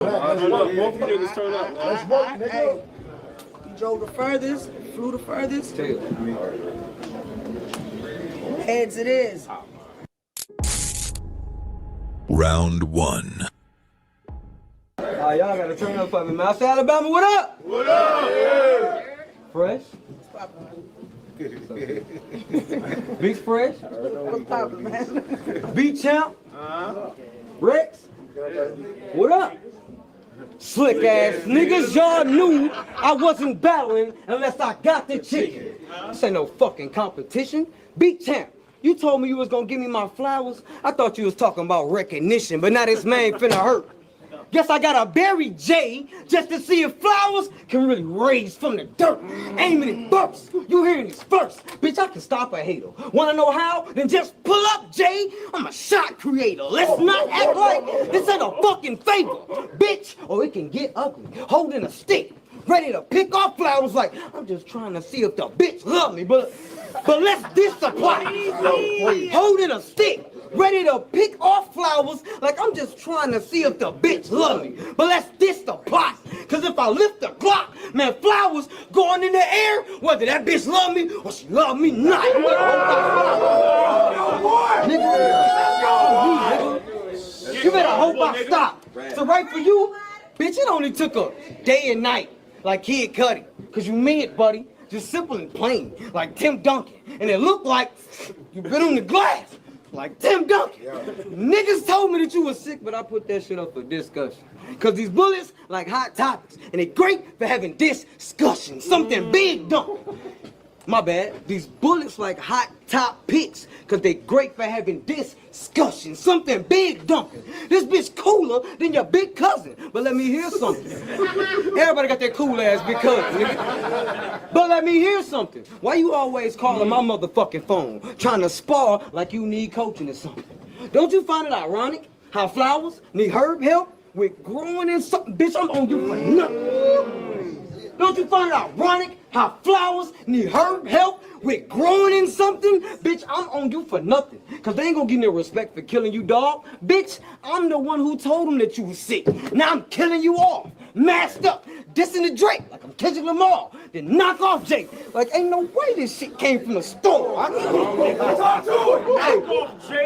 Both you niggas turn up. Let's work, nigga. Hey, you drove the furthest, flew the furthest. Heads it is. Round one. Y'all gotta turn up for me, man. I say Alabama, what up? What up? Yeah. Fresh? Big Fresh? What's poppin', man? Beat Champ? Rex? What up? Slick ass niggas, y'all knew I wasn't battling unless I got the chicken. This ain't no fucking competition. Beat Champ, you told me you was gonna give me my flowers. I thought you was talking about recognition, but now this man finna hurt. Guess I gotta bury Jay just to see if flowers can really raise from the dirt. Aiming at bursts. You hearing this first. Bitch, I can stop a hater. Wanna know how? Then just pull up, Jay. I'm a shot creator. Let's not act like this ain't a fucking favor, bitch, or it can get ugly. Holding a stick, ready to pick off flowers like I'm just trying to see if the bitch love me, but let's disapply. Holding a stick, ready to pick off flowers like I'm just trying to see if the bitch love me. But let's diss the plot. Cause if I lift the clock, man, flowers going in the air, whether that bitch love me or she love me not. You better hope I stop. So right for you, bitch, it only took a day and night, like Kid Cudi. Cause you mean it, buddy. Just simple and plain, like Tim Duncan. And it looked like you been on the glass. Like Tim Duncan. Niggas told me that you was sick, but I put that shit up for discussion. Cause these bullets like hot topics, and they great for having discussion. Something big done. My bad. These bullets like hot top picks, cause they great for having discussion. Something big dumping. This bitch cooler than your big cousin. But let me hear something. Everybody got that cool ass big cousin, nigga. But let me hear something. Why you always calling my motherfucking phone, trying to spar like you need coaching or something? Don't you find it ironic how flowers need herb help with growing in something? Bitch, I'm on you for nothing. Don't you find it ironic how flowers need herb help with growing in something? Bitch, I'm on you for nothing. Cause they ain't gonna give me no respect for killing you, dog. Bitch, I'm the one who told them that you was sick. Now I'm killing you off. Masked up. Dissing the Drake like I'm Kendrick Lamar. Then knock off Jake. Like ain't no way this shit came from the store.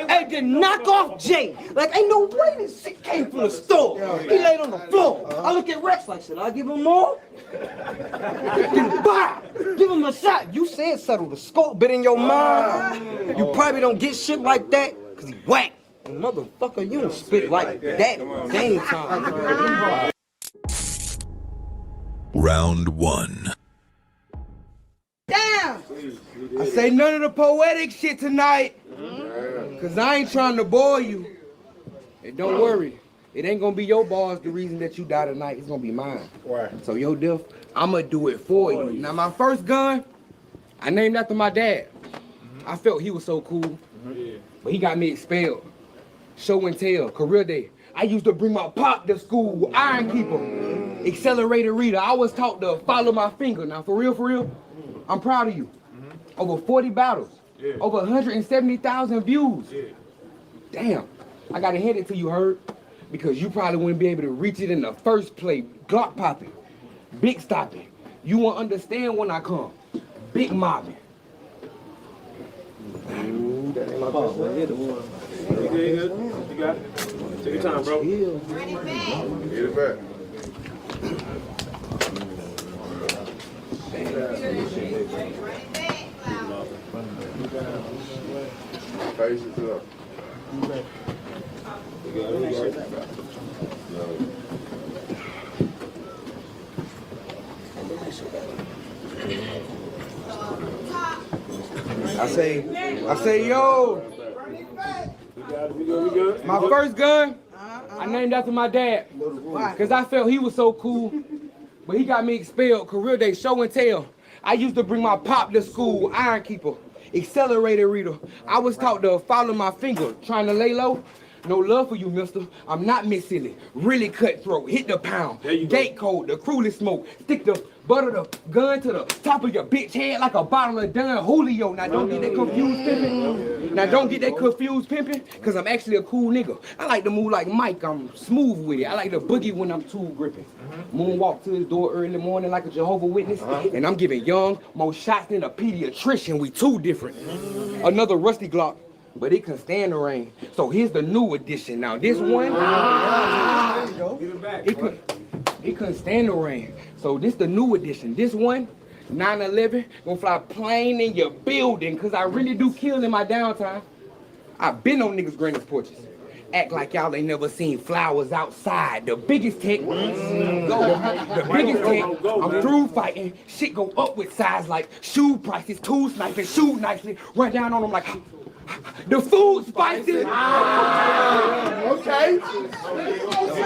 Hey, then knock off Jay. Like ain't no way this shit came from the store. He laid on the floor. I look at Rex like, should I give him more? Then bye. Give him a shot. You said settle the scope bit in your mind. You probably don't get shit like that cause he whack. Motherfucker, you don't spit like that. Game time. Round one. Damn! I say none of the poetic shit tonight, cause I ain't trying to bore you. And don't worry, it ain't gonna be your balls the reason that you die tonight, it's gonna be mine. Right. So yo, Diff, I'ma do it for you. Now my first gun, I named after my dad. I felt he was so cool, but he got me expelled. Show and tell, career day. I used to bring my pop to school, Iron Keeper, accelerated reader. I was taught to follow my finger. Now, for real, I'm proud of you. Over 40 battles, over 170,000 views. Damn, I gotta hand it to you, Herb, because you probably wouldn't be able to reach it in the first place. Glock popping, big stopping. You won't understand when I come. Big mobbing. That ain't my fault, man. Hit the one. You good? You got it? Take your time, bro. Get it back. Faces up. I say, yo. We good? My first gun, I named after my dad. Cause I felt he was so cool, but he got me expelled. Career day, show and tell. I used to bring my pop to school, Iron Keeper, accelerated reader. I was taught to follow my finger, trying to lay low. No love for you, mister. I'm not Miss Silly. Really cutthroat, hit the pound. Gate code, the cruelest smoke. Stick the butter the gun to the top of your bitch head like a bottle of Don Julio. Now don't get that confused pimping. Now don't get that confused pimping, cause I'm actually a cool nigga. I like to move like Mike, I'm smooth with it. I like to boogie when I'm tool gripping. Moonwalk to his door early in the morning like a Jehovah's Witness. And I'm giving Young more shots than a pediatrician. We two different. Another rusty Glock, but it can stand the rain. So here's the new edition. Now this one, it couldn't stand the rain. So this the new edition. This one, 9/11, gonna fly plane in your building, cause I really do kill in my downtime. I've been on niggas' granny's porches. Act like y'all ain't never seen flowers outside. The biggest tech, the biggest tech, I'm through fighting. Shit go up with size like shoe prices, tool sniping, shoot nicely, run down on them like, the food spicy. Okay.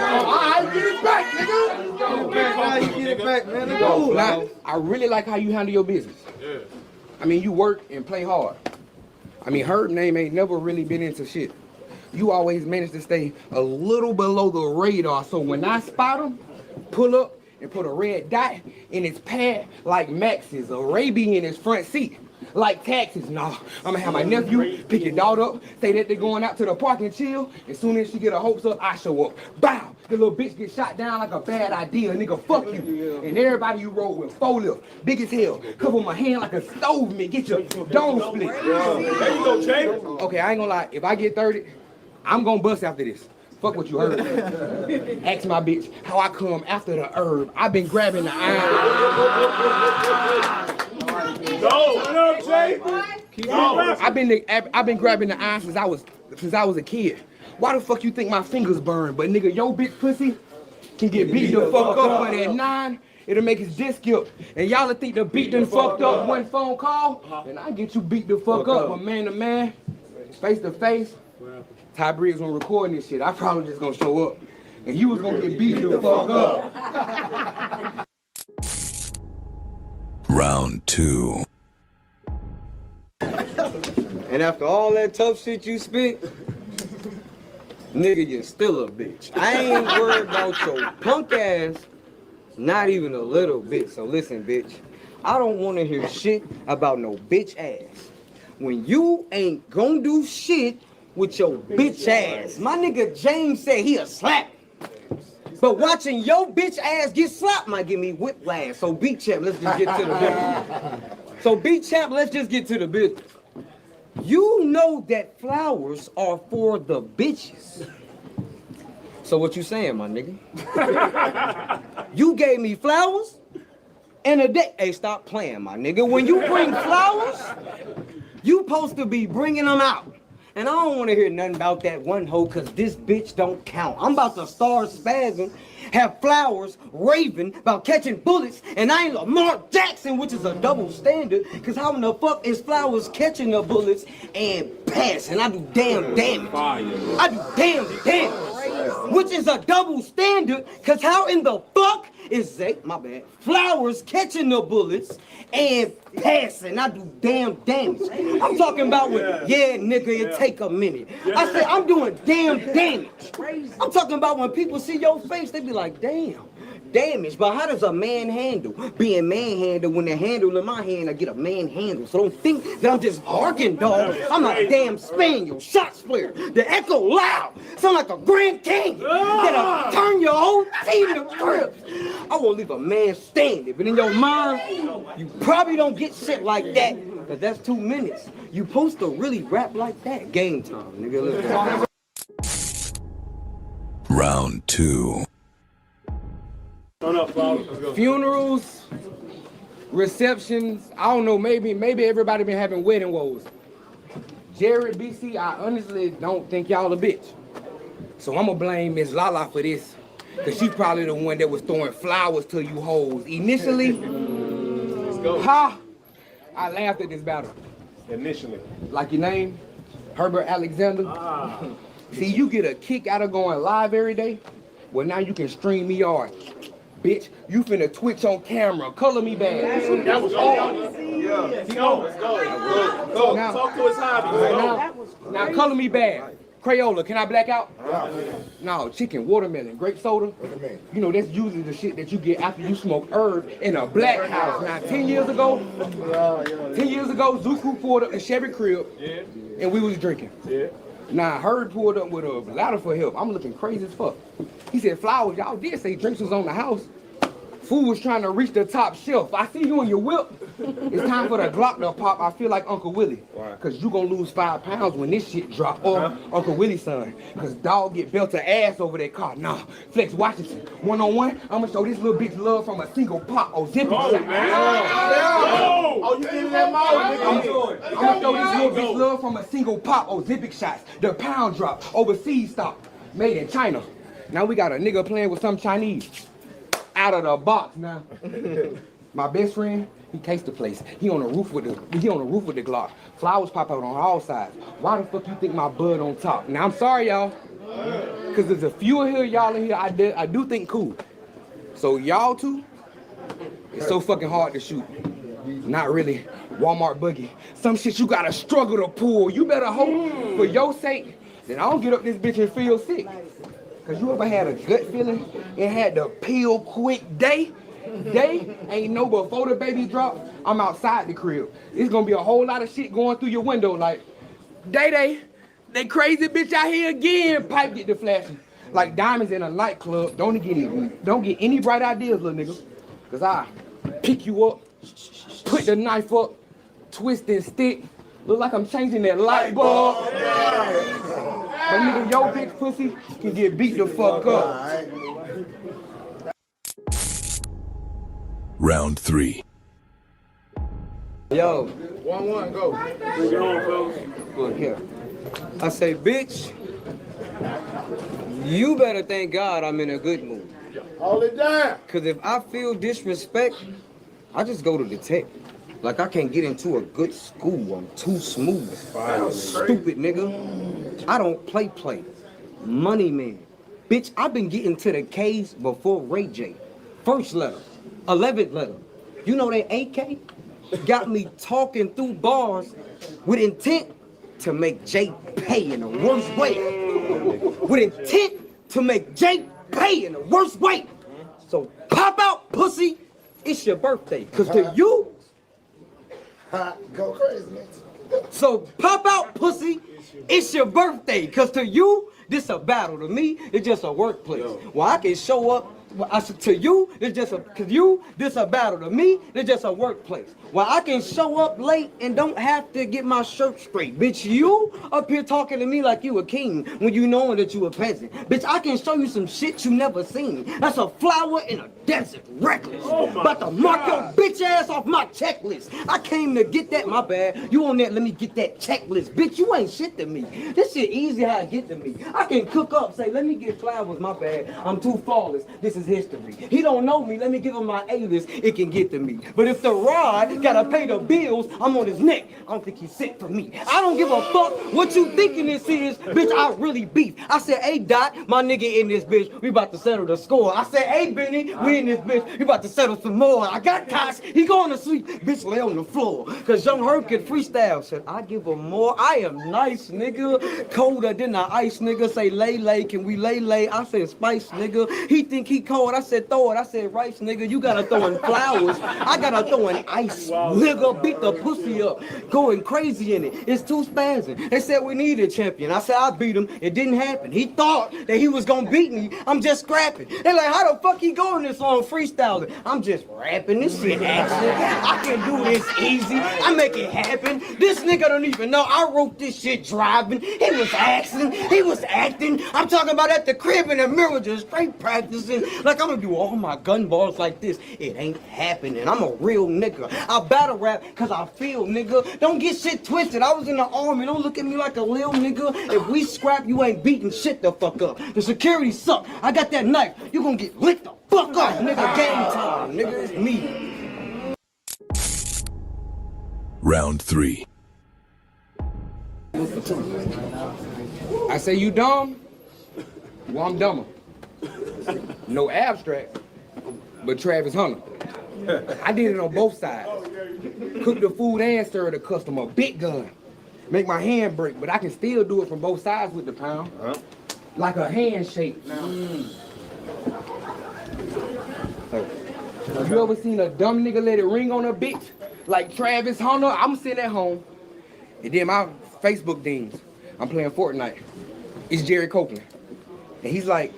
Alright, get it back, nigga. Get it back, man. Now, I really like how you handle your business. Yeah. I mean, you work and play hard. I mean, Herb name ain't never really been into shit. You always manage to stay a little below the radar, so when I spot him, pull up and put a red dot in his pad like Max's, Arabian in his front seat. Like taxes, nah. I'ma have my nephew pick your daughter up, say that they're going out to the park and chill. As soon as she get her hopes up, I show up. Bow! The little bitch get shot down like a bad idea, nigga, fuck you. And everybody you roll with, full lip, big as hell. Cover my hand like a stove mitt, get your dome split. There you go, Jay. Okay, I ain't gonna lie, if I get 30, I'm gonna bust after this. Fuck what you heard. Ask my bitch how I come after the herb. I've been grabbing the iron. Go. What up, Jay? Keep going. I've been grabbing the iron since I was a kid. Why the fuck you think my fingers burn? But nigga, your bitch pussy can get beat the fuck up for that 9. It'll make his disc skip. And y'all think the beat done fucked up one phone call? And I get you beat the fuck up. But man to man, face to face, Ty Briggs when recording this shit, I probably just gonna show up. And you was gonna get beat the fuck up. Round 2. And after all that tough shit you spit, nigga, you're still a bitch. I ain't worried about your punk ass, not even a little bit. So listen, bitch, I don't want to hear shit about no bitch ass. When you ain't gonna do shit with your bitch ass. My nigga James said he'll slap. But watching your bitch ass get slapped might give me whiplash. So beat champ, let's just get to the business. You know that flowers are for the bitches. So what you saying, my nigga? You gave me flowers and a day. Hey, stop playing, my nigga. When you bring flowers, you supposed to be bringing them out. And I don't want to hear nothing about that one hoe, cause this bitch don't count. I'm about to start spazzing, have flowers raving about catching bullets, and I ain't Lamar Jackson, which is a double standard, cause how in the fuck is flowers catching the bullets and passing? I do damn damage. I do damn damage, which is a double standard, cause how in the fuck is that, my bad, flowers catching the bullets and passing? I do damn damage. I'm talking about when, yeah, nigga, it take a minute. I said, I'm doing damn damage. I'm talking about when people see your face, they be like, damn, damage. But how does a man handle being manhandled when the handle in my hand, I get a manhandle? So don't think that I'm just barking, dog. I'm a damn spaniel, shots flare, the echo loud, sound like a Grand King. That'll turn your whole team to crib. I won't leave a man standing, but in your mind, you probably don't get shit like that, cause that's 2 minutes. You supposed to really rap like that. Game time, nigga. Let's go. Round 2. Funerals, receptions, I don't know, maybe everybody been having wedding woes. Jared BC, I honestly don't think y'all a bitch. So I'ma blame Miss Lala for this, cause she's probably the one that was throwing flowers to you hoes. Initially, I laughed at this battle. Initially. Like your name, Herbert Alexander. See, you get a kick out of going live every day. Well, now you can stream me off. Bitch, you finna Twitch on camera, color me bad. That was all. Yeah. Go. Now, Talk to his hobby. now color me bad. Crayola, can I black out? No, chicken, watermelon, grape soda. You know, that's usually the shit that you get after you smoke herb in a black house. Now, 10 years ago, Zuku pulled up the Chevy crib, and we was drinking. Now, Herb pulled up with a ladder for help. I'm looking crazy as fuck. He said, Flowers, y'all did say drinks was on the house. Food was trying to reach the top shelf. I see you in your whip. It's time for the Glock to pop. I feel like Uncle Willie. Because you going to lose 5 pounds when this shit drop. Or Uncle Willie's son. Because dog get belted ass over that car. Nah, Flex Washington. One-on-one, I'm going to show this little bitch love from a single pop. Oh, zippy shot. Oh, you getting that mouth? I'm going to show this little bitch love from a single pop. Oh, Zipic shots. The pound drop. Overseas stock. Made in China. Now we got a nigga playing with some Chinese. Out of the box now. My best friend, he cased the place. He on the roof with the Glock. Flowers pop out on all sides. Why the fuck you think my bud on top? Now I'm sorry, y'all. Cause there's a few of y'all in here I do think cool. So y'all two, it's so fucking hard to shoot. Not really. Walmart boogie. Some shit you gotta struggle to pull. You better hope for your sake that I don't get up this bitch and feel sick. Cause you ever had a gut feeling and had to peel quick day ain't no before the baby drop, I'm outside the crib. It's gonna be a whole lot of shit going through your window like, they crazy bitch out here again, pipe get the flashing. Like diamonds in a nightclub, don't get any bright ideas, little nigga. Cause I pick you up, put the knife up, twist and stick, look like I'm changing that light bulb. But nigga, your big pussy can get beat the fuck up. Round 3. Yo, 1-1, go. Bring it on, fellas. look here. I say, bitch, you better thank God I'm in a good mood. Hold it down. Cause if I feel disrespect, I just go to the tech. Like I can't get into a good school. I'm too smooth. Stupid nigga. I don't play. Money man. Bitch, I've been getting to the K's before Ray J. First letter, 11th letter. You know that AK got me talking through bars with intent to make Jay pay in the worst way. With intent to make Jay pay in the worst way. So pop out, pussy. It's your birthday. Cause to you, Go crazy, man. so pop out, pussy. It's your birthday. Cause to you, this a battle. To me, it's just a workplace. Well, I can show up. To you, it's just this a battle. To me, it's just a workplace. Well, I can show up late and don't have to get my shirt straight. Bitch, you up here talking to me like you a king when you knowing that you a peasant. Bitch, I can show you some shit you never seen. That's a flower in a desert, reckless. About to mark your bitch ass off my checklist. I came to get that, my bad. You on that, let me get that checklist. Bitch, you ain't shit to me. This shit easy how it get to me. I can cook up, say, let me get flowers, my bad. I'm too flawless. This is history. He don't know me, let me give him my A-list. It can get to me. But if the rod gotta pay the bills, I'm on his neck. I don't think he's sick for me. I don't give a fuck what you thinking this is, bitch. I really beef. I said, hey Dot, my nigga in this bitch. We about to settle the score. I said, hey Benny, we in this bitch. We about to settle some more. I got Tosh. He going to sleep. Bitch, lay on the floor. Cause Young Herb can freestyle. Said, I give him more. I am nice, nigga. Colder than the ice, nigga. Say, lay. Can we lay? I said, spice, nigga. He think he cold. I said, throw it. I said, rice, nigga. You gotta throw in flowers. I gotta throw in ice. Nigga, beat the pussy up. Going crazy in it. It's too spazzing. They said we need a champion. I said, I beat him. It didn't happen. He thought that he was gonna beat me. I'm just scrapping. They're like, how the fuck he going this on freestyling? I'm just rapping. This shit action. I can do this easy. I make it happen. This nigga don't even know. I wrote this shit driving. He was acting. He was acting. I'm talking about at the crib in the mirror just straight practicing. Like I'm gonna do all my gun balls like this. It ain't happening. I'm a real nigga. I battle rap cause I feel, nigga. Don't get shit twisted. I was in the army. Don't look at me like a lil nigga. If we scrap, you ain't beating shit the fuck up. The security suck. I got that knife. You gonna get licked the fuck up, nigga. Game time, nigga. It's me. Round 3. I say you dumb, well I'm dumber. No abstract, but Travis Hunter. I did it on both sides. Cooked the food and served the customer. Big gun. make my hand break, but I can still do it from both sides with the pound. Like a handshake now. Have you ever seen a dumb nigga let it ring on a bitch? Like Travis Hunter? I'm sitting at home, and then my Facebook dings. I'm playing Fortnite. It's Jerry Copeland. And he's like,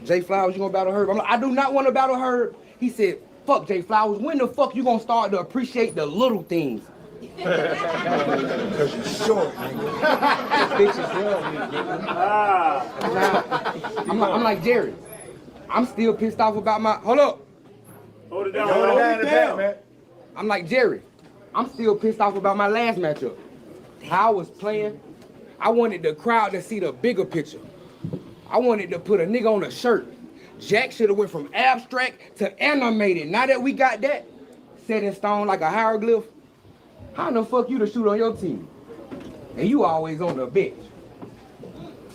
Jay Flowers, you gonna battle Herb? I'm like, I do not want to battle Herb. He said, fuck Jay Flowers. When the fuck you gonna start to appreciate the little things? Because you're short, nigga. Bitches love me, nigga. I'm like, Jerry, I'm still pissed off about my, hold up. Hold it down, man. I'm like, Jerry, I'm still pissed off about my last matchup. How I was playing, I wanted the crowd to see the bigger picture. I wanted to put a nigga on a shirt. Jack should have went from abstract to animated. Now that we got that set in stone like a hieroglyph, how the fuck you to shoot on your team? And you always on the bench.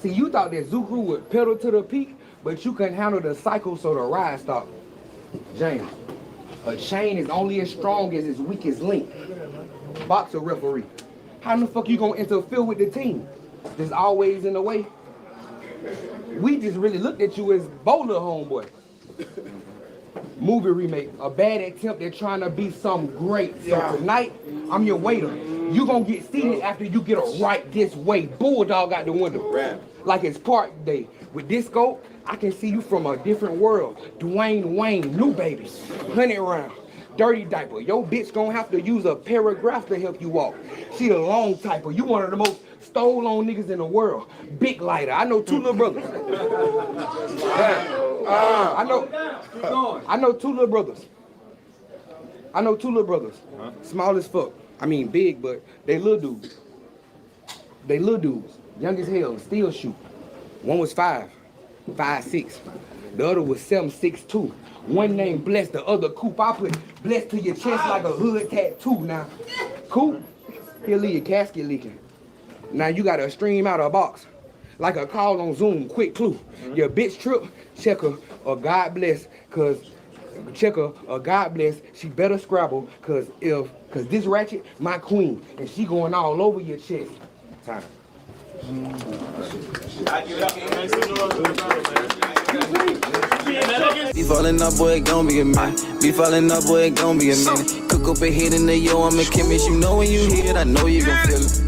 See, you thought that Zucru would pedal to the peak, but you couldn't handle the cycle, so the ride stopped. James, a chain is only as strong as its weakest link. Boxer referee. How the fuck you gonna interfere with the team? Just always in the way. We just really looked at you as bowler homeboy. Movie remake, a bad attempt at trying to be something great. So tonight, I'm your waiter. You gonna get seated after you get a right this way. Bulldog out the window. Like it's park day. With this scope, I can see you from a different world. Dwayne Wayne, new baby, 100 round, dirty diaper. Your bitch gonna have to use a paragraph to help you walk. She the long typer. You one of the most stole-on niggas in the world. Big lighter. I know two little brothers. I know two little brothers. Small as fuck. I mean big, but they little dudes. Young as hell, still shoot. One was 5'6". The other was 7'6" One named Bless, the other Coop. I put Bless to your chest like a hood tattoo now. Coop, he'll leave your casket leaking. Now you gotta stream out a box. Like a call on Zoom, quick clue. Your bitch trip, check her or God bless, she better scrabble, cause this ratchet, my queen, and she going all over your chest. Time. Be falling up, boy, it gon' be a minute. Be falling up, boy, it gon' be a minute. Cook up a hit in the yo, I'm a chemist. You know when you hear it, I know you gon' feel it.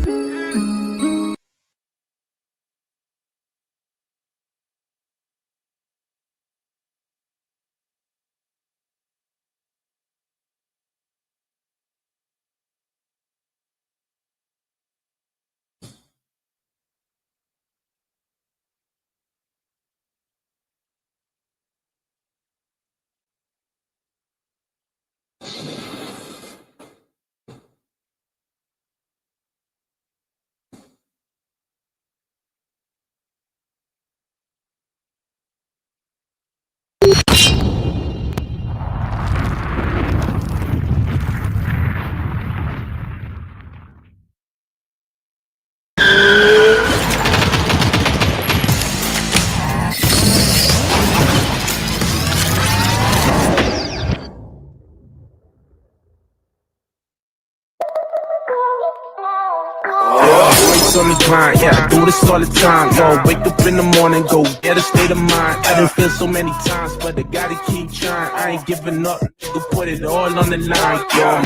On the grind, yeah, I do this all the time. Yo, wake up in the morning, go get a state of mind. I done feel so many times, but I gotta keep trying. I ain't giving up, nigga, put it all on the line, yo.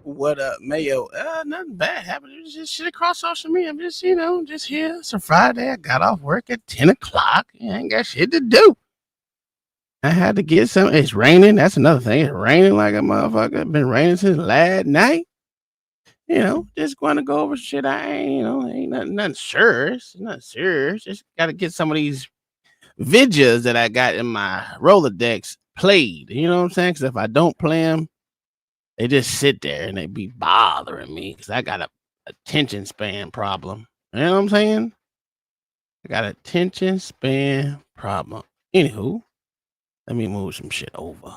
What up, Mayo? Nothing bad happened. It was just shit across social media. I'm just, just here. It's a Friday. I got off work at 10 o'clock. I ain't got shit to do. I had to get some. It's raining. That's another thing. It's raining like a motherfucker. It's been raining since last night. Just going to go over shit. I ain't, ain't nothing serious. Nothing serious. Just got to get some of these videos that I got in my Rolodex played. You know what I'm saying? Because if I don't play them, they just sit there and they be bothering me because I got a attention span problem. You know what I'm saying? I got a attention span problem. Anywho, let me move some shit over.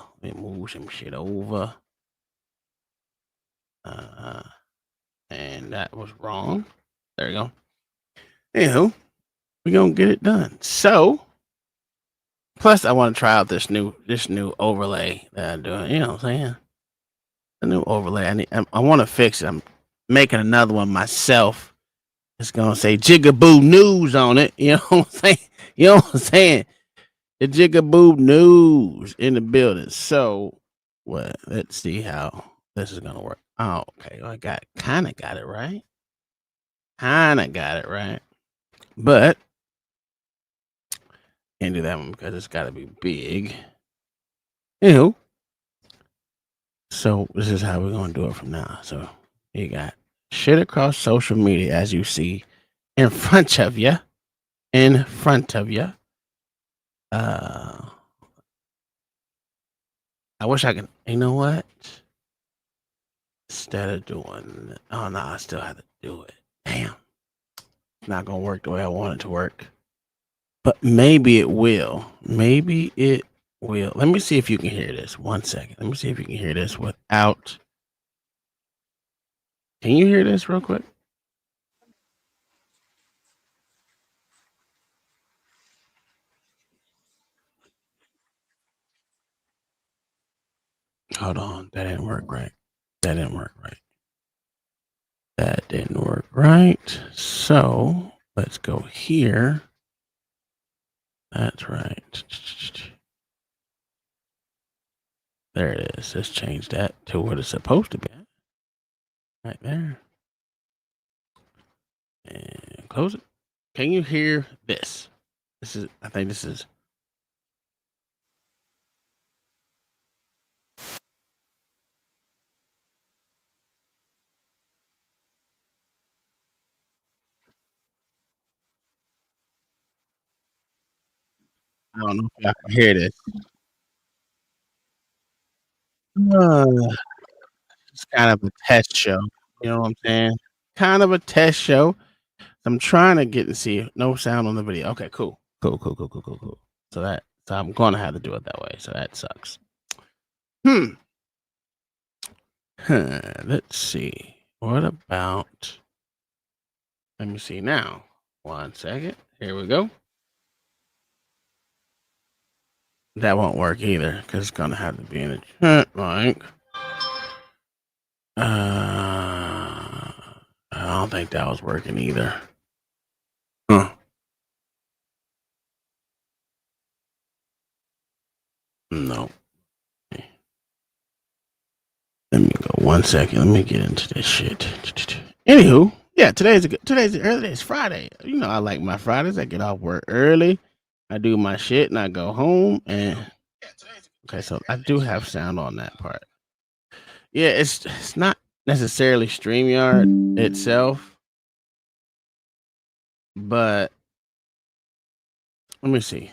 And that was wrong. There you go. Anywho, we're gonna get it done. So, plus I want to try out this new overlay that I'm doing. You know what I'm saying? a new overlay. I want to fix it. I'm making another one myself. It's gonna say Jigaboo News on it. You know what I'm saying? You know what I'm saying? The Jigaboo News in the building. So, well, let's see how this is gonna work. Oh, okay. I kind of got it right. But can't do that one because it's got to be big. Anywho, so this is how we're gonna do it from now. So you got shit across social media, as you see in front of you. I wish I could. You know what? Instead of doing, oh no, I still have to do it. Damn, it's not gonna work the way I want it to work. But maybe it will. Maybe it will. Let me see if you can hear this. 1 second. Let me see if you can hear this without. Can you hear this real quick? Hold on. That didn't work right. That didn't work right. So let's go here. That's right. There it is. Let's change that to what it's supposed to be. Right there. And close it. Can you hear this? I think this is. I don't know if I can hear this. It's kind of a test show. You know what I'm saying? Kind of a test show. I'm trying to get to see no sound on the video. Okay, cool. So I'm gonna have to do it that way. So that sucks. Let's see. What about? Let me see now. 1 second. Here we go. That won't work either because it's gonna have to be in a chat like. I don't think that was working either. No. Let me go 1 second. Let me get into this shit. Anywho, yeah, today's Friday. You know I like my Fridays. I get off work early. I do my shit and I go home and okay, so I do have sound on that part. Yeah, it's not necessarily StreamYard itself, but let me see.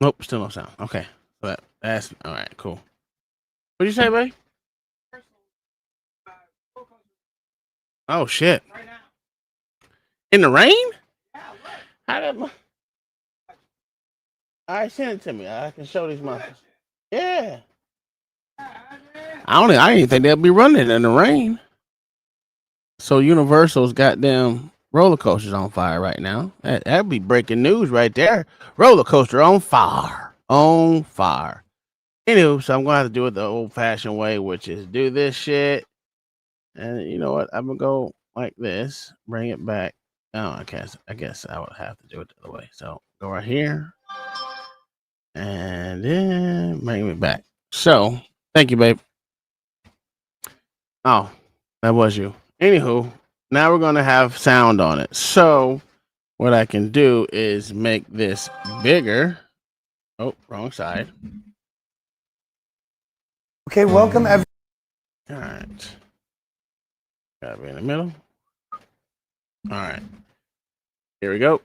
Nope, still no sound. Okay, but that's all right. Cool. What'd you say, babe? Oh shit! In the rain? How did all right, send it to me. I can show these motherfuckers. Yeah. I didn't even think they'd be running in the rain. So Universal's goddamn roller coaster's on fire right now. That'd be breaking news right there. Roller coaster on fire. On fire. Anyway, so I'm gonna have to do it the old-fashioned way, which is do this shit. And you know what? I'm gonna go like this, bring it back. Oh, I guess I would have to do it the other way. So go right here. And then bring it back. So thank you, babe. Oh, that was you. Anywho, now we're gonna have sound on it. So what I can do is make this bigger. Oh, wrong side. Okay, welcome everyone. All right. Gotta be in the middle. All right. Here we go.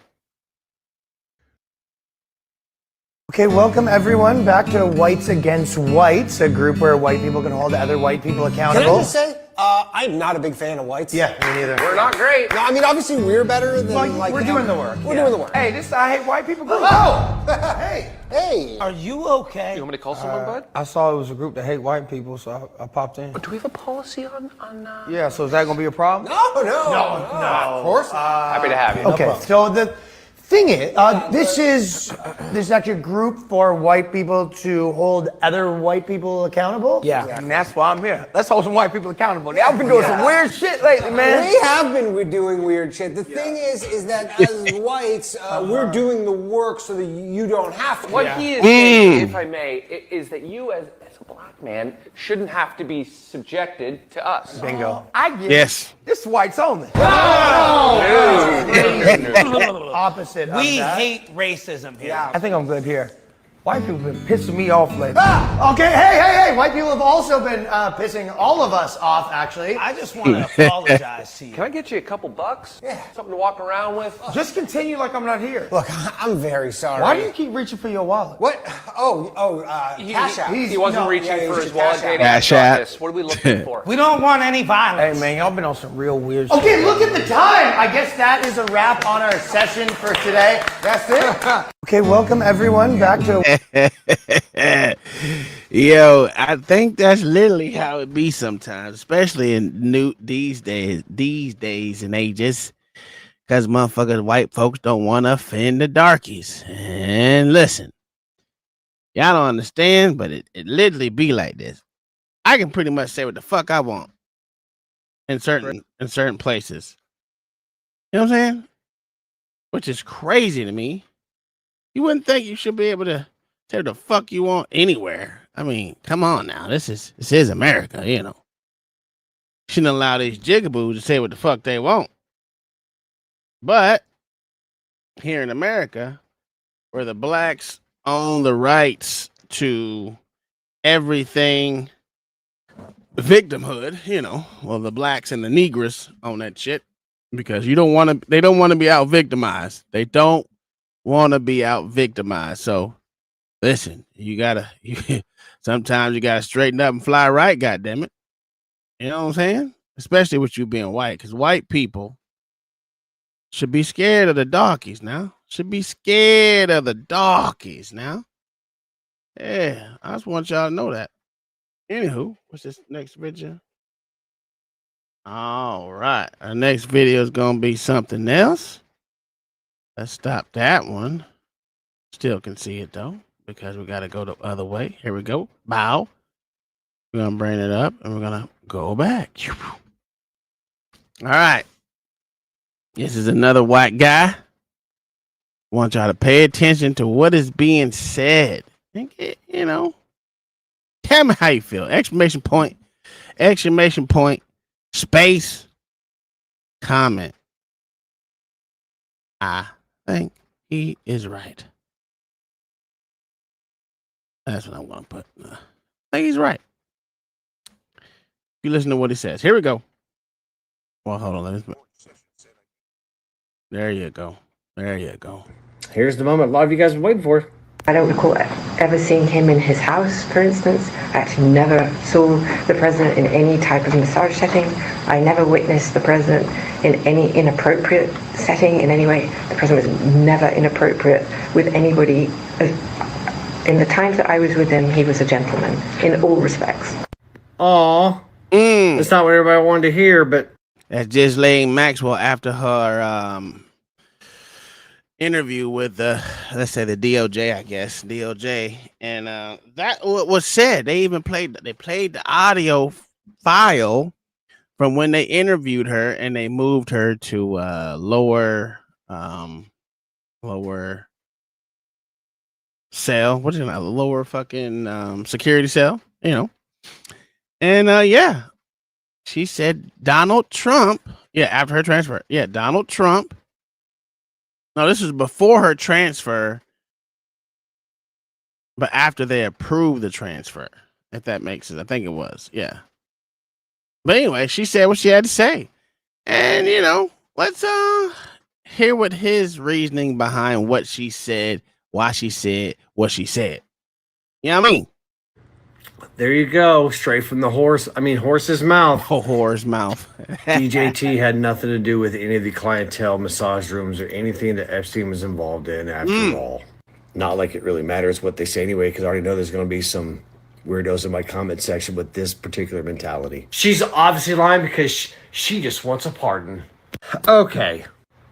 Okay, welcome everyone back to Whites Against Whites, a group where white people can hold other white people accountable. Can I just say, I'm not a big fan of whites. Yeah, me neither. We're not great. No, I mean, obviously we're better than we're doing the work. We're doing the work. Hey, I hate white people. Oh, hey. Hey. Are you okay? You want me to call someone, bud? I saw it was a group that hate white people, so I popped in. Do we have a policy on Yeah, so is that gonna be a problem? No. Of course. Happy to have you. Okay, so the thing is, this is actually a group for white people to hold other white people accountable. Yeah, and that's why I'm here. Let's hold some white people accountable. I've been doing some weird shit lately, man. We have been doing weird shit. The thing is that as whites, we're doing the work so that you don't have to. What he is saying, if I may, is that you as a black man shouldn't have to be subjected to us. Bingo. I get Yes. it. This is whites only. Opposite. of We that. hate racism here. I think I'm good here. White people have been pissing me off lately. Okay, hey. White people have also been pissing all of us off, actually. I just want to apologize to you. Can I get you a couple bucks? Yeah. Something to walk around with? Just continue like I'm not here. Look, I'm very sorry. Why do you keep reaching for your wallet? What? Cash App. He wasn't reaching for his wallet. Cash App. What are we looking for? We don't want any Hey, violence. man, y'all been on some real weird shit. Okay, look at the time. I guess that is a wrap on our session for today. That's it. Okay, welcome everyone back to... Yo, I think that's literally how it be sometimes, especially in these days and ages, because motherfuckers, white folks don't want to offend the darkies. And listen, y'all don't understand, but it literally be like this. I can pretty much say what the fuck I want in certain places. You know what I'm saying? Which is crazy to me. You wouldn't think you should be able to say what the fuck you want anywhere. I mean, come on now. This is America, you know. Shouldn't allow these jigaboos to say what the fuck they want. But here in America, where the blacks own the rights to everything victimhood, you know, well, the blacks and the Negroes own that shit because they don't want to be out victimized. They don't want to be out victimized. So listen, sometimes you gotta straighten up and fly right, goddammit. You know what I'm saying? Especially with you being white, because white people should be scared of the darkies now. Yeah, I just want y'all to know that. Anywho, what's this next video? All right, our next video is gonna be something else. Let's stop that one. Still can see it though, because we gotta go the other way. Here we go. Bow. We're gonna bring it up and we're gonna go back. All right. This is another white guy. I want y'all to pay attention to what is being said. You know, tell me how you feel. Exclamation point, space, comment. I think he is right. That's what I'm going to put. I think he's right. You listen to what he says. Here we go. Well, hold on. There you go. Here's the moment a lot of you guys have been waiting for. I don't recall ever seeing him in his house, for instance. I actually never saw the president in any type of massage setting. I never witnessed the president in any inappropriate setting in any way. The president was never inappropriate with anybody. In the times that I was with him, he was a gentleman in all respects. Aw. That's not what everybody wanted to hear, but... That's just Ghislaine Maxwell after her interview with let's say the DOJ, I guess. DOJ. And that was said. They even played the audio file from when they interviewed her and they moved her to lower cell. What is it? Lower fucking security cell, you know. And yeah. She said Donald Trump, after her transfer. Yeah, Donald Trump. No, this was before her transfer, but after they approved the transfer, if that makes sense. I think it was, yeah. But anyway, she said what she had to say. And, you know, let's hear what his reasoning behind what she said, why she said what she said. You know what I mean? There you go, straight from the horse's mouth. Oh, horse's mouth. DJT had nothing to do with any of the clientele, massage rooms, or anything that Epstein was involved in after all. Not like it really matters what they say anyway, because I already know there's going to be some weirdos in my comment section with this particular mentality. She's obviously lying because she just wants a pardon. Okay.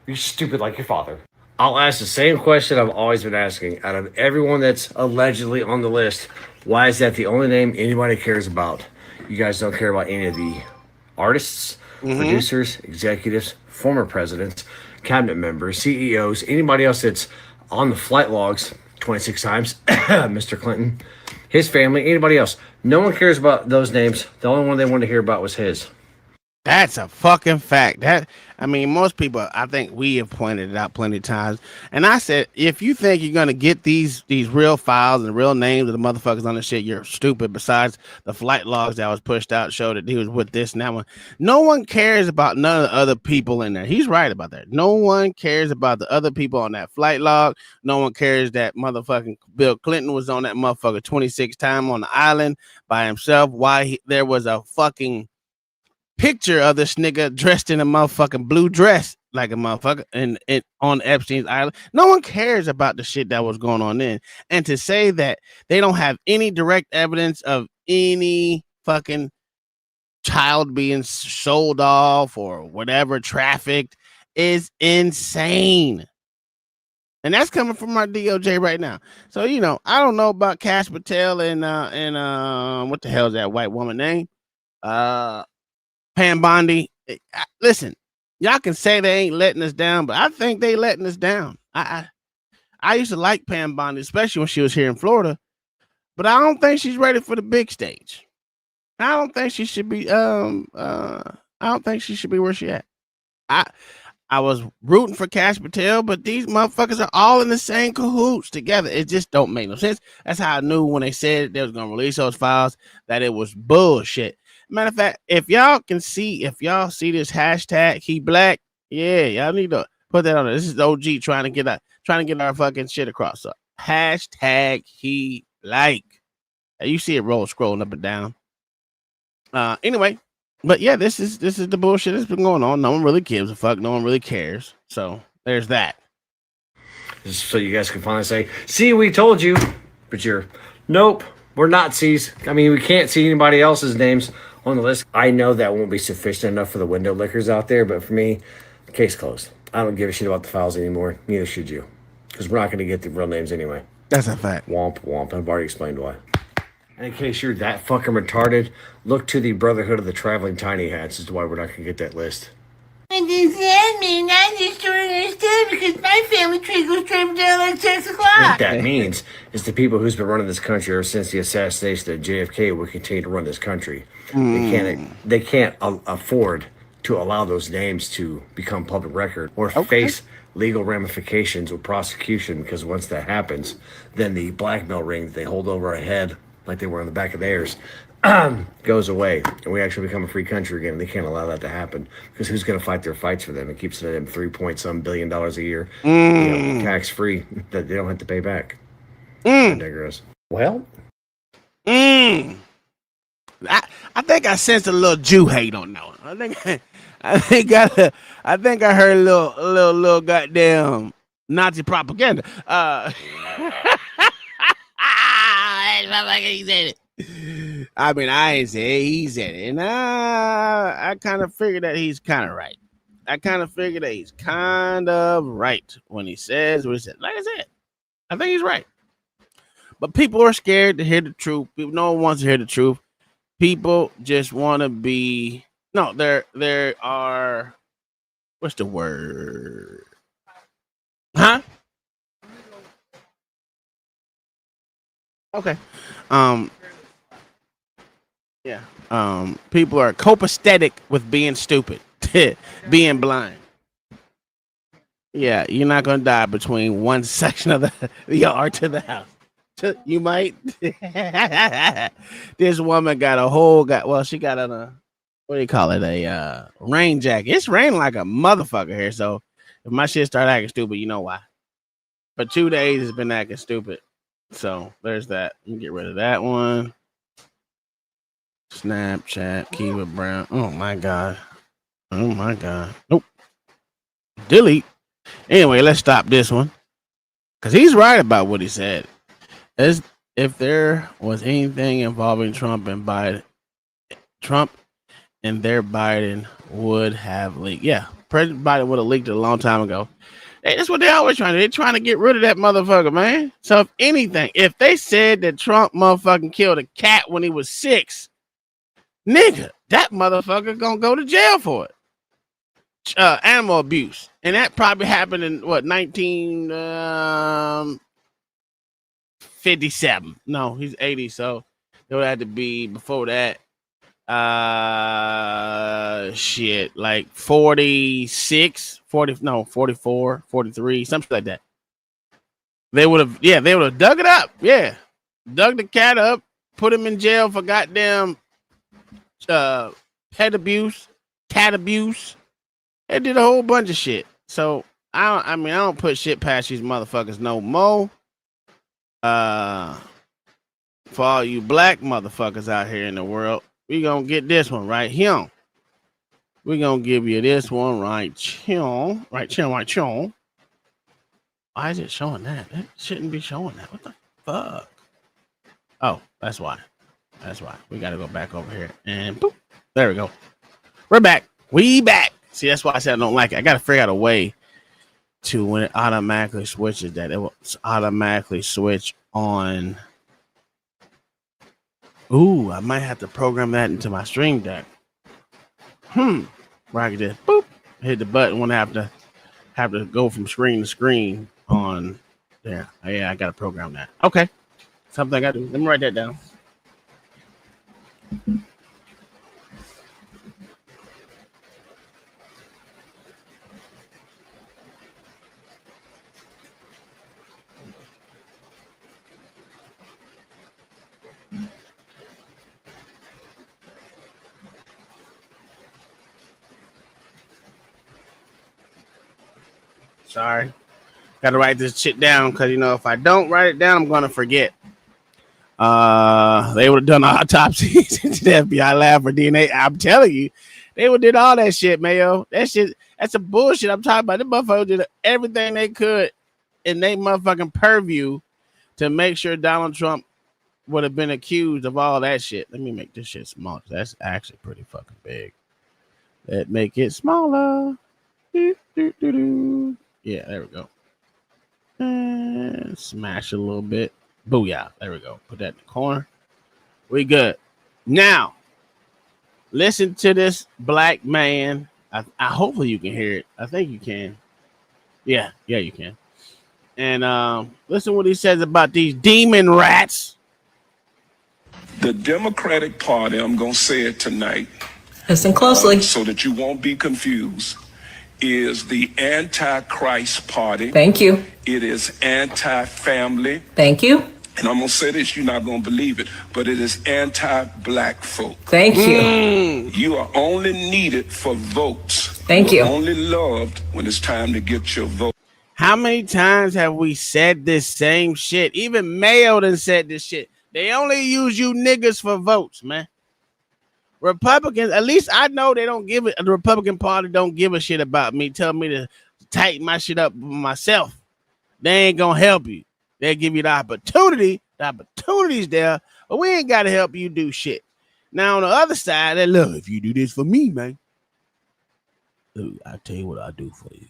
You're stupid like your father. I'll ask the same question I've always been asking. Out of everyone that's allegedly on the list, why is that the only name anybody cares about? You guys don't care about any of the artists, producers, executives, former presidents, cabinet members, CEOs, anybody else that's on the flight logs 26 times, Mr. Clinton, his family, anybody else. No one cares about those names. The only one they wanted to hear about was his. That's a fucking fact. Most people, I think we have pointed it out plenty of times. And I said, if you think you're gonna get these real files and real names of the motherfuckers on the shit, you're stupid. Besides the flight logs that was pushed out showed that he was with this and that one. No one cares about none of the other people in there. He's right about that. No one cares about the other people on that flight log. No one cares that motherfucking Bill Clinton was on that motherfucker 26 times on the island by himself. Why there was a fucking picture of this nigga dressed in a motherfucking blue dress like a motherfucker and it on Epstein's island. No one cares about the shit that was going on then. And to say that they don't have any direct evidence of any fucking child being sold off or whatever, trafficked, is insane. And that's coming from our DOJ right now. So, I don't know about Kash Patel and what the hell is that white woman name? Pam Bondi. Listen, y'all can say they ain't letting us down, but I think they letting us down. I used to like Pam Bondi, especially when she was here in Florida, but I don't think she's ready for the big stage. I don't think she should be. I don't think she should be where she at. I was rooting for Kash Patel, but these motherfuckers are all in the same cahoots together. It just don't make no sense. That's how I knew when they said they was gonna release those files that it was bullshit. Matter of fact, if y'all see this hashtag he black, yeah, y'all need to put that on there. This is OG trying to get our fucking shit across. So hashtag he black. You see it scrolling up and down. Anyway, but yeah, this is the bullshit that's been going on. No one really gives a fuck. No one really cares. So there's that. Just so you guys can finally say, see, we told you, but nope, we're Nazis. We can't see anybody else's names on the list. I know that won't be sufficient enough for the window lickers out there, but for me, case closed. I don't give a shit about the files anymore. Neither should you. Because we're not going to get the real names anyway. That's a fact. Womp womp. I've already explained why. And in case you're that fucking retarded, look to the Brotherhood of the Traveling Tiny Hats as to why we're not going to get that list. I just don't understand because my family tree goes straight down like 6 o'clock. What that means is the people who's been running this country ever since the assassination of JFK will continue to run this country. They can't afford to allow those names to become public record or face legal ramifications or prosecution, because once that happens, then the blackmail ring that they hold over our head like they were on the back of theirs goes away, and we actually become a free country again. They can't allow that to happen, because who's going to fight their fights for them? It keeps them $3 billion a year, tax free, that they don't have to pay back. I digress. Well, I think I sensed a little Jew hate on that one. I think I heard a little goddamn Nazi propaganda. He said it. I ain't say it, he said it. And I kind of figured that he's kind of right. When he says what he said. Like I said, I think he's right. But people are scared to hear the truth. No one wants to hear the truth. People just want to be... No, there are... What's the word? Huh? Okay. Yeah. People are copacetic with being stupid, being blind. Yeah, you're not gonna die between one section of the yard to the house. You might. This woman got she got on a, what do you call it? A rain jacket. It's raining like a motherfucker here, so if my shit start acting stupid, you know why. For 2 days it's been acting stupid. So there's that. Let me get rid of that one. Snapchat, Kiva Brown. Oh my god. Nope. Delete. Anyway, let's stop this one. Because he's right about what he said. As if there was anything involving Trump and Biden, Trump and their Biden would have leaked. Yeah, President Biden would have leaked it a long time ago. Hey, that's what they always trying to do. They're trying to get rid of that motherfucker, man. So if anything, if they said that Trump motherfucking killed a cat when he was 6, nigga, that motherfucker gonna go to jail for it. Animal abuse. And that probably happened in what, 1957. No, he's 80, so it would have to be before that. Shit, like 46, 40, no, 44, 43, something like that. They would have dug it up. Yeah. Dug the cat up, put him in jail for goddamn pet abuse, cat abuse. They did a whole bunch of shit. So I don't put shit past these motherfuckers no more. For all you black motherfuckers out here in the world, we gonna get this one right here. We gonna give you this one right here. Right here, right here. Why is it showing that? It shouldn't be showing that. What the fuck? Oh, that's why. That's why. We gotta go back over here. And boop. There we go. We're back. We back. See, that's why I said I don't like it. I gotta figure out a way to when it automatically switches that it will automatically switch on. Ooh, I might have to program that into my Stream Deck. Where I can just boop, hit the button when I have to go from screen to screen on there. Oh, yeah, I gotta program that. Okay. Something I gotta do. Let me write that down. Sorry. Got to write this shit down because, if I don't write it down, I'm going to forget. They would have done autopsies into the FBI lab for DNA. I'm telling you, they would have did all that shit, Mayo. That shit, that's a bullshit. I'm talking about. The motherfuckers did everything they could in their motherfucking purview to make sure Donald Trump would have been accused of all that shit. Let me make this shit small. That's actually pretty fucking big. Let's make it smaller. Yeah, there we go. And smash it a little bit. Booyah. There we go. Put that in the corner. We good. Now, listen to this black man. I hopefully you can hear it. I think you can. Yeah, you can. And listen what he says about these demon rats. The Democratic Party, I'm going to say it tonight. Listen closely. So that you won't be confused. Is the Antichrist Party. Thank you. It is anti-family. Thank you. And I'm going to say this, you're not going to believe it, but it is anti-black folk. Thank you. You are only needed for votes. Thank you. You're only loved when it's time to get your vote. How many times have we said this same shit? Even Mayo done said this shit. They only use you niggas for votes, man. Republicans, at least I know they don't give it. The Republican Party don't give a shit about me. Tell me to tighten my shit up myself. They ain't gonna help you. They'll give you the opportunity. The opportunity's there, but we ain't gotta help you do shit. Now on the other side, they look, if you do this for me, man. Look, I tell you what I do for you.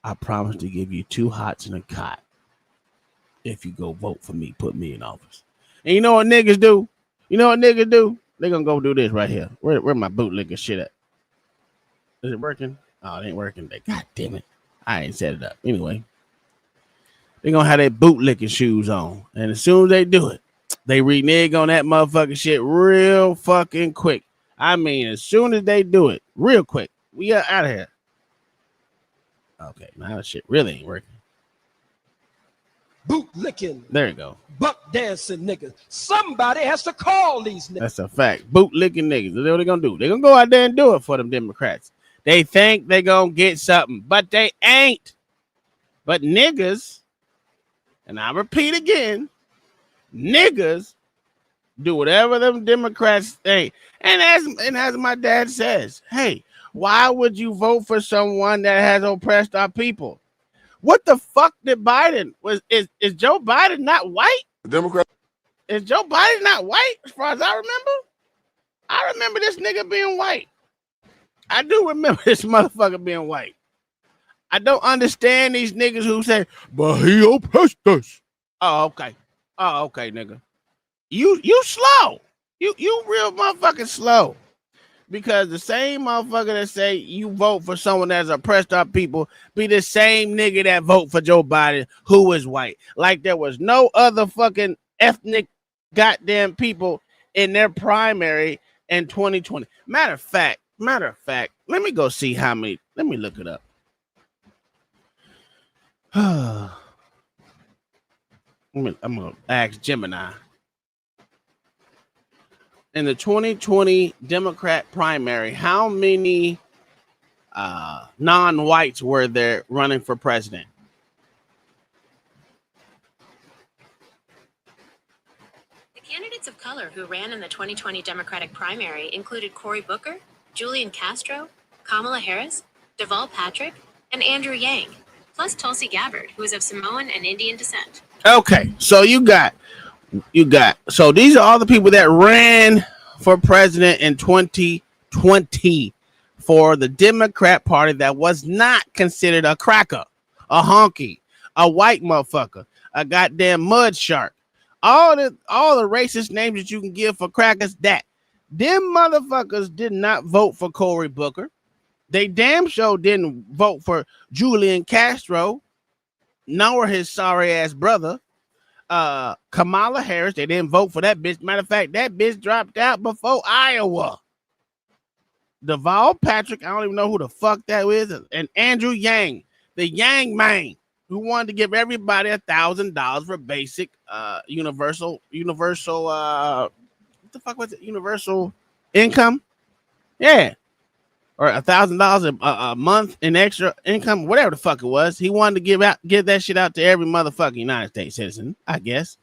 I promise to give you 2 hots and a cot if you go vote for me, put me in office. And you know what niggas do? They're gonna go do this right here. Where my bootlicking shit at? Is it working? Oh, it ain't working. God damn it. I ain't set it up. Anyway, they're gonna have their bootlicking shoes on. And as soon as they do it, they renege on that motherfucking shit real fucking quick. I mean, as soon as they do it, real quick, we are out of here. Okay, now that shit really ain't working. Boot licking. There you go. Buck dancing niggas. Somebody has to call these niggas. That's a fact. Boot licking niggas. That's what they're gonna do. They're gonna go out there and do it for them Democrats. They think they're gonna get something, but they ain't. But niggas, and I repeat again, niggas do whatever them Democrats think. And as my dad says, hey, why would you vote for someone that has oppressed our people? What the fuck did Biden is Joe Biden not white? Democrat. Is Joe Biden not white? As far as I remember this nigga being white. I do remember this motherfucker being white. I don't understand these niggas who say, but he oppressed us. Oh, okay. Oh, okay, nigga. You slow. You real motherfucking slow. Because the same motherfucker that say you vote for someone that's oppressed our people be the same nigga that vote for Joe Biden who is white. Like there was no other fucking ethnic goddamn people in their primary in 2020. Matter of fact, let me go see how many. Let me look it up. I'm gonna ask Gemini. In the 2020 Democrat primary, how many non-whites were there running for president? The candidates of color who ran in the 2020 Democratic primary included Cory Booker, Julian Castro, Kamala Harris, Deval Patrick, and Andrew Yang, plus Tulsi Gabbard, who is of Samoan and Indian descent. Okay, so you got so these are all the people that ran for president in 2020 for the Democrat Party that was not considered a cracker, a honky, a white motherfucker, a goddamn mud shark. All the racist names that you can give for crackers, that them motherfuckers did not vote for Cory Booker. They damn sure didn't vote for Julian Castro, nor his sorry ass brother. Kamala Harris, they didn't vote for that bitch. Matter of fact, that bitch dropped out before Iowa. Deval Patrick, I don't even know who the fuck that is, and Andrew Yang, the Yang man, who wanted to give everybody $1,000 for basic universal what the fuck was it? Universal income? Yeah. Or $1,000 a month in extra income, whatever the fuck it was. He wanted to give that shit out to every motherfucking United States citizen, I guess.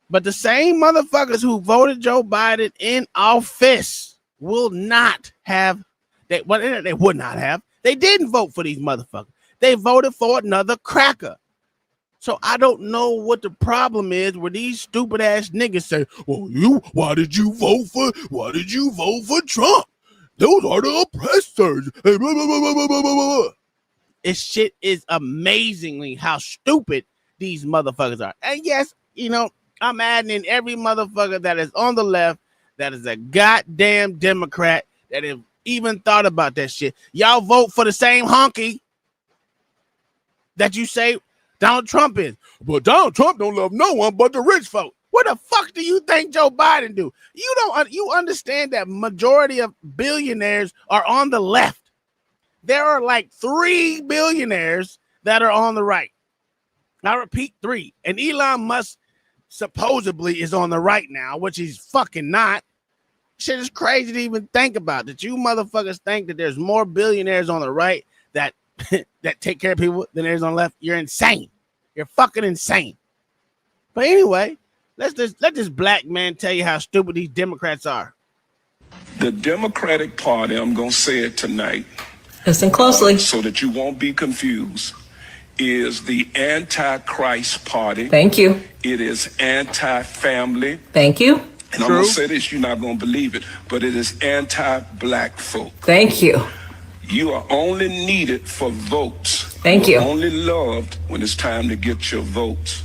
But the same motherfuckers who voted Joe Biden in office will not have, they would not have. They didn't vote for these motherfuckers. They voted for another cracker. So I don't know what the problem is where these stupid ass niggas say, well, why did you vote for Trump? Those are the oppressors. This shit is amazingly how stupid these motherfuckers are. And yes, I'm adding in every motherfucker that is on the left that is a goddamn Democrat that have even thought about that shit. Y'all vote for the same honky that you say Donald Trump is. But Donald Trump don't love no one but the rich folk. What the fuck do you think Joe Biden do? You understand that majority of billionaires are on the left. There are like 3 billionaires that are on the right. I repeat, 3. And Elon Musk supposedly is on the right now, which he's fucking not. Shit is crazy to even think about. That you motherfuckers think that there's more billionaires on the right that that take care of people than there's on the left. You're insane. You're fucking insane. But anyway, let this black man tell you how stupid these Democrats are. The Democratic Party, I'm going to say it tonight. Listen closely. So that you won't be confused, is the Antichrist Party. Thank you. It is anti-family. Thank you. And I'm going to say this, you're not going to believe it, but it is anti-black folk. Thank you. You are only needed for votes. Thank you. You're only loved when it's time to get your votes.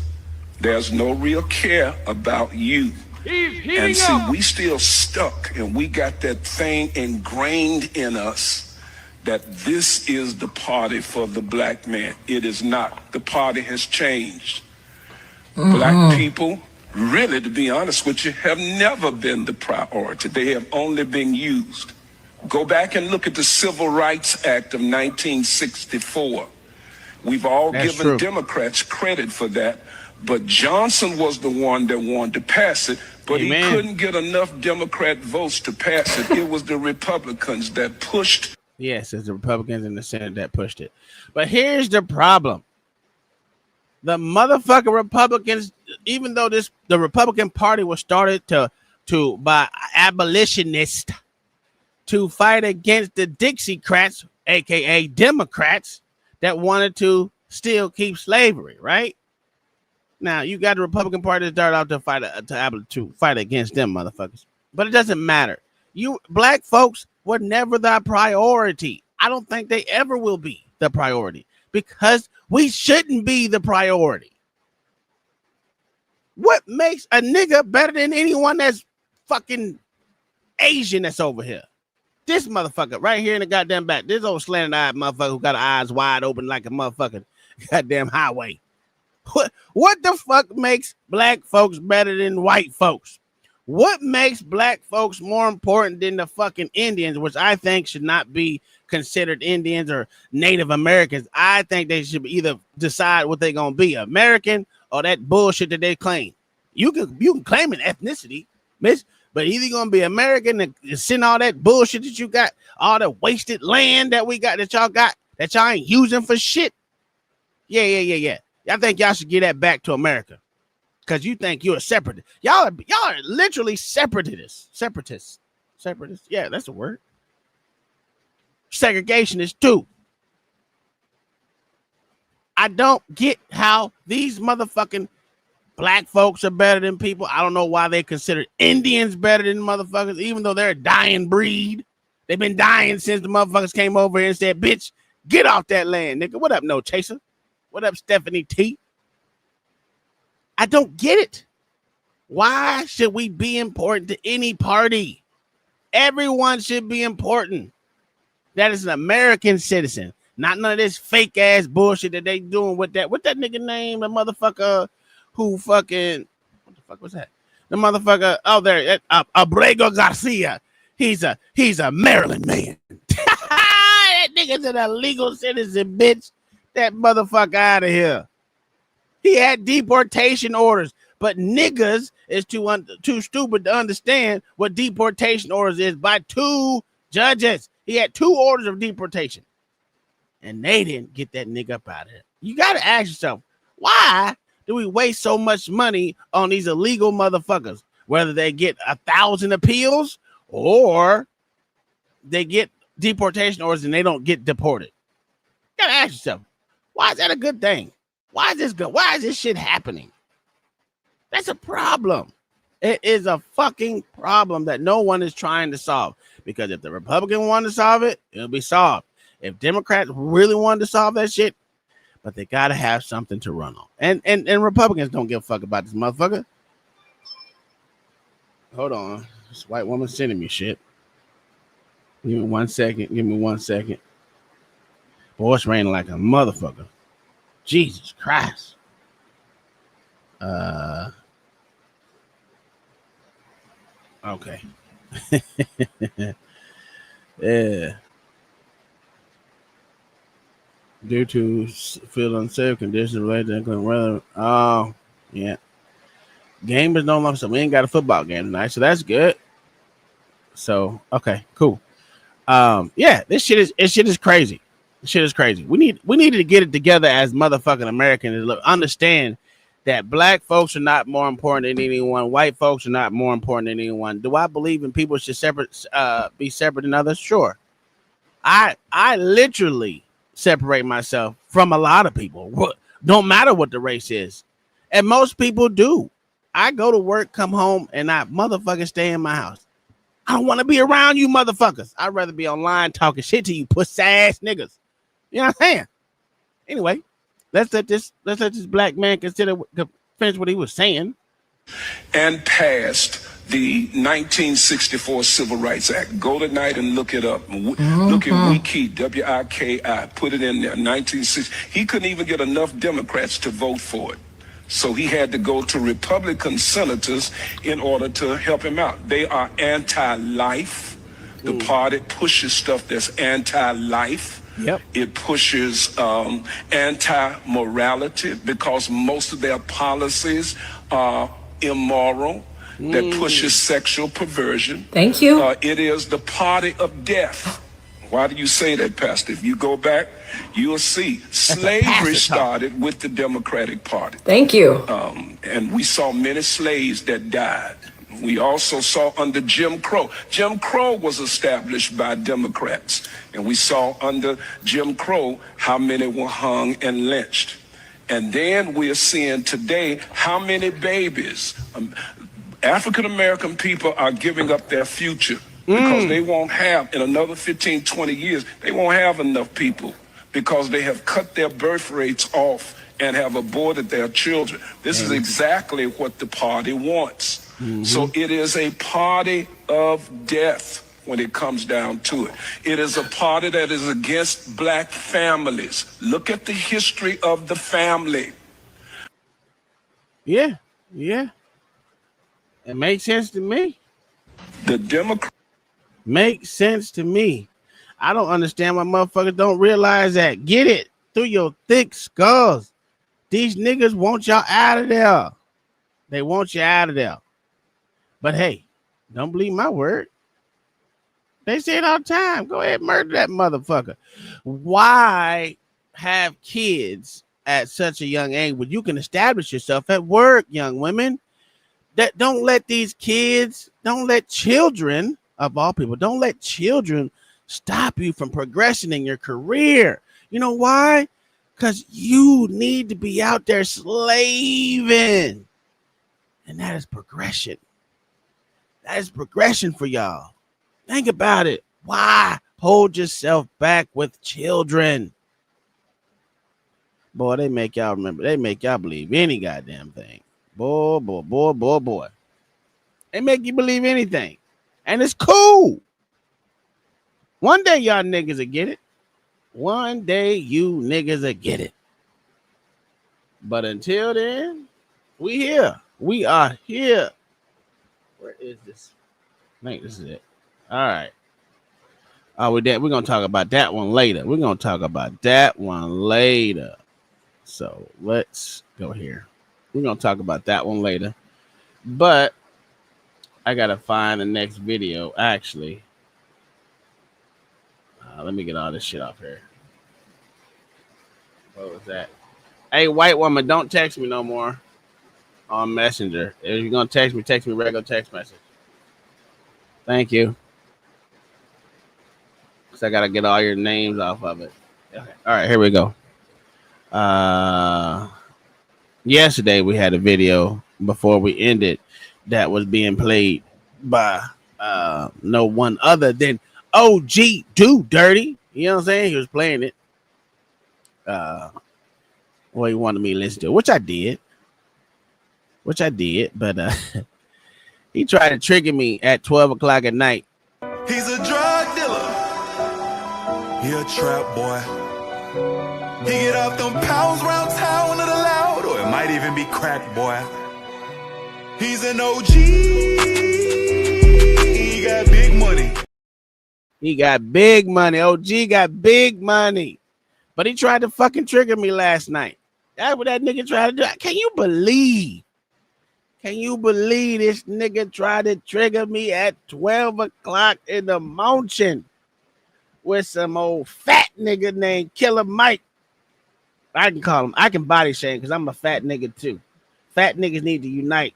There's no real care about you. And see, we still stuck, and we got that thing ingrained in us that this is the party for the black man. It is not. The party has changed. Black people, really, to be honest with you, have never been the priority. They have only been used. Go back and look at the Civil Rights Act of 1964. We've all given Democrats credit for that. But Johnson was the one that wanted to pass it, but he couldn't get enough Democrat votes to pass it. It was the Republicans that pushed. Yes, it's the Republicans in the Senate that pushed it. But here's the problem. The motherfucking Republicans, even though the Republican Party was started by abolitionists to fight against the Dixiecrats, aka Democrats, that wanted to still keep slavery, right? Now you got the Republican Party that started out to fight against them motherfuckers, but it doesn't matter. You black folks were never the priority. I don't think they ever will be the priority because we shouldn't be the priority. What makes a nigga better than anyone that's fucking Asian that's over here? This motherfucker right here in the goddamn back. This old slanted-eyed motherfucker who got eyes wide open like a motherfucking goddamn highway. What the fuck makes black folks better than white folks? What makes black folks more important than the fucking Indians, which I think should not be considered Indians or Native Americans? I think they should either decide what they're gonna be, American or that bullshit that they claim. You can claim an ethnicity, miss, but either you're gonna be American and send all that bullshit that you got, all the wasted land that we got that y'all got that y'all ain't using for shit. Yeah. I think y'all should give that back to America. Because you think you're a separatist. Y'all are literally separatists. Separatists. Yeah, that's a word. Segregationists too. I don't get how these motherfucking black folks are better than people. I don't know why they consider Indians better than motherfuckers, even though they're a dying breed. They've been dying since the motherfuckers came over here and said, bitch, get off that land, nigga. What up, No Chaser? What up, Stephanie T? I don't get it. Why should we be important to any party? Everyone should be important. That is an American citizen. Not none of this fake ass bullshit that they doing with that. What that nigga name? The motherfucker who fucking, what the fuck was that? The motherfucker, oh there, Abrego Garcia. He's a Maryland man. That nigga's an illegal citizen, bitch. That motherfucker out of here. He had deportation orders, but niggas is too stupid to understand what deportation orders is by 2 judges. He had 2 orders of deportation, and they didn't get that nigga up out of here. You got to ask yourself, why do we waste so much money on these illegal motherfuckers? Whether they get 1,000 appeals or they get deportation orders and they don't get deported. You got to ask yourself, why is that a good thing? Why is this good? Why is this shit happening? That's a problem. It is a fucking problem that no one is trying to solve. Because if the Republican wanted to solve it, it'll be solved. If Democrats really wanted to solve that shit, but they gotta have something to run on. And Republicans don't give a fuck about this motherfucker. Hold on. This white woman sending me shit. Give me 1 second. Boy, it's raining like a motherfucker. Jesus Christ. Okay. Yeah. Due to feel unsafe conditions related to weather. Oh, yeah. Game is no longer, so we ain't got a football game tonight, so that's good. So, okay, cool. Yeah, this shit is crazy. Shit is crazy. We needed to get it together as motherfucking Americans to understand that black folks are not more important than anyone. White folks are not more important than anyone. Do I believe in people should be separate than others? Sure. I literally separate myself from a lot of people. Don't matter what the race is. And most people do. I go to work, come home, and I motherfucking stay in my house. I don't want to be around you motherfuckers. I'd rather be online talking shit to you pussy ass niggas. You know what I'm saying? Anyway, let's let this black man finish what he was saying. And passed the 1964 Civil Rights Act. Go tonight and look it up. Look at Wiki, W-I-K-I. Put it in there. 1960. He couldn't even get enough Democrats to vote for it. So he had to go to Republican senators in order to help him out. They are anti-life. The party pushes stuff that's anti-life. Yep. It pushes anti-morality because most of their policies are immoral. That pushes sexual perversion. Thank you. It is the party of death. Why do you say that, Pastor? If you go back, you'll see slavery started with the Democratic Party. Thank you. And we saw many slaves that died. We also saw under Jim Crow. Jim Crow was established by Democrats. And we saw under Jim Crow how many were hung and lynched. And then we are seeing today how many babies, African American people are giving up their future because they won't have, in another 15, 20 years, they won't have enough people because they have cut their birth rates off and have aborted their children. This is exactly what the party wants. So it is a party of death when it comes down to it. It is a party that is against black families. Look at the history of the family. Yeah, yeah. It makes sense to me. The Democrat makes sense to me. I don't understand why motherfuckers don't realize that. Get it through your thick skulls. These niggas want y'all out of there. They want you out of there. But hey, don't believe my word. They say it all the time. Go ahead, murder that motherfucker. Why have kids at such a young age when you can establish yourself at work, young women? That don't let these kids, don't let children, of all people, don't let children stop you from progressing in your career. You know why? Because you need to be out there slaving. And that is progression. That is progression for y'all. Think about it. Why hold yourself back with children? Boy, they make y'all remember. They make y'all believe any goddamn thing. Boy. They make you believe anything. And it's cool. One day y'all niggas will get it. One day you niggas will get it. But until then, we here. We are here. Where is this? I think this is it. All right. We're going to talk about that one later. We're going to talk about that one later. So let's go here. We're going to talk about that one later. But I got to find the next video, actually. Let me get all this shit off here. What was that? Hey, white woman, don't text me no more on Messenger. If you're going to text me regular text message. Thank you. Because I got to get all your names off of it. Okay. All right, here we go. Yesterday we had a video before we ended that was being played by no one other than OG Do Dirty. You know what I'm saying? He was playing it. Well, he wanted me to listen to it, which I did. But he tried to trigger me at 12 o'clock at night. He's a drug dealer. He a trap boy. He get off them pounds round town to the loud, or it might even be crack boy. He's an OG. He got big money. He got big money. OG got big money. But he tried to fucking trigger me last night. That's what that nigga tried to do. Can you believe this nigga tried to trigger me at 12 o'clock in the morning with some old fat nigga named Killer Mike? I can call him. I can body shame because I'm a fat nigga too. Fat niggas need to unite.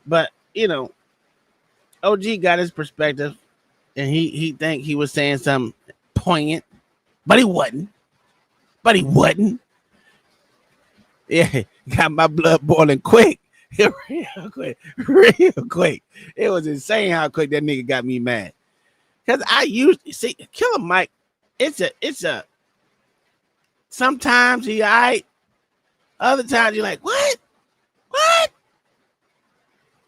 But, you know, OG got his perspective and he think he was saying something poignant, but he wasn't. Yeah, got my blood boiling quick. Real quick. It was insane how quick that nigga got me mad. Because I used to see Killer Mike. It's a sometimes he alright. Other times you're like, what?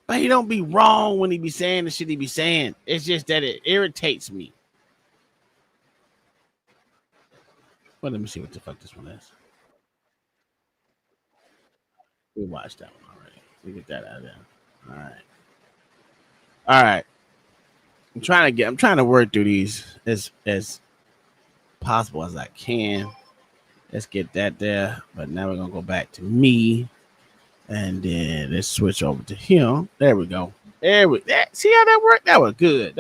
But he don't be wrong when he be saying the shit he be saying. It's just that it irritates me. Well, let me see what the fuck this one is. We watched that one already. We get that out of there. All right. I'm trying to work through these as possible as I can. Let's get that there. But now we're gonna go back to me. And then let's switch over to him. There we go. See how that worked? That was good.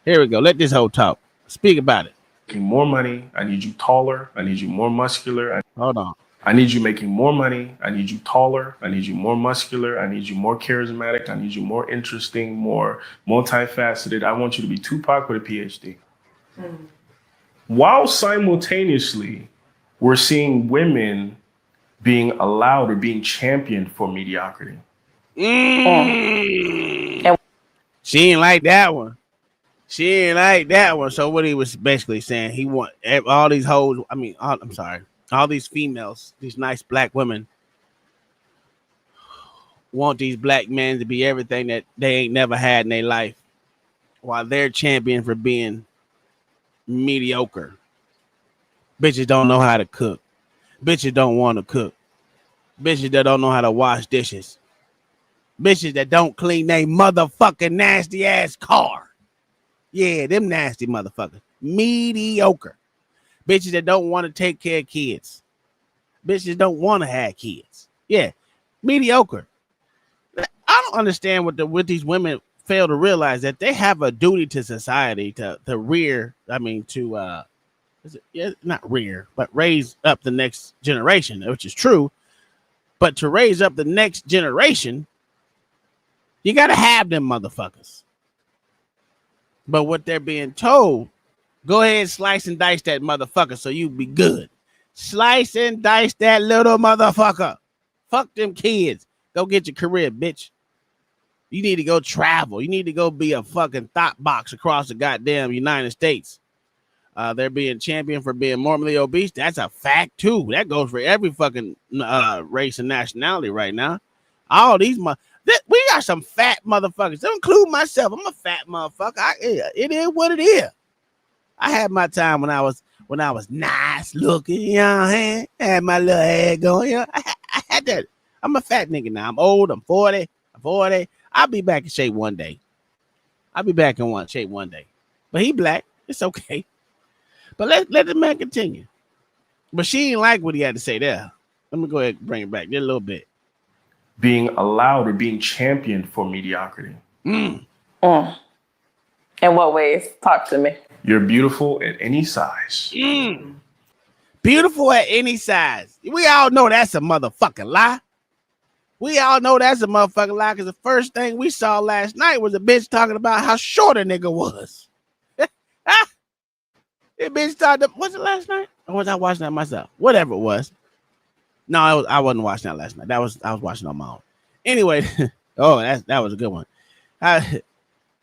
Here we go. Let this hoe talk. Speak about it. More money. I need you taller. I need you more muscular. Hold on. I need you making more money. I need you taller. I need you more muscular. I need you more charismatic. I need you more interesting, more multifaceted. I want you to be Tupac with a PhD. While simultaneously, we're seeing women being allowed or being championed for mediocrity. She ain't like that one. She ain't like that one. So what he was basically saying, he want all these hoes. I mean, all these females, these nice black women, want these black men to be everything that they ain't never had in their life, while they're champion for being mediocre. Bitches don't know how to cook. Bitches don't want to cook. Bitches that don't know how to wash dishes. Bitches that don't clean their motherfucking nasty ass car. Yeah, them nasty motherfuckers. Mediocre. Bitches that don't want to take care of kids. Bitches don't want to have kids. Yeah, mediocre. I don't understand what these women fail to realize, that they have a duty to society to rear. I mean, to not rear, but raise up the next generation, which is true. But to raise up the next generation, you got to have them motherfuckers. But what they're being told, go ahead, slice and dice that motherfucker so you be good. Slice and dice that little motherfucker. Fuck them kids. Go get your career, bitch. You need to go travel. You need to go be a fucking thought box across the goddamn United States. They're being championed for being morbidly obese. That's a fact, too. That goes for every fucking race and nationality right now. All these we got some fat motherfuckers. Don't include myself. I'm a fat motherfucker. It is what it is. I had my time when I was nice looking, you know what I'm saying? I had my little hair going, you know. I had that. I'm a fat nigga now. I'm old. I'm 40. I'll be back in shape one day. But he black. It's okay. But let the man continue. But she ain't like what he had to say there. Let me go ahead and bring it back just a little bit. Being allowed or being championed for mediocrity. In what ways? Talk to me. You're beautiful at any size. Beautiful at any size. We all know that's a motherfucking lie. Because the first thing we saw last night was a bitch talking about how short a nigga was. That bitch started. Was it last night? Or was I watching that myself? Whatever it was. No, I wasn't watching that last night. I was watching on my own. Anyway, that was a good one.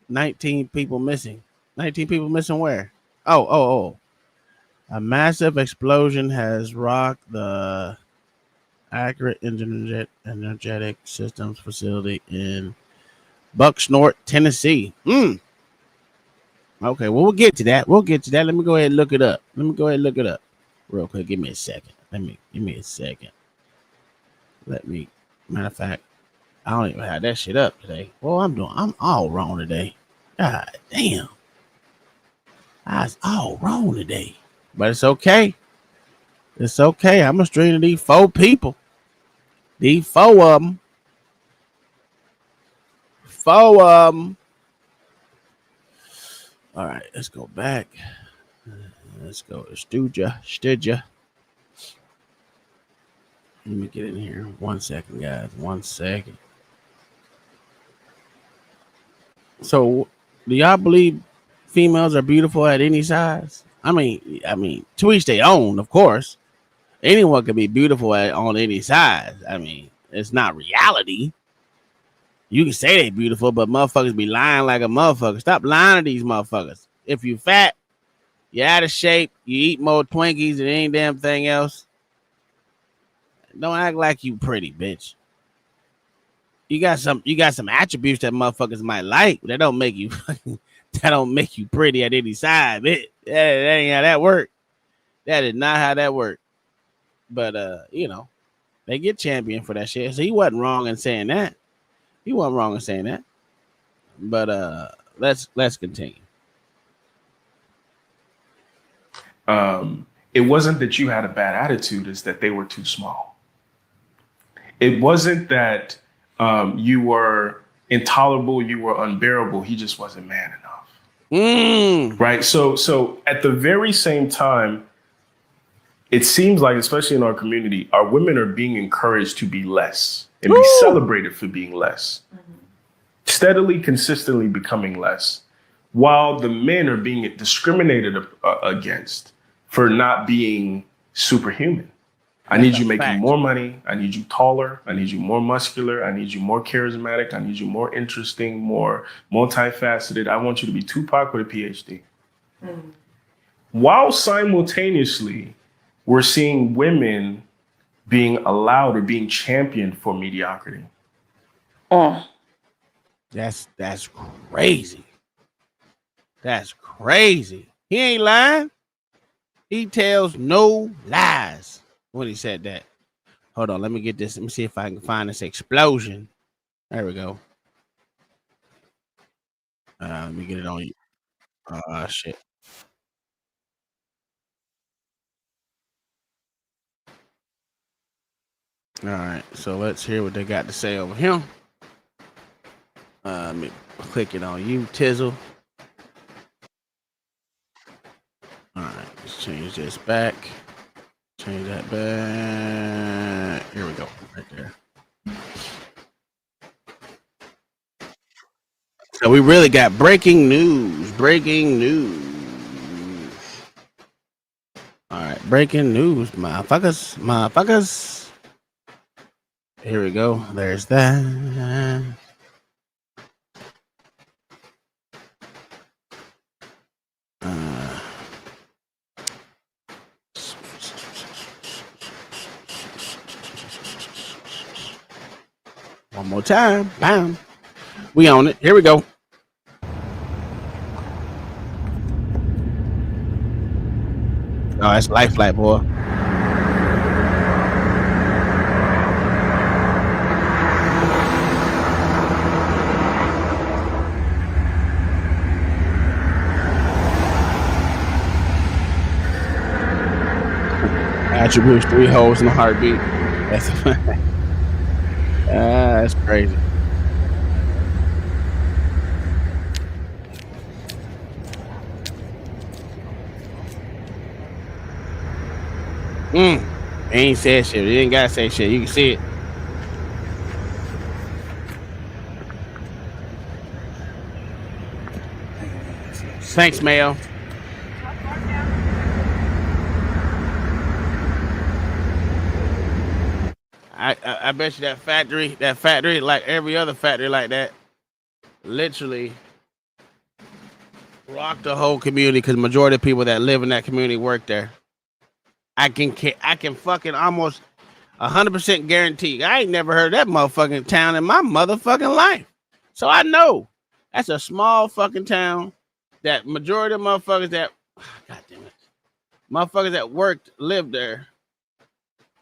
19 people missing. 19 people missing where? Oh. A massive explosion has rocked the Accurate Energetic Systems facility in Bucksnort, Tennessee. Okay, well, we'll get to that. Let me go ahead and look it up. Real quick. Give me a second. Matter of fact, I don't even have that shit up today. Well, I'm all wrong today. God damn. I was all wrong today. But it's okay. I'm a stream of these 4 people. These 4 of them. 4 of them. All right, let's go back. Let's go to Studia. Let me get in here. 1 second, guys. 1 second. So, do y'all believe females are beautiful at any size? I mean, to each their own, of course. Anyone can be beautiful on any size. I mean, it's not reality. You can say they beautiful, but motherfuckers be lying like a motherfucker. Stop lying to these motherfuckers. If you fat, you're out of shape, you eat more Twinkies than any damn thing else, don't act like you pretty, bitch. You got some attributes that motherfuckers might like. That don't make you pretty at any size. That ain't how that work. That is not how that work. But they get championed for that shit. So he wasn't wrong in saying that. But let's continue. It wasn't that you had a bad attitude, it's that they were too small. It wasn't that you were intolerable, you were unbearable. He just wasn't man enough. Right? So at the very same time, it seems like, especially in our community, our women are being encouraged to be less and be celebrated for being less, steadily, consistently becoming less, while the men are being discriminated against for not being superhuman. I need you making more money. I need you taller. I need you more muscular. I need you more charismatic. I need you more interesting, more multifaceted. I want you to be Tupac with a PhD. While simultaneously, we're seeing women being allowed or being championed for mediocrity. That's crazy. That's crazy. He ain't lying. He tells no lies when he said that. Hold on, let me get this. Let me see if I can find this explosion. There we go. Let me get it on you. Shit. All right, so let's hear what they got to say over here. Let me click it on you, Tizzle. All right, let's change this back. Change that back. Here we go, right there. So we really got breaking news. Breaking news. All right, breaking news, motherfuckers. Here we go. There's that. One more time. Bam. We on it. Here we go. Oh, that's Life Flight, boy. Attributes 3 holes in a heartbeat. That's crazy. He ain't said shit. He ain't gotta say shit. You can see it. Thanks, Mayo. I bet you that factory, like every other factory like that, literally rocked the whole community because majority of people that live in that community work there. I can fucking almost 100% guarantee. I ain't never heard of that motherfucking town in my motherfucking life. So I know that's a small fucking town that majority of motherfuckers that, God damn it, motherfuckers that worked, lived there.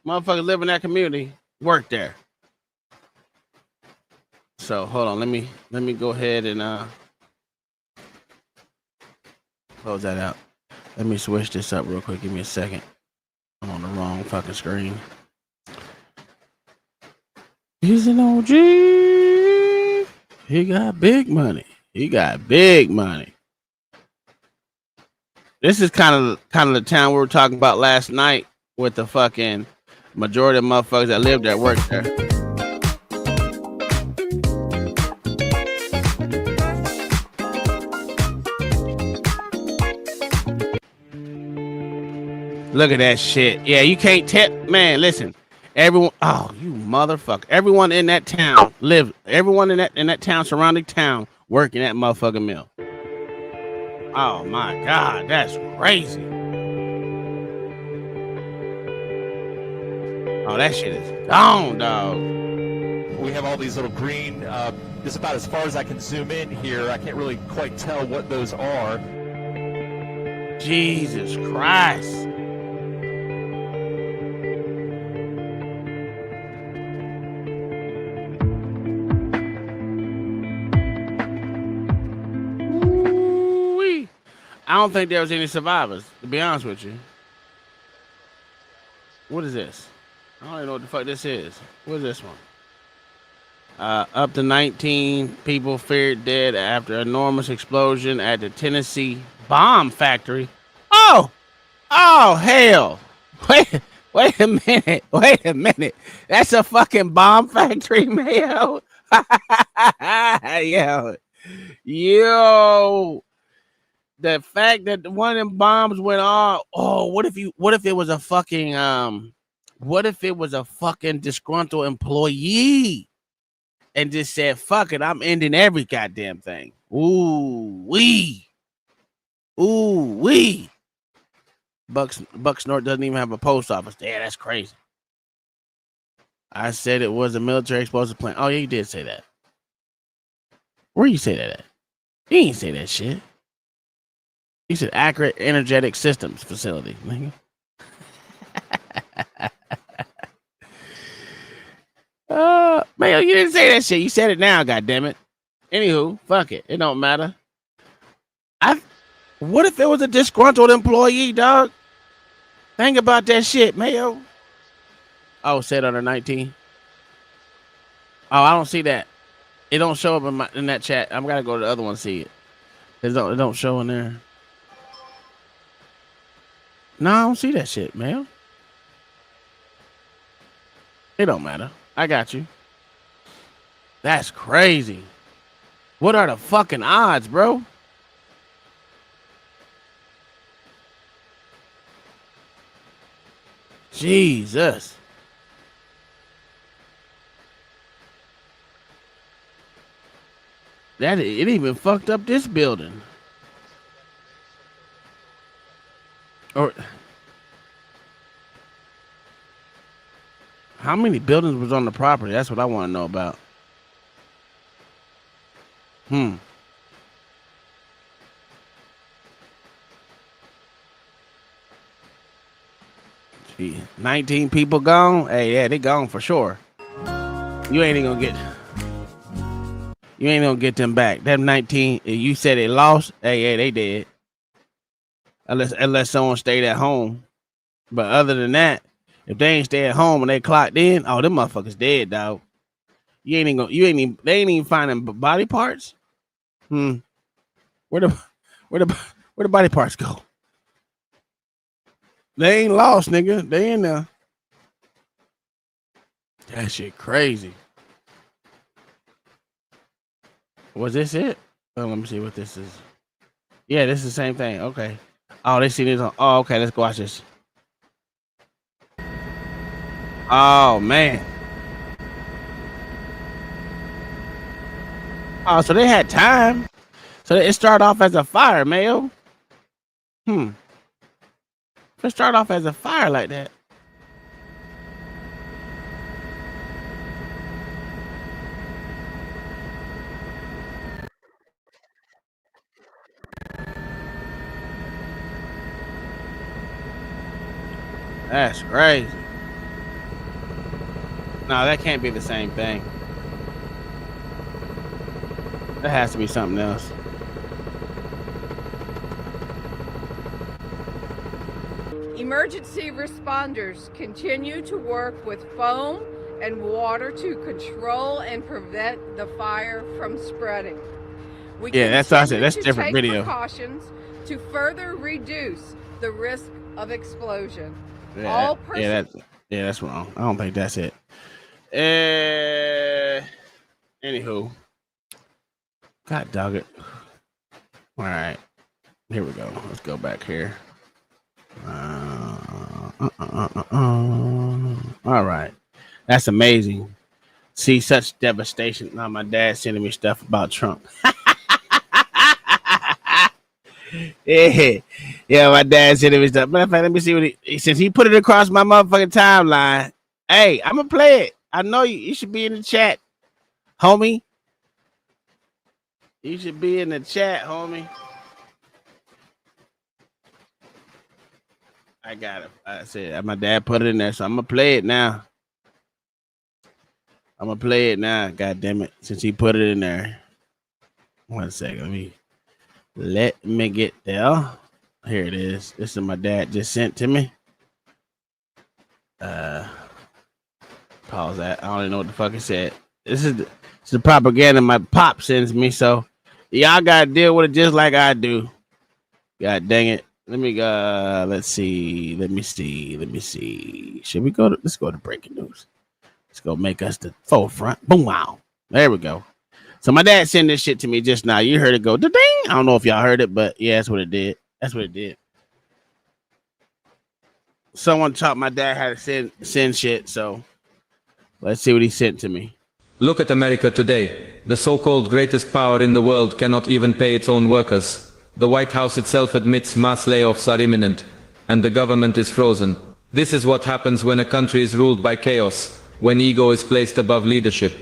Motherfuckers live in that community, work there. So hold on, let me go ahead and close that out. Let me switch this up real quick. Give me a second. I'm on the wrong fucking screen. He's an OG. He got big money. He got big money. This is kind of the town we were talking about last night with the fucking majority of motherfuckers that live there work there. Look at that shit. Yeah, you can't tell. Man, listen. Everyone. Oh, you motherfucker. Everyone in that town live. Everyone in that town, surrounding town, working that motherfucking mill. Oh my God, that's crazy. Oh, that shit is gone, dog. We have all these little green. This is about as far as I can zoom in here. I can't really quite tell what those are. Jesus Christ. Ooh-wee. I don't think there was any survivors, to be honest with you. What is this? I don't even know what the fuck this is. What is this one? Up to 19 people feared dead after enormous explosion at the Tennessee bomb factory. Oh, hell. Wait a minute. Wait a minute. That's a fucking bomb factory, Mayo. Yo. The fact that one of them bombs went off. Oh, what if it was a fucking disgruntled employee and just said, fuck it, I'm ending every goddamn thing. Ooh wee. Bucksnort doesn't even have a post office. Yeah, that's crazy. I said it was a military explosive plant. Oh, yeah, you did say that. Where you say that at? You ain't say that shit. You said Accurate Energetic Systems Facility. Man, you didn't say that shit. You said it now, goddammit. Anywho, fuck it. It don't matter. What if it was a disgruntled employee, dog? Think about that shit, Mayo. Oh, said under 19. Oh, I don't see that. It don't show up in that chat. I'm gotta go to the other one and see it. It don't show in there. No, I don't see that shit, Mayo. It don't matter. I got you. That's crazy. What are the fucking odds, bro? Jesus. It even fucked up this building. Or how many buildings was on the property? That's what I want to know about. 19 people gone. Hey, yeah, they gone for sure. You ain't gonna get them back. Them 19, you said they lost. Hey, yeah, they did. Unless someone stayed at home. But other than that, if they ain't stay at home and they clocked in, oh, them motherfuckers dead, dog. They ain't even finding body parts. Where the body parts go? They ain't lost, nigga. They in there. That shit crazy. Was this it? Oh, let me see what this is. Yeah, this is the same thing. Okay. Oh, they see this on. Oh, okay. Let's go watch this. Oh, man. Oh, so they had time. So it started off as a fire, Mayo. Let's start off as a fire like that. That's crazy. No, that can't be the same thing. That has to be something else. Emergency responders continue to work with foam and water to control and prevent the fire from spreading. Yeah, that's what I said. That's a different take video. Precautions to further reduce the risk of explosion. Yeah, that's wrong. I don't think that's it. Anywho, God dog it. All right, here we go. Let's go back here. All right, that's amazing. See such devastation. Now my dad sending me stuff about Trump. Yeah, my dad sending me stuff. Matter of fact, let me see what since he put it across my motherfucking timeline. Hey, I'm gonna play it. I know you should be in the chat, homie. You should be in the chat, homie. I got it. I said my dad put it in there, so I'm gonna play it now. God damn it! Since he put it in there. 1 second. Let me get there. Here it is. This is my dad just sent to me. Pause that. I don't even know what the fuck it said. This is the propaganda my pop sends me, so y'all gotta deal with it just like I do. God dang it. Let me let's see. Let me see. Should we go to let's go to breaking news. Let's go make us the forefront. Boom wow. There we go. So my dad sent this shit to me just now. You heard it go ding. I don't know if y'all heard it, but yeah, that's what it did. That's what it did. Someone taught my dad how to send shit, so let's see what he sent to me. Look at America today. The so-called greatest power in the world cannot even pay its own workers. The White House itself admits mass layoffs are imminent, and the government is frozen. This is what happens when a country is ruled by chaos, when ego is placed above leadership.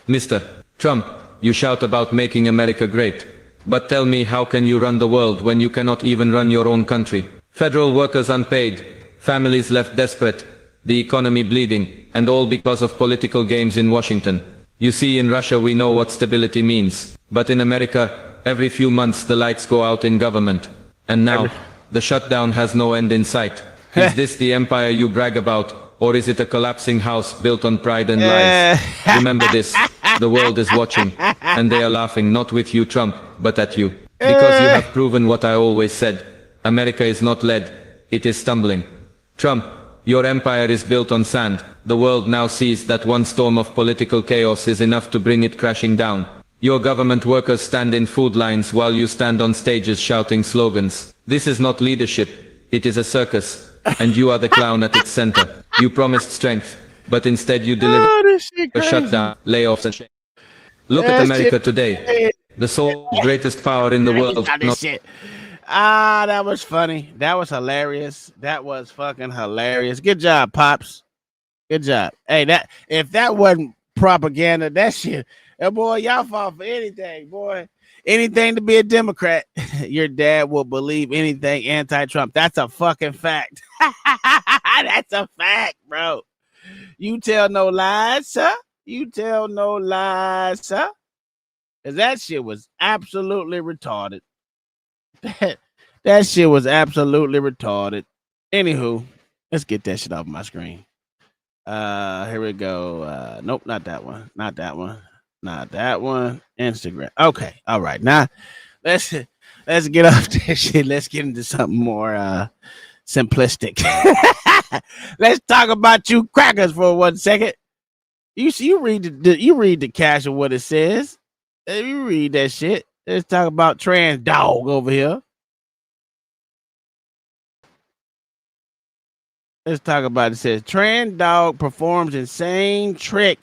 Mr. Trump, you shout about making America great. But tell me, how can you run the world when you cannot even run your own country? Federal workers unpaid, families left desperate, the economy bleeding, and all because of political games in Washington. You see, in Russia we know what stability means, but in America, every few months the lights go out in government. And now, the shutdown has no end in sight. Is this the empire you brag about, or is it a collapsing house built on pride and lies? Remember this, the world is watching, and they are laughing not with you, Trump, but at you. Because you have proven what I always said. America is not led, it is stumbling. Trump, your empire is built on sand. The world now sees that one storm of political chaos is enough to bring it crashing down. Your government workers stand in food lines while you stand on stages shouting slogans. This is not leadership, it is a circus, and you are the clown at its center. You promised strength, but instead you delivered a shutdown, layoffs and shame. Look at America today. The sole greatest power in the world. That was funny. That was hilarious. That was fucking hilarious. Good job, Pops. Good job. Hey, that if that wasn't propaganda, that shit, boy, y'all fall for anything, boy. Anything to be a Democrat. Your dad will believe anything anti-Trump. That's a fucking fact. That's a fact, bro. You tell no lies, sir. You tell no lies, sir. Because that shit was absolutely retarded. That shit was absolutely retarded. Anywho, let's get that shit off my screen. Here we go. Nope, not that one. Not that one. Not that one. Instagram. Okay. All right. Now let's get off this shit. Let's get into something more simplistic. Let's talk about you crackers for 1 second. You read the cash of what it says. You read that shit. Let's talk about trans dog over here. Let's talk about it. It says trans dog performs insane trick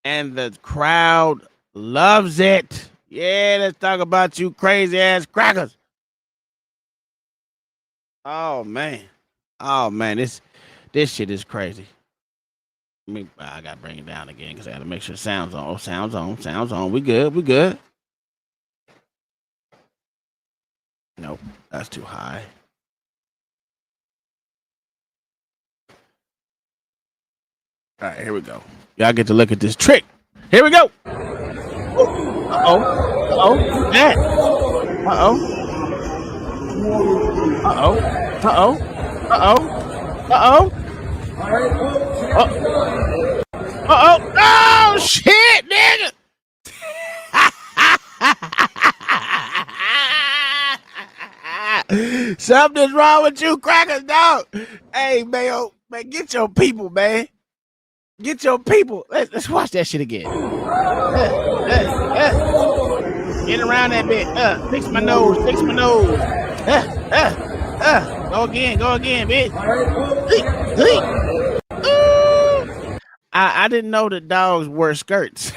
and the crowd loves it. Yeah, let's talk about you crazy ass crackers. Oh man. This shit is crazy. I gotta bring it down again because I gotta make sure sound's on. Sound's on. We good. Nope, that's too high. All right, here we go. Y'all get to look at this trick. Here we go. Uh-oh. That. Oh, shit, nigga. Something's wrong with you crackers, dog. Hey, man, get your people, man. Get your people. Let's watch that shit again. Get around that bit. Fix my nose. Go again, bitch. I didn't know that dogs wear skirts.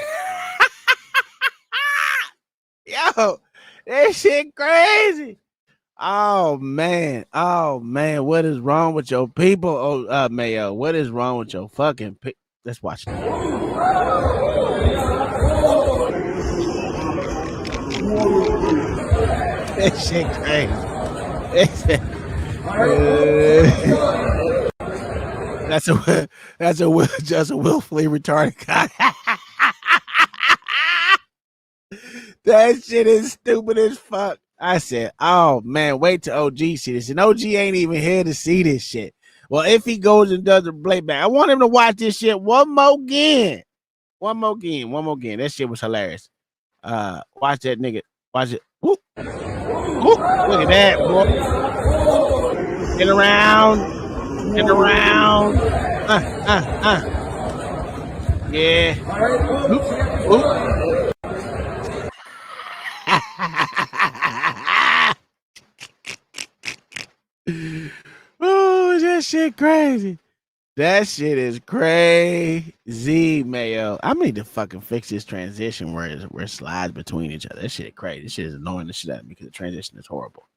Yo, that shit crazy. Oh man, what is wrong with your people? Mayo, what is wrong with your fucking people? Let's watch it. That shit crazy. That's a willfully retarded guy. That shit is stupid as fuck. I said, oh man, wait till OG see this. And OG ain't even here to see this shit. Well, if he goes and does a playback, I want him to watch this shit one more again. That shit was hilarious. Watch that nigga. Watch it. Whoop. Look at that, boy. Get around. Get around. Yeah. Oop, oop. Oh, that shit crazy. That shit is crazy, Mayo. I need to fucking fix this transition where it slides between each other. That shit is crazy. This shit is annoying the shit out of me because the transition is horrible.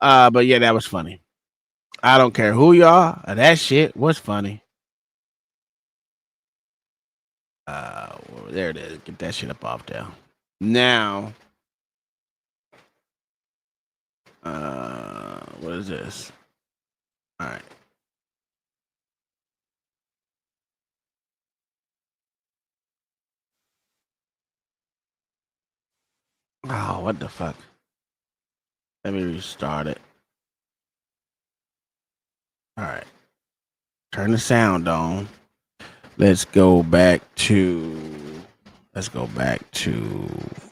But yeah, that was funny. I don't care who you are. That shit was funny. There it is. Get that shit up off there. Now, what is this? All right. Oh, what the fuck? Let me restart it. All right. Turn the sound on. Let's go back to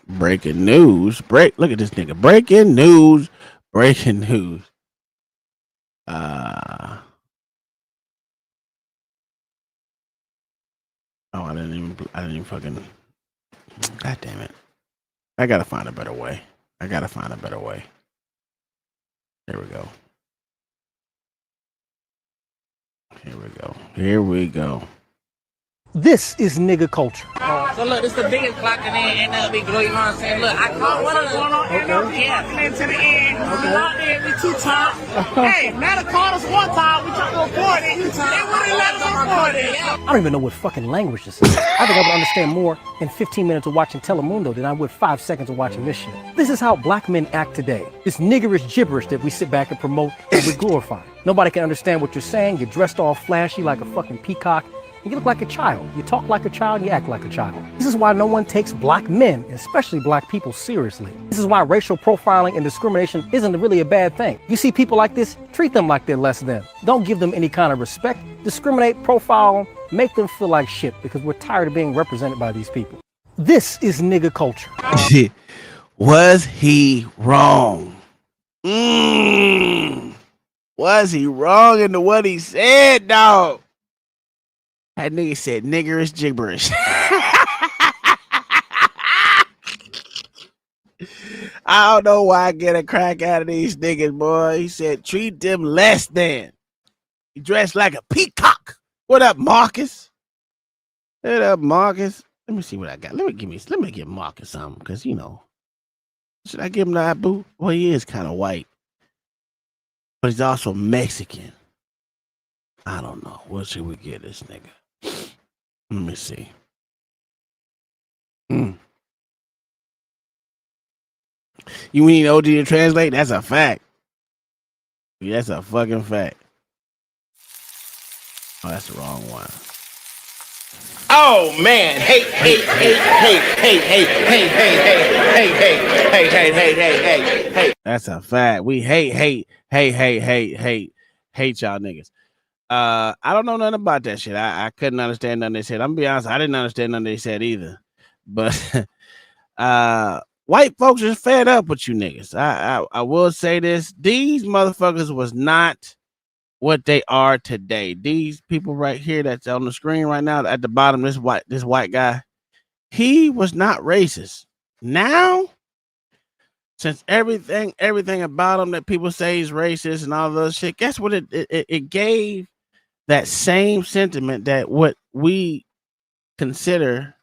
breaking news. Look at this nigga. Breaking news. Breaking news. Oh, I didn't even fucking. God damn it. I gotta find a better way. Here we go. This is nigga culture. So look, this is the biggest block in NLB Glow, you know what I'm saying? Look, I caught one of them going on NLB, yeah, to the end. We locked in, we 2 times. Hey, Matter called us 1 time, we tried to report it. They wouldn't let us report it. I don't even know what fucking language this is. I think I would understand more in 15 minutes of watching Telemundo than I would 5 seconds of watching this shit. This is how black men act today. This niggerish gibberish that we sit back and promote and we glorify. Nobody can understand what you're saying. You're dressed all flashy like a fucking peacock. You look like a child. You talk like a child. You act like a child. This is why no one takes black men, especially black people, seriously. This is why racial profiling and discrimination isn't really a bad thing. You see people like this, treat them like they're less than. Don't give them any kind of respect. Discriminate, profile them, make them feel like shit because we're tired of being represented by these people. This is nigga culture. Was he wrong? Was he wrong in what he said, dog? That nigga said niggerish gibberish. I don't know why I get a crack out of these niggas, boy. He said treat them less than. He dressed like a peacock. What up, Marcus? What up, Marcus? Let me see what I got. Let me give Marcus something, because you know. Should I give him that boot? Well, he is kind of white. But he's also Mexican. I don't know. What should we get this nigga? Let me see. You need OG to translate? That's a fact. That's a fucking fact. Oh, that's the wrong one. Oh man! Hey! That's a fact. We hate y'all niggas. I don't know nothing about that shit. I couldn't understand nothing they said. I'm gonna be honest, I didn't understand nothing they said either. But white folks are fed up with you niggas. I will say this: these motherfuckers was not what they are today. These people right here that's on the screen right now at the bottom, this white guy, he was not racist. Now, since everything about him that people say is racist and all those shit, guess what? It gave that same sentiment that what we consider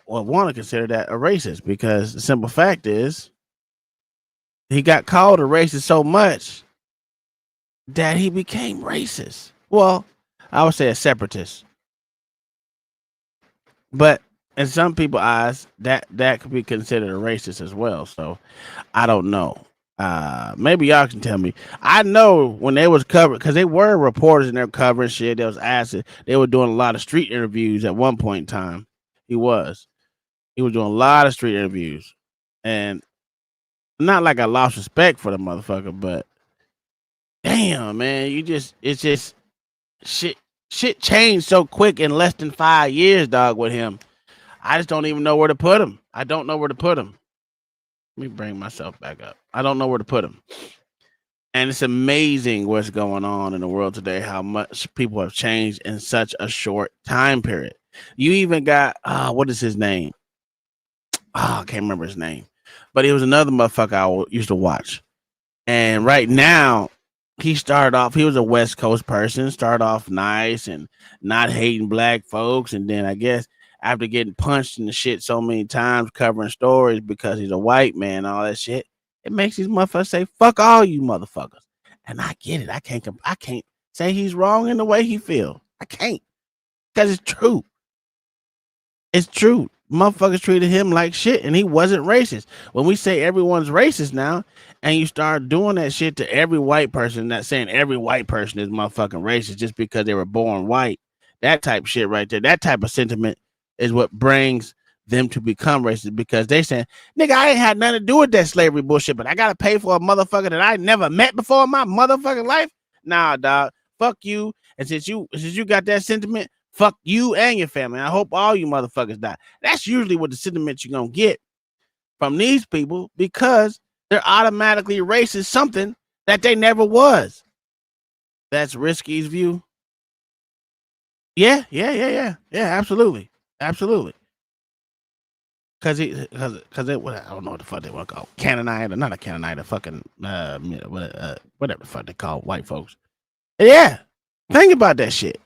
or want to consider that a racist, because the simple fact is he got called a racist so much that he became racist. Well, I would say a separatist. But in some people's eyes, that could be considered a racist as well. So I don't know. Maybe y'all can tell me. I know when they was covered, because they were reporters and they were covering shit. They was asking. They were doing a lot of street interviews at one point in time. He was doing a lot of street interviews, and not like I lost respect for the motherfucker, but damn, man, it's just shit changed so quick in less than 5 years, dog. With him, I just don't even know where to put him. I don't know where to put him. Let me bring myself back up. I don't know where to put him. And it's amazing what's going on in the world today, how much people have changed in such a short time period. You even got, what is his name? I can't remember his name. But he was another motherfucker I used to watch. And right now, he was a West Coast person, started off nice and not hating black folks. And then I guess after getting punched in the shit so many times, covering stories because he's a white man, all that shit, it makes these motherfuckers say, fuck all you motherfuckers. And I get it. I can't say he's wrong in the way he feels. I can't. Because it's true. It's true. Motherfuckers treated him like shit and he wasn't racist. When we say everyone's racist now and you start doing that shit to every white person, not saying every white person is motherfucking racist just because they were born white, that type of shit right there, that type of sentiment is what brings them to become racist, because they saying, nigga, I ain't had nothing to do with that slavery bullshit, but I gotta pay for a motherfucker that I never met before in my motherfucking life. Nah, dog, fuck you. And since you got that sentiment, fuck you and your family. I hope all you motherfuckers die. That's usually what the sentiment you're gonna get from these people, because they're automatically racist, something that they never was. That's Risky's view. Yeah, absolutely. Cause I don't know what the fuck they want to call Canaanite, or not a Canaanite, a fucking whatever the fuck they call white folks. Yeah, think about that shit.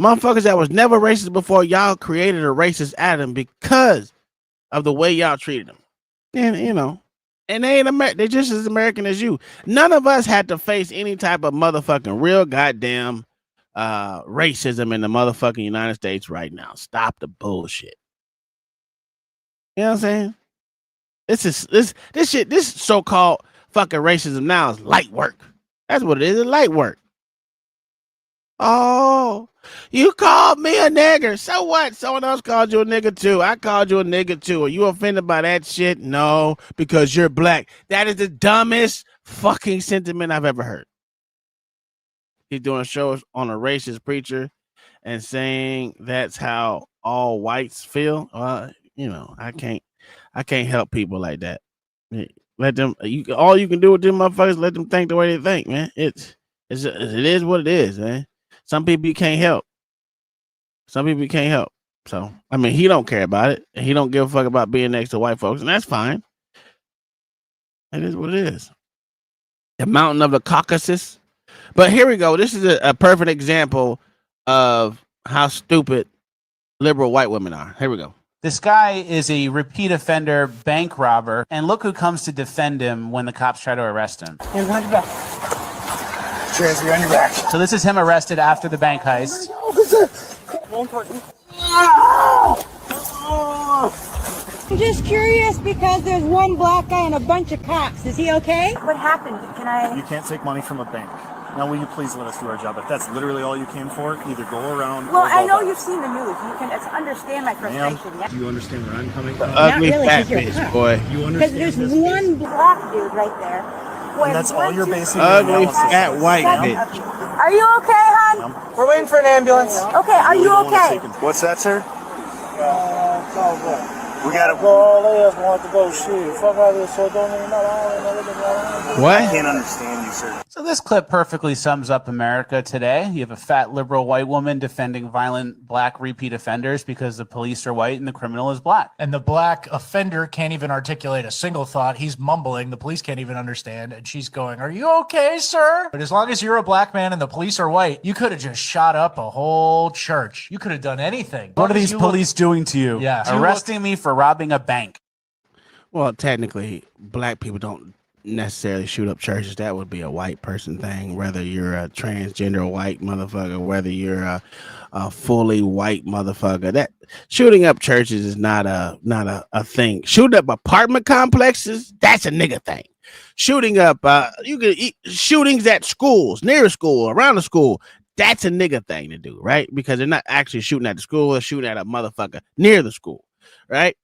Motherfuckers that was never racist before, y'all created a racist Adam because of the way y'all treated them. And and they ain't they just as American as you. None of us had to face any type of motherfucking real goddamn racism in the motherfucking United States right now. Stop the bullshit. You know what I'm saying? This so-called fucking racism now is light work. That's what it is. It's light work. Oh, you called me a nigger. So what? Someone else called you a nigger too. I called you a nigger too. Are you offended by that shit? No, because you're black. That is the dumbest fucking sentiment I've ever heard. He's doing shows on a racist preacher and saying that's how all whites feel. I can't help people like that. Let them. All you can do with them motherfuckers, let them think the way they think, man. It is what it is, man. Some people you can't help. Some people you can't help. So I mean, he don't care about it, and he don't give a fuck about being next to white folks, and that's fine. It is what it is. The mountain of the Caucasus. But here we go. This is a perfect example of how stupid liberal white women are. Here we go. This guy is a repeat offender bank robber, and look who comes to defend him when the cops try to arrest him. Hands behind your back. Transfer on your back. So this is him arrested after the bank heist. I'm just curious because there's one black guy and a bunch of cops. Is he okay? What happened? You can't take money from a bank. Now, will you please let us do our job? If that's literally all you came for, either go around. Well, or I go know back. you've seen the news. You can understand my frustration. Yeah? Do you understand where I'm coming from? Ugly really, fat 'cause you're a bitch, cop. boy. You Because understand there's this? one black dude right there. And that's all you're basing your Ugly analysis fat on. white bitch. Are you okay, hon? We're waiting for an ambulance. Okay, are you okay? What's that, sir? We gotta go. All they else want to go shit. Fuck all this. So don't even know. What? I can't understand you, sir. So this clip perfectly sums up America today. You have a fat liberal white woman defending violent black repeat offenders because the police are white and the criminal is black. And the black offender can't even articulate a single thought. He's mumbling. The police can't even understand. And she's going, "Are you okay, sir?" But as long as you're a black man and the police are white, you could have just shot up a whole church. You could have done anything. What are these police doing to you? Yeah. Arresting me for robbing a bank. Well, technically, black people don't necessarily shoot up churches. That would be a white person thing, whether you're a transgender white motherfucker, whether you're a fully white motherfucker. That shooting up churches is not a thing. Shooting up apartment complexes, that's a nigga thing. Shooting up shootings at schools, near a school, around a school, that's a nigga thing to do, right? Because they're not actually shooting at the school, they're shooting at a motherfucker near the school, right?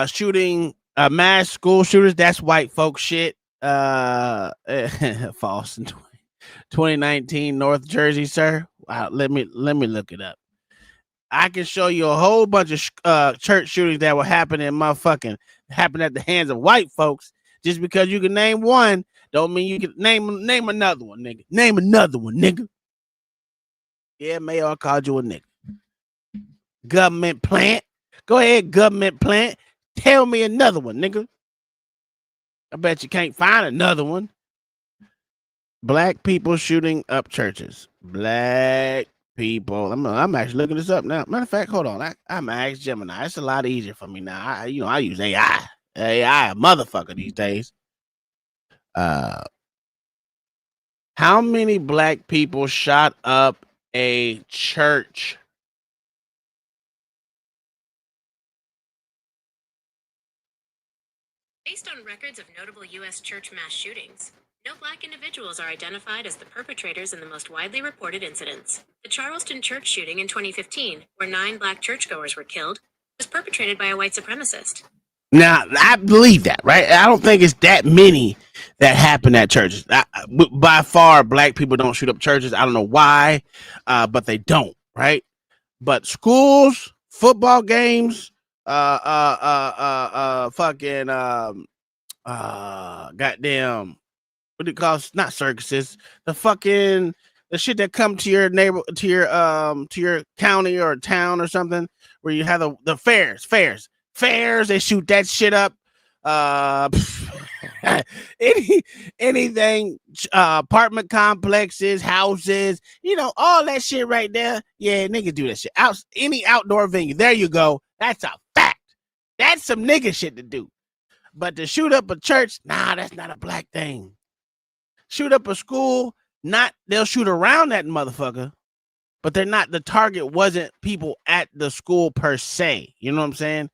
Shooting mass school shooters, that's white folk shit. False. In 2019 North Jersey, sir. Wow, let me look it up. I can show you a whole bunch of church shootings that were happening at the hands of white folks. Just because you can name one Don't mean you can name another one, nigga. Name another one, nigga. Yeah, Mayo, I called you a nigga. Government plant. Go ahead, government plant. Tell me another one, nigga. I bet you can't find another one. Black people shooting up churches. Black people. I'm actually looking this up now. Matter of fact, hold on. I'm asked Gemini. It's a lot easier for me now. I use AI. AI, a motherfucker these days. How many black people shot up a church? Based on records of notable U.S. church mass shootings, no black individuals are identified as the perpetrators in the most widely reported incidents. The Charleston church shooting in 2015, where 9 black churchgoers were killed, was perpetrated by a white supremacist. Now, I believe that, right? I don't think it's that many that happen at churches. By far, black people don't shoot up churches. I don't know why, but they don't, right? But schools, football games, goddamn, what do you call it? Not circuses, the shit that come to your neighbor, to your county or town or something, where you have the fairs, they shoot that shit up. Anything, apartment complexes, houses, all that shit right there. Yeah, niggas do that shit. Any outdoor venue. There you go. That's a fact. That's some nigga shit to do. But to shoot up a church, nah, that's not a black thing. Shoot up a school, they'll shoot around that motherfucker, but they're not, the target wasn't people at the school per se. You know what I'm saying?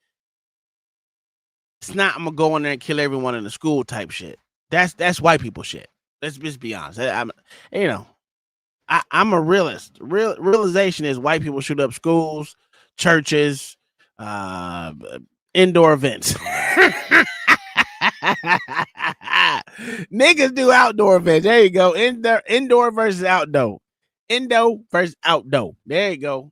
It's not, I'm gonna go in there and kill everyone in the school type shit. That's white people shit. Let's just be honest. I'm a realist. Realization is white people shoot up schools, churches, indoor events. Niggas do outdoor events. There you go. Indoor versus outdoor. Indo versus outdoor. There you go.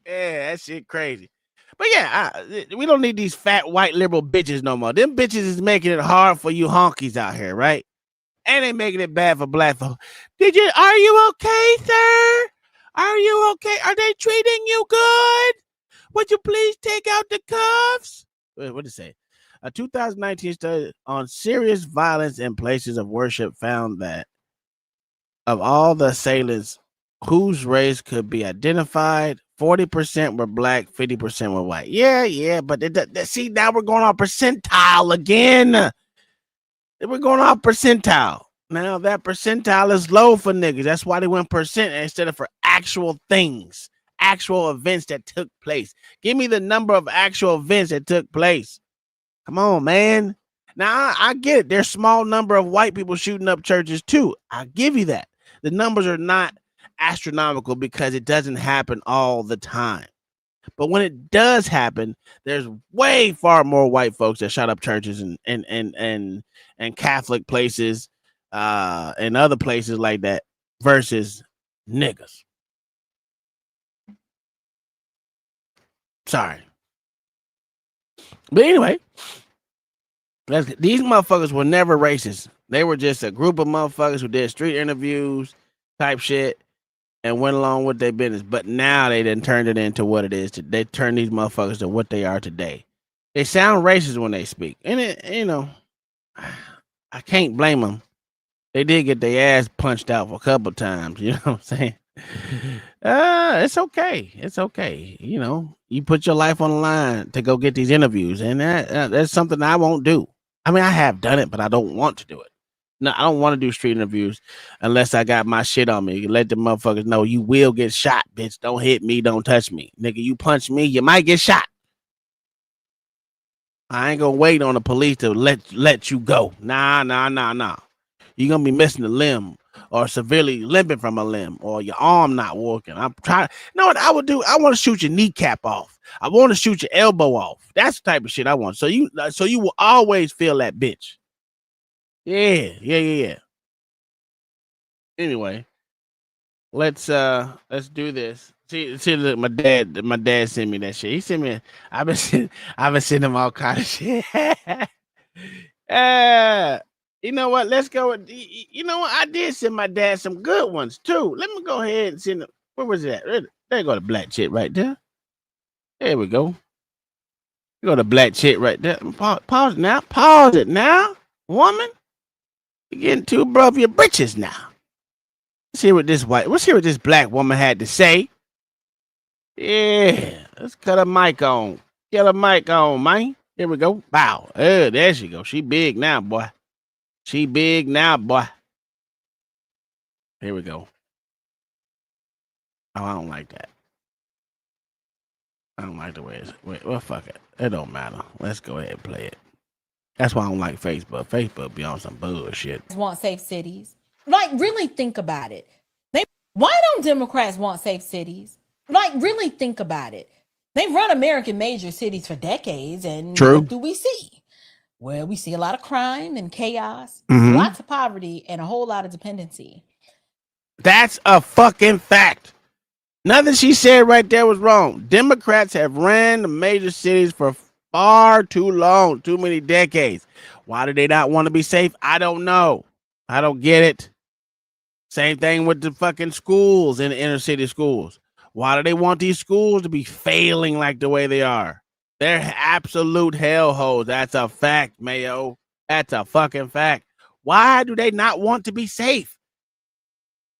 Yeah, that shit crazy. But yeah, we don't need these fat white liberal bitches no more. Them bitches is making it hard for you honkies out here, right? And they making it bad for black folks. Are you okay, sir? Are you okay? Are they treating you good? Would you please take out the cuffs? What did it say? A 2019 study on serious violence in places of worship found that of all the assailants whose race could be identified, 40% were black, 50% were white. Yeah, but see, now we're going off percentile again. We're going off percentile. Now that percentile is low for niggas. That's why they went percent instead of for actual things, actual events that took place. Give me the number of actual events that took place. Come on, man. Now, I get it. There's a small number of white people shooting up churches, too. I'll give you that. The numbers are not astronomical because it doesn't happen all the time. But when it does happen, there's way far more white folks that shot up churches and Catholic places and other places like that versus niggas. Sorry. But anyway, these motherfuckers were never racist. They were just a group of motherfuckers who did street interviews type shit and went along with their business. But now they done turned it into what it is. They turned these motherfuckers to what they are today. They sound racist when they speak. And I can't blame them. They did get their ass punched out for a couple times. You know what I'm saying? It's okay. It's okay. You put your life on the line to go get these interviews, and that's something I won't do. I mean, I have done it, but I don't want to do it. No, I don't want to do street interviews unless I got my shit on me. Let the motherfuckers know you will get shot, bitch. Don't hit me. Don't touch me. Nigga, you punch me, you might get shot. I ain't gonna wait on the police to let you go. Nah. You're gonna be missing a limb or severely limping from a limb or your arm not working. I'm trying. You know what I would do? I want to shoot your kneecap off. I want to shoot your elbow off. That's the type of shit I want. So you will always feel that bitch. Yeah. Anyway, let's do this. See, my dad sent me that shit. He sent me. I've been sending him all kind of shit. You know what? Let's go with. You know what? I did send my dad some good ones too. Let me go ahead and send them. Where was it at? There go the black chick right there. There we go. You go the black chick right there. Pause now. Pause it now, woman. You're getting too above your britches now. Let's hear what this black woman had to say. Yeah, let's cut her mic on. Get her mic on, man. Here we go. Wow. There she go. She big now, boy. She big now, boy. Here we go. Oh, I don't like that. I don't like the way it's. Wait, well, fuck it. It don't matter. Let's go ahead and play it. That's why I don't like Facebook. Facebook be on some bullshit. Want safe cities? Like, really think about it. Why don't Democrats want safe cities? Like, really think about it. They've run American major cities for decades, and True. What do we see? Well, we see a lot of crime and chaos, Mhm. lots of poverty, and a whole lot of dependency. That's a fucking fact. Nothing she said right there was wrong. Democrats have ran the major cities for far too long, too many decades. Why do they not want to be safe? I don't know. I don't get it. Same thing with the fucking schools in the inner city schools. Why do they want these schools to be failing like the way they are? They're absolute hellholes. That's a fact, Mayo. That's a fucking fact. Why do they not want to be safe?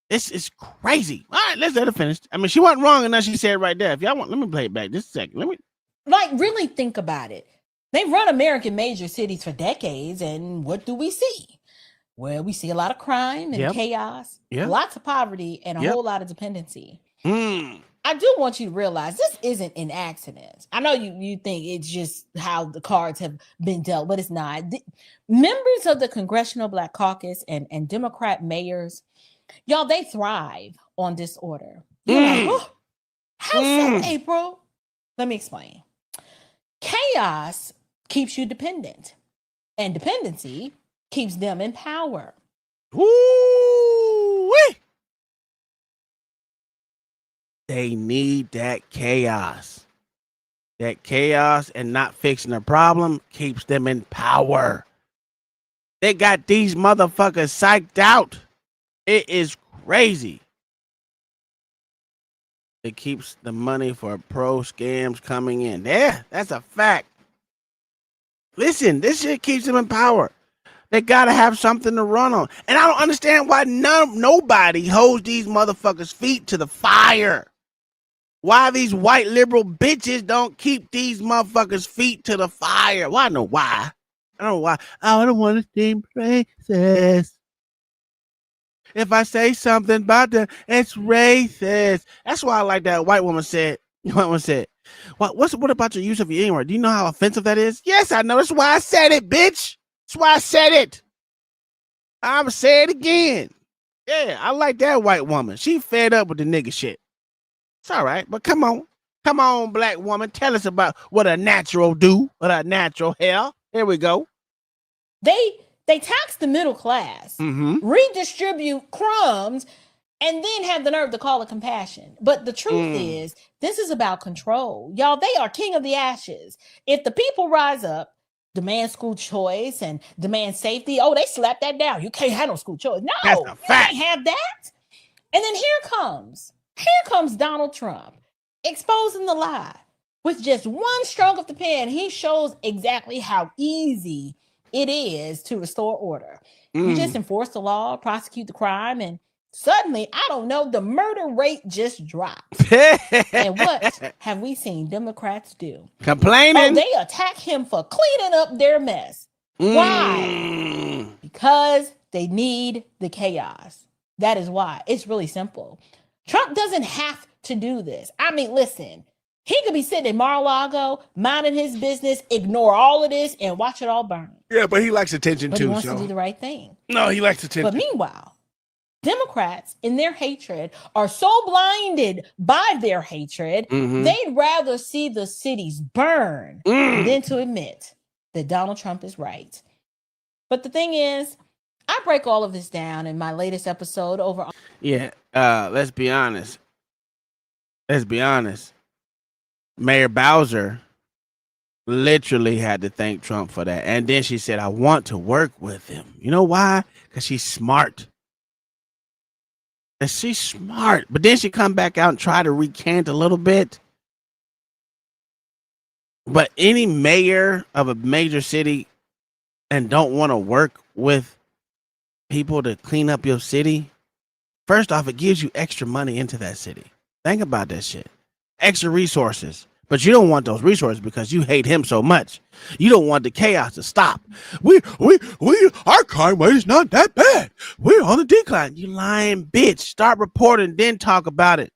This is crazy. All right, let's let her finish. I mean, she wasn't wrong enough. She said right there. If y'all want, let me play it back just a second. Let me. Like, really think about it. They've run American major cities for decades, and what do we see? Well, we see a lot of crime and Yep. chaos, Yep. lots of poverty, and a Yep. whole lot of dependency. Mm. I do want you to realize this isn't an accident. I know you think it's just how the cards have been dealt, but it's not. Members of the Congressional Black Caucus and Democrat mayors, y'all, they thrive on disorder. You're like, oh, how so, April? Let me explain. Chaos keeps you dependent, and dependency keeps them in power. Woo-wee. They need that chaos. That chaos and not fixing the problem keeps them in power. They got these motherfuckers psyched out. It is crazy. It keeps the money for pro scams coming in. Yeah, that's a fact. Listen, this shit keeps them in power. They gotta have something to run on. And I don't understand why nobody holds these motherfuckers' feet to the fire. Why these white liberal bitches don't keep these motherfuckers' feet to the fire. Well, I know why. I don't know why. Oh, I don't want to seem racist. If I say something about them, it's racist. That's why I like that white woman said. White woman said, what about your use of your N-word? Do you know how offensive that is? Yes, I know. That's why I said it, bitch. That's why I said it. I'm going to say it again. Yeah, I like that white woman. She fed up with the nigga shit. It's all right, but come on, black woman. Tell us about what a natural do, what a natural hell. Here we go. They tax the middle class, redistribute crumbs, and then have the nerve to call it compassion. But the truth is, this is about control. Y'all, they are king of the ashes. If the people rise up, demand school choice and demand safety, oh, they slap that down. You can't have no school choice. No, That's a you fact. can't have that. And then here comes Donald Trump exposing the lie. With just one stroke of the pen, he shows exactly how easy it is to restore order. You just enforce the law, prosecute the crime, and suddenly, I don't know, the murder rate just dropped. And what have we seen Democrats do? Complaining. Oh, they attack him for cleaning up their mess. Why? Because they need the chaos. That is why. It's really simple. Trump doesn't have to do this. I mean, listen, he could be sitting in Mar-a-Lago, minding his business, ignore all of this, and watch it all burn. Yeah, but he likes attention But too. he wants So to do the right thing. no, he likes attention. But meanwhile, Democrats, in their hatred, are so blinded by their hatred, they'd rather see the cities burn than to admit that Donald Trump is right. But the thing is, I break all of this down in my latest episode over. Yeah, let's be honest. Mayor Bowser literally had to thank Trump for that. And then she said, I want to work with him. You know why? Because she's smart. And she's smart. But then she come back out and try to recant a little bit. But any mayor of a major city and don't want to work with people to clean up your city, first off, it gives you extra money into that city. Think about that shit. Extra resources. But you don't want those resources because you hate him so much. You don't want the chaos to stop. Our crime rate is not that bad. We're on the decline. You lying bitch. Start reporting, then talk about it.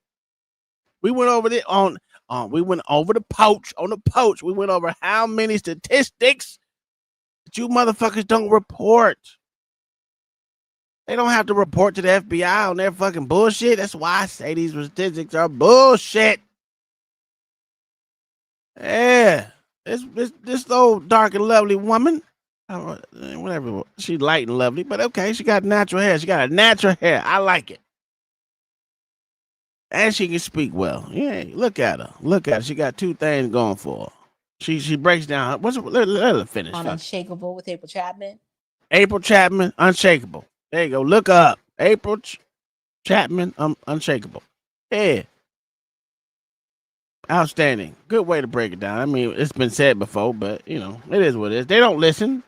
We went over it we went over the poach. On the poach, we went over how many statistics that you motherfuckers don't report. They don't have to report to the FBI on their fucking bullshit. That's why I say these statistics are bullshit. Yeah, this old dark and lovely woman, whatever, she's light and lovely, but okay, she got natural hair. She got a natural hair. I like it. And she can speak well. Yeah, look at her. Look at her. She got two things going for her. She breaks down. Let her finish. On Unshakable with April Chapman. April Chapman, Unshakable. There you go. Look up. April Chapman, Unshakable. Yeah. Outstanding. Good way to break it down. I mean, it's been said before, but, you know, it is what it is. They don't listen.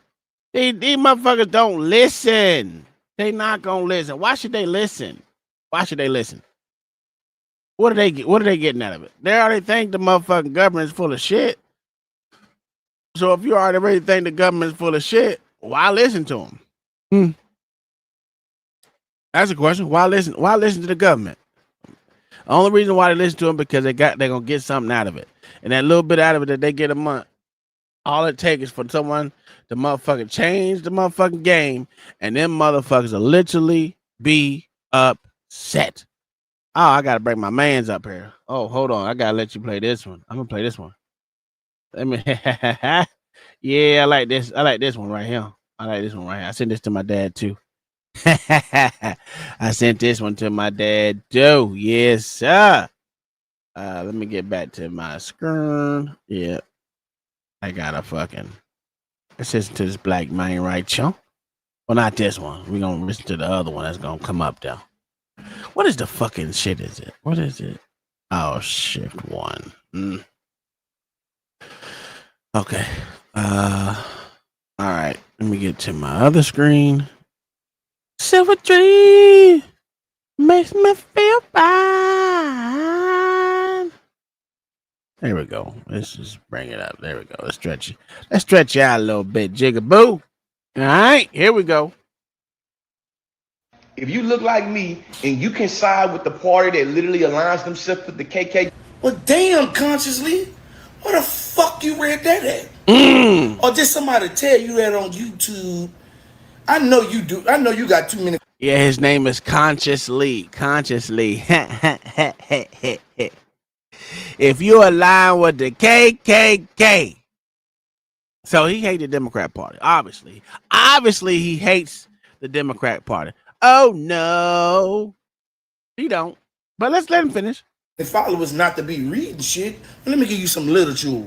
These motherfuckers don't listen. They not going to listen. Why should they listen? Why should they listen? What are they getting out of it? They already think the motherfucking government is full of shit. So if you already think the government is full of shit, why listen to them? That's a question. Why listen to the government? The only reason why they listen to them because they're gonna get something out of it, and that little bit out of it that they get a month, all it takes is for someone to motherfucking change the motherfucking game, and them motherfuckers will literally be upset. Oh, I gotta bring my mans up here. Oh, hold on, I gotta let you play this one. I'm gonna play this one. Let me. Yeah, I like this. I like this one right here. I sent this to my dad too. I sent this one to my dad too. Yes, sir. Let me get back to my screen. Yeah. I got a fucking. Let's listen to this black man right here. Well, not this one. We're gonna listen to the other one that's gonna come up there. What is the fucking shit is it? What is it? Oh, shift one. Okay. All right. Let me get to my other screen. Silver dream makes me feel fine. There we go. Let's just bring it up. There we go. Let's stretch it. Let's stretch you out a little bit, jigaboo. All right, here we go. If you look like me and you can side with the party that literally aligns themselves with the KK. Well, damn, consciously, where the fuck you read that at? Or did somebody tell you that on YouTube? I know you do. I know you got too many. Yeah, his name is Consciously. Consciously. If you align with the KKK. So he hates the Democrat Party, obviously. Obviously, he hates the Democrat Party. Oh, no. He don't. But let's let him finish. The followers not to be reading shit. Let me give you some literature.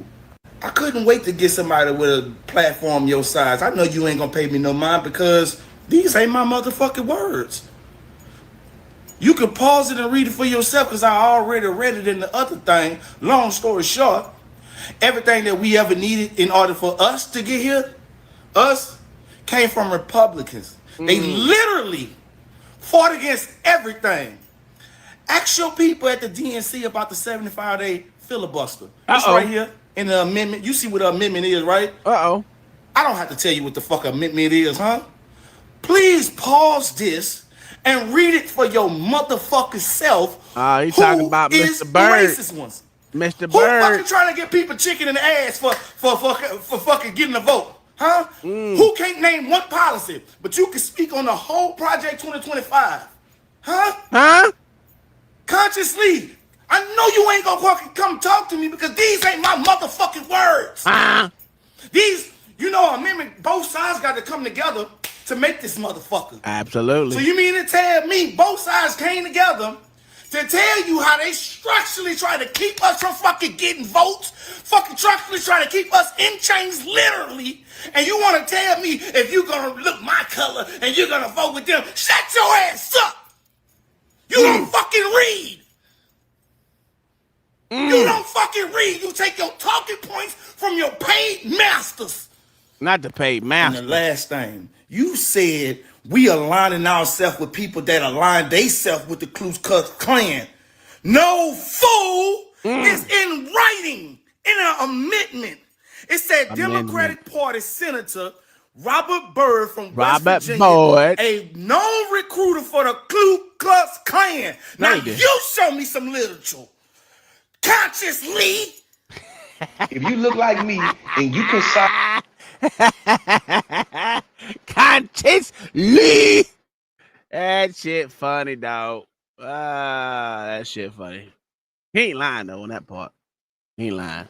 I couldn't wait to get somebody with a platform your size. I know you ain't gonna pay me no mind because these ain't my motherfucking words. You can pause it and read it for yourself because I already read it in the other thing. Long story short, everything that we ever needed in order for us to get here, us, came from Republicans. They literally fought against everything. Ask your people at the DNC about the 75-day filibuster. It's right here in the amendment. You see what the amendment is, right? I don't have to tell you what the fuck amendment is, huh? Please pause this and read it for your motherfucking self. You talking about Mr. Bird? The racist ones? Mr. Who Bird. fucking trying to get people chicken in the ass for fucking getting a vote? Huh? Who can't name one policy, but you can speak on the whole Project 2025? Huh? Consciously, I know you ain't gonna fucking come talk to me because these ain't my motherfucking words. These, you know, amendment, both sides got to come together to make this motherfucker. Absolutely. So you mean to tell me both sides came together to tell you how they structurally try to keep us from fucking getting votes, fucking structurally trying to keep us in chains, literally. And you want to tell me if you're going to look my color and you're going to vote with them? Shut your ass up. You don't fucking read. You don't fucking read. You take your talking points from your paid masters. Not the paid master. And the last thing, you said we aligning ourselves with people that align themselves with the Ku Klux Klan. No, fool! It's in writing, in an amendment. It said Democratic Party Senator Robert Byrd from West Virginia, a known recruiter for the Ku Klux Klan. Now you show me some literature. Consciously. If you look like me and you can sign. Consciously. That shit funny, dog. That shit funny. He ain't lying though on that part. He ain't lying.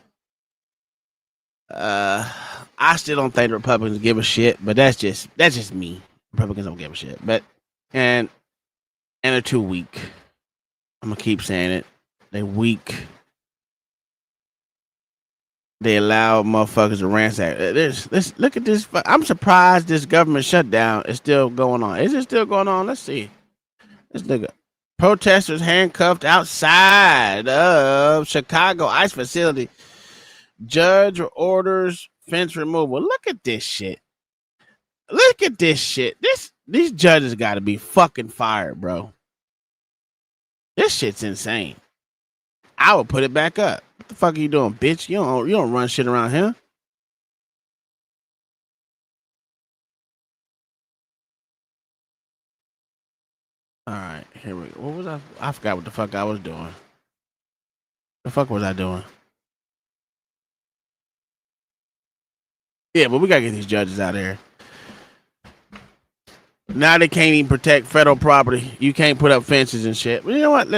I still don't think the Republicans give a shit, but that's just me. Republicans don't give a shit. But and they're too weak. I'm gonna keep saying it. They're weak. They allow motherfuckers to ransack. Look at this. I'm surprised this government shutdown is still going on. Is it still going on? Let's see. This nigga. Protesters handcuffed outside of Chicago ICE facility. Judge orders fence removal. Look at this shit. Look at this shit. These judges got to be fucking fired, bro. This shit's insane. I would put it back up. What the fuck are you doing, bitch? You don't run shit around here. All right, here we go. What was I forgot what the fuck I was doing. The fuck was I doing? Yeah, but we gotta get these judges out of here. Now they can't even protect federal property. You can't put up fences and shit. But you know what?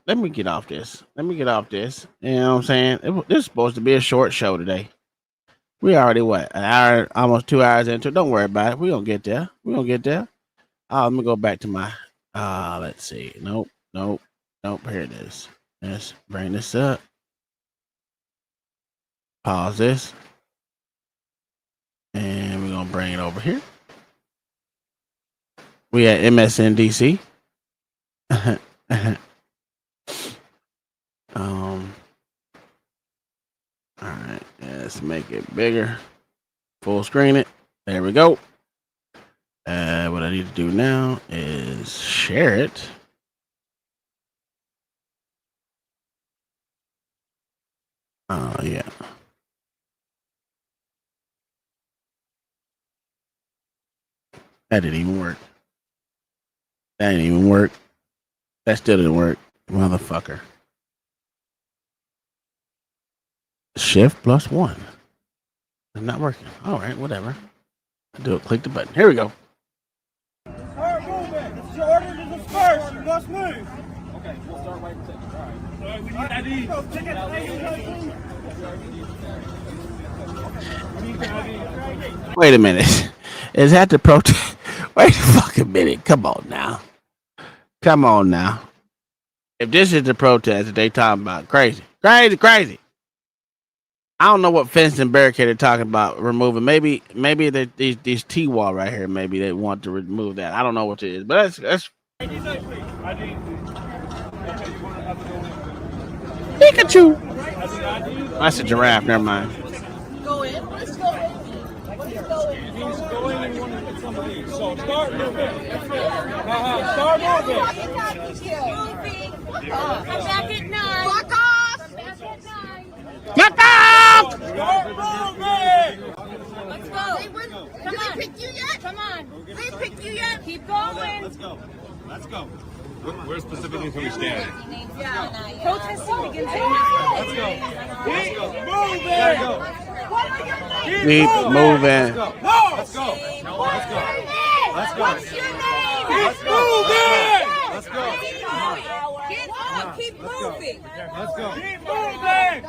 Let me get off this. You know what I'm saying? This is supposed to be a short show today. We already, an hour, almost 2 hours into it. Don't worry about it. We're going to get there. Let me go back to my, let's see. Nope. Here it is. Let's bring this up. Pause this. And we're going to bring it over here. We at MSNDC. All right, let's make it bigger. Full screen it. There we go. What I need to do now is share it. Oh, yeah. That didn't even work. That still didn't work. Motherfucker. Shift +1. It's not working. All right, whatever. I'll do it. Click the button. Here we go. Start moving. It's your order to disperse. You must move. Okay, we'll start right in a second. All right. We need ID. Wait a minute. Is that the protest? Wait a fucking minute. Come on now. If this is the protest that they talking about, crazy. I don't know what fence and barricade they're talking about removing. Maybe these T-wall right here. Maybe they want to remove that. I don't know what it is, but that's Pikachu. That's a giraffe. Never mind. Go in. Let's go in. He's going in one of some of these. So start moving. Start moving. Come back at 9. Fuck off. Get off! Start moving. Let's go. Come on. Did they pick you yet? Come on. They picked you yet? Keep going. Let's go. Where specifically can we stand? Yeah. Protesting begins Let's go. Keep moving. What are your names? Keep moving. Let's go. What's your name? Keep moving. Let's go. Keep moving. Let's go. Keep moving.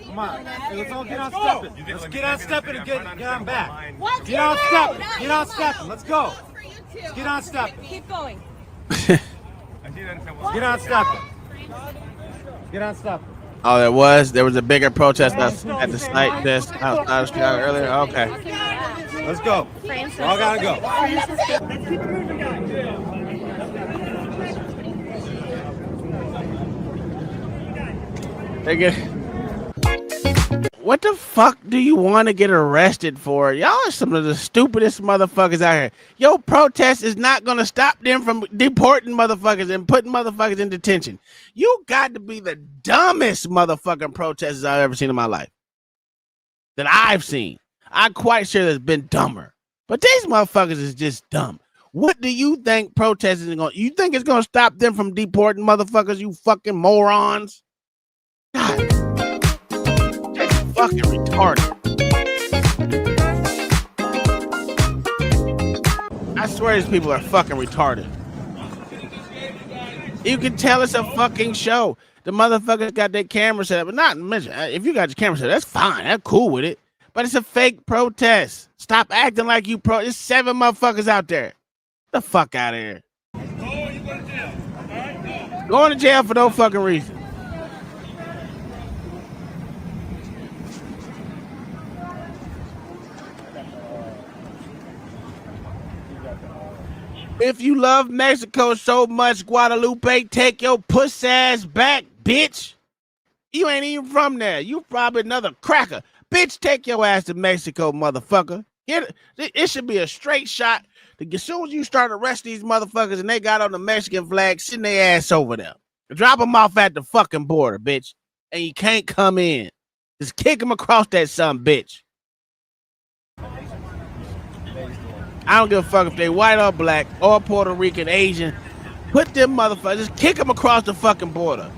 Come on. Let's all get on stepping. Let's get on stepping and get on back. Get on stepping. Get on stepping. Let's go. Get on stepping. Keep going. Get on stepping. Get unstuck. Oh, there was a bigger protest at the site just outside of Chicago earlier. Okay. Let's go. All gotta go. What the fuck do you want to get arrested for? Y'all are some of the stupidest motherfuckers out here. Your protest is not going to stop them from deporting motherfuckers and putting motherfuckers in detention. You got to be the dumbest motherfucking protesters I've ever seen in my life. That I've seen. I'm quite sure there's been dumber. But these motherfuckers is just dumb. What do you think protesting is going to... You think it's going to stop them from deporting motherfuckers, you fucking morons? God. Fucking retarded. I swear these people are fucking retarded. You can tell it's a fucking show. The motherfuckers got their camera set up, but not mention. If you got your camera set up, that's fine. That's cool with it. But it's a fake protest. Stop acting like you There's 7 motherfuckers out there. Get the fuck out of here. Going to jail for no fucking reason. If you love Mexico so much, Guadalupe, take your puss ass back, bitch. You ain't even from there. You probably another cracker. Bitch, take your ass to Mexico, motherfucker. It should be a straight shot. As soon as you start arresting these motherfuckers and they got on the Mexican flag, send their ass over there. Drop them off at the fucking border, bitch. And you can't come in. Just kick them across that son bitch. I don't give a fuck if they white or black or Puerto Rican, Asian. Put them motherfuckers, just kick them across the fucking border.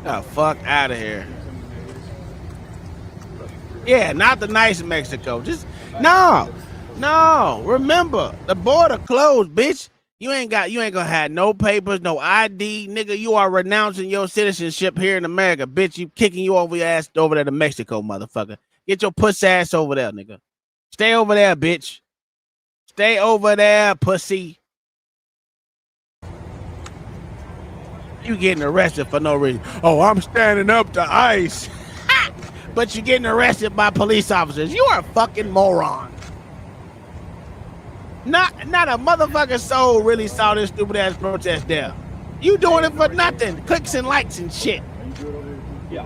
The fuck out of here. Yeah, not the nice Mexico. Just no. Remember, the border closed, bitch. You ain't gonna have no papers, no ID, nigga. You are renouncing your citizenship here in America, bitch. You kicking you over your ass over there to Mexico, motherfucker. Get your puss ass over there, nigga. Stay over there, bitch. Stay over there, pussy. You getting arrested for no reason. Oh, I'm standing up to ICE. But you're getting arrested by police officers. You are a fucking moron. Not a motherfucking soul really saw this stupid ass protest there. You doing it for nothing. Clicks and likes and shit. Yeah.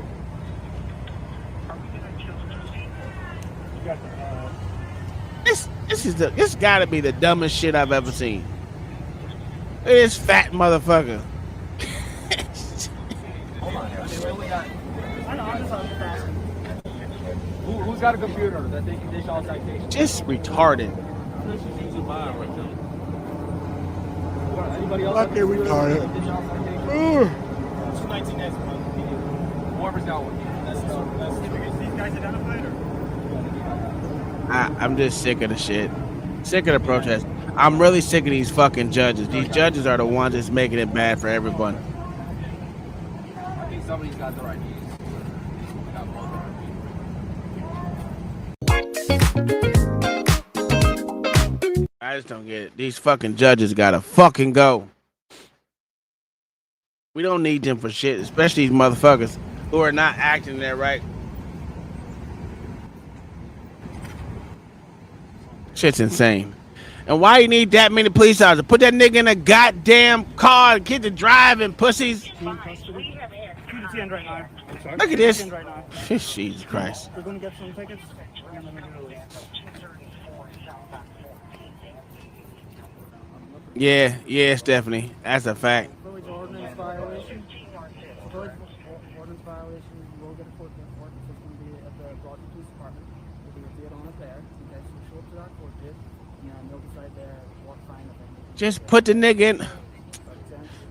This gotta be the dumbest shit I've ever seen. This fat motherfucker. Who's got a computer that they can dish all citations? Just retarded. Anybody else? Fucking retarded. Whoever's got one. These guys identified or? I'm just sick of the shit. Sick of the protest. I'm really sick of these fucking judges. These judges are the ones that's making it bad for everyone. I think somebody's got the right keys. I just don't get it. These fucking judges gotta fucking go. We don't need them for shit, especially these motherfuckers who are not acting there right. Shit's insane. And why you need that many police officers? Put that nigga in a goddamn car and get to driving, pussies. Look at this. Jesus Christ. We're gonna get some tickets. Yeah, Stephanie. That's a fact. Village ordinance violation. Village ordinance violation. You will get a court report. It's going to be at the Broadway Police Department. We'll be with it on it there. You guys can show up to that court date, and they'll decide what fine of it. Just put the nigga in.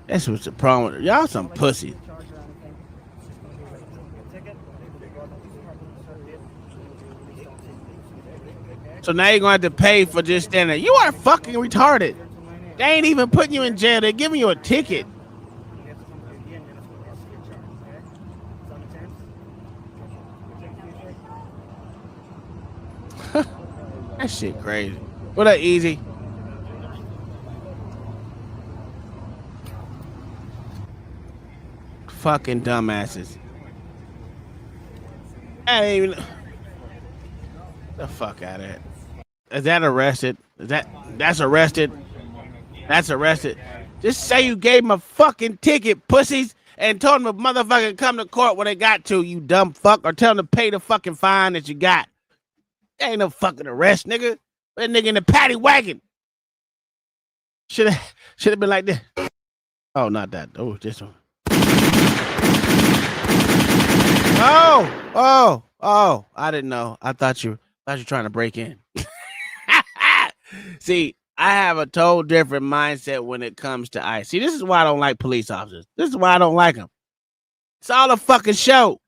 That's what's the problem. Y'all some pussy. So now you're going to have to pay for just standing there. You are fucking retarded. They ain't even putting you in jail. They're giving you a ticket. That shit crazy. What up, Easy? fucking dumbasses. I ain't even. The fuck out of it. Is that arrested? That's arrested? That's arrested. Just say you gave him a fucking ticket, pussies, and told him to motherfucking come to court when they got to, you dumb fuck, or tell him to pay the fucking fine that you got. That ain't no fucking arrest, nigga. That nigga in the paddy wagon. Should have been like this. Oh, not that. Oh, this one. Oh, I didn't know. I thought you were trying to break in. See, I have a total different mindset when it comes to ICE. See, this is why I don't like police officers. This is why I don't like them. It's all a fucking show.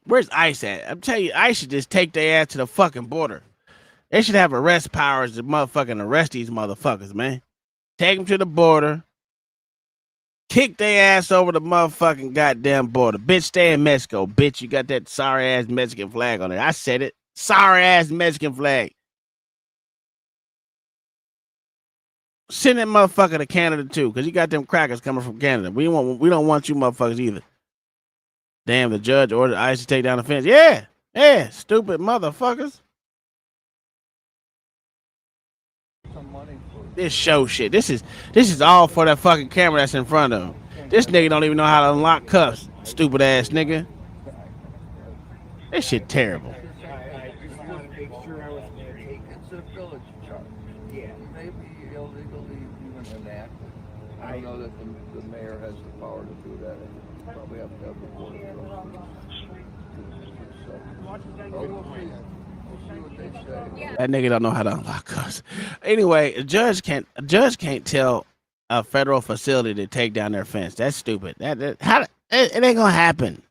Where's ICE at? I'm telling you, ICE should just take their ass to the fucking border. They should have arrest powers to motherfucking arrest these motherfuckers, man. Take them to the border. Kick their ass over the motherfucking goddamn border. Bitch, stay in Mexico. Bitch, you got that sorry ass Mexican flag on there. I said it. Sorry ass Mexican flag. Send that motherfucker to Canada too, because you got them crackers coming from Canada. We don't want you motherfuckers either. Damn, the judge ordered ICE to take down the fence. Yeah, stupid motherfuckers. This show shit. This is all for that fucking camera that's in front of him. This nigga don't even know how to unlock cuffs. Stupid ass nigga. This shit terrible. I just want to make sure I was going to take it to the village charge. Yeah. It may be illegally even enacted. I don't know that the mayor has the power to do that. You probably have to have the board of trustees. We'll see what they say. That nigga don't know how to unlock cuffs. Anyway, a judge can't tell a federal facility to take down their fence. That's stupid. It ain't gonna happen.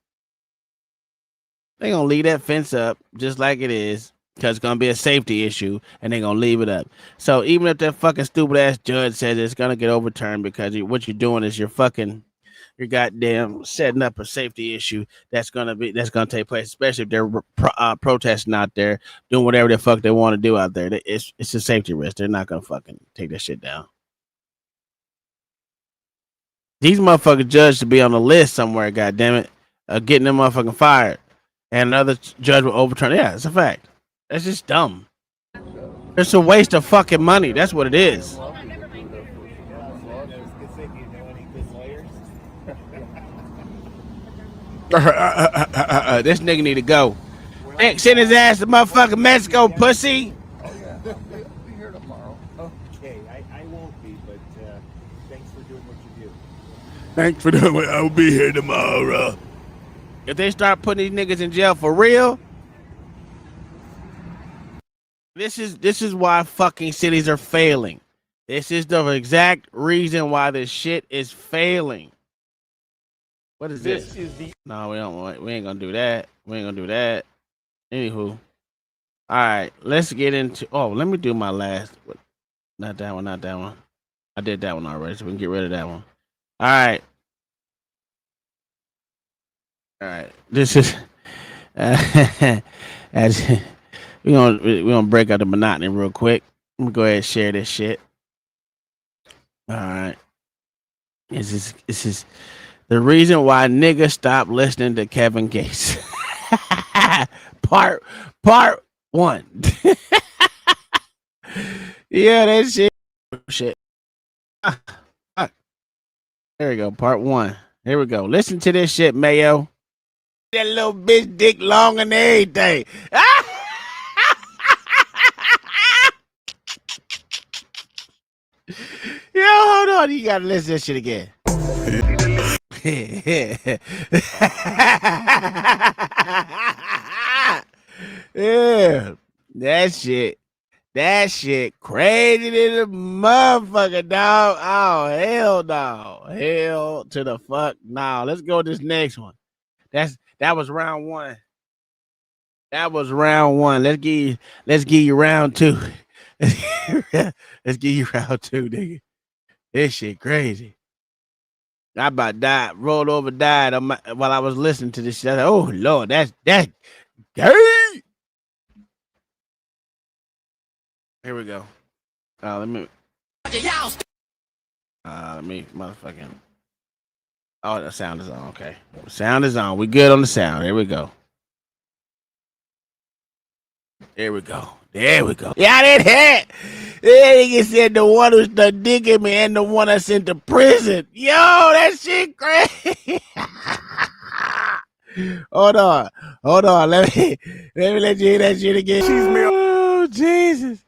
They gonna leave that fence up just like it is, because it's gonna be a safety issue, and they gonna leave it up. So even if that fucking stupid ass judge says it's gonna get overturned because what you're doing is you're goddamn setting up a safety issue that's gonna take place, especially if they're protesting out there, doing whatever the fuck they want to do out there. It's a safety risk. They're not gonna fucking take that shit down. These motherfucking judges should be on the list somewhere, goddammit, getting them motherfucking fired. And another judge will overturn it. Yeah, it's a fact. That's just dumb. It's a waste of fucking money. That's what it is. This nigga need to go. Nick, send his ass to motherfucking Mexico, pussy. Oh, yeah. We'll be here tomorrow. Okay, I won't be, but thanks for doing what you do. Thanks for doing what I'll be here tomorrow. If they start putting these niggas in jail for real, this is why fucking cities are failing. This is the exact reason why this shit is failing. What is this? No, we ain't gonna do that. We ain't gonna do that. Anywho. All right, let's get into. Oh, let me do my last. Not that one. I did that one already, so we can get rid of that one. All right. This is as we're gonna break out the monotony real quick. I'm gonna go ahead and share this shit. All right. This is the reason why niggas stop listening to Kevin Gates. Part 1. Yeah, that shit. There we go. Part 1. Here we go. Listen to this shit, Mayo. That little bitch dick long and everything. Yo, hold on. You gotta listen to this shit again. Yeah, that shit crazy to the motherfucker, dog. Oh, hell no. Hell to the fuck no. Let's go to this next one. That was round 1. Let's give you round 2. Let's give you round 2, nigga. This shit crazy. I about died, rolled over, died while I was listening to this shit. I was like, oh Lord, that's gay. Here we go. Let me motherfucking Oh, the sound is on. Okay. The sound is on. We good on the sound. Here we go. There we go. There we go. Yeah, that hat. That nigga said the one who's the digging me and the one that's sent to prison. Yo, that shit crazy. Hold on. Let me let you hear that shit again. Oh, Jesus.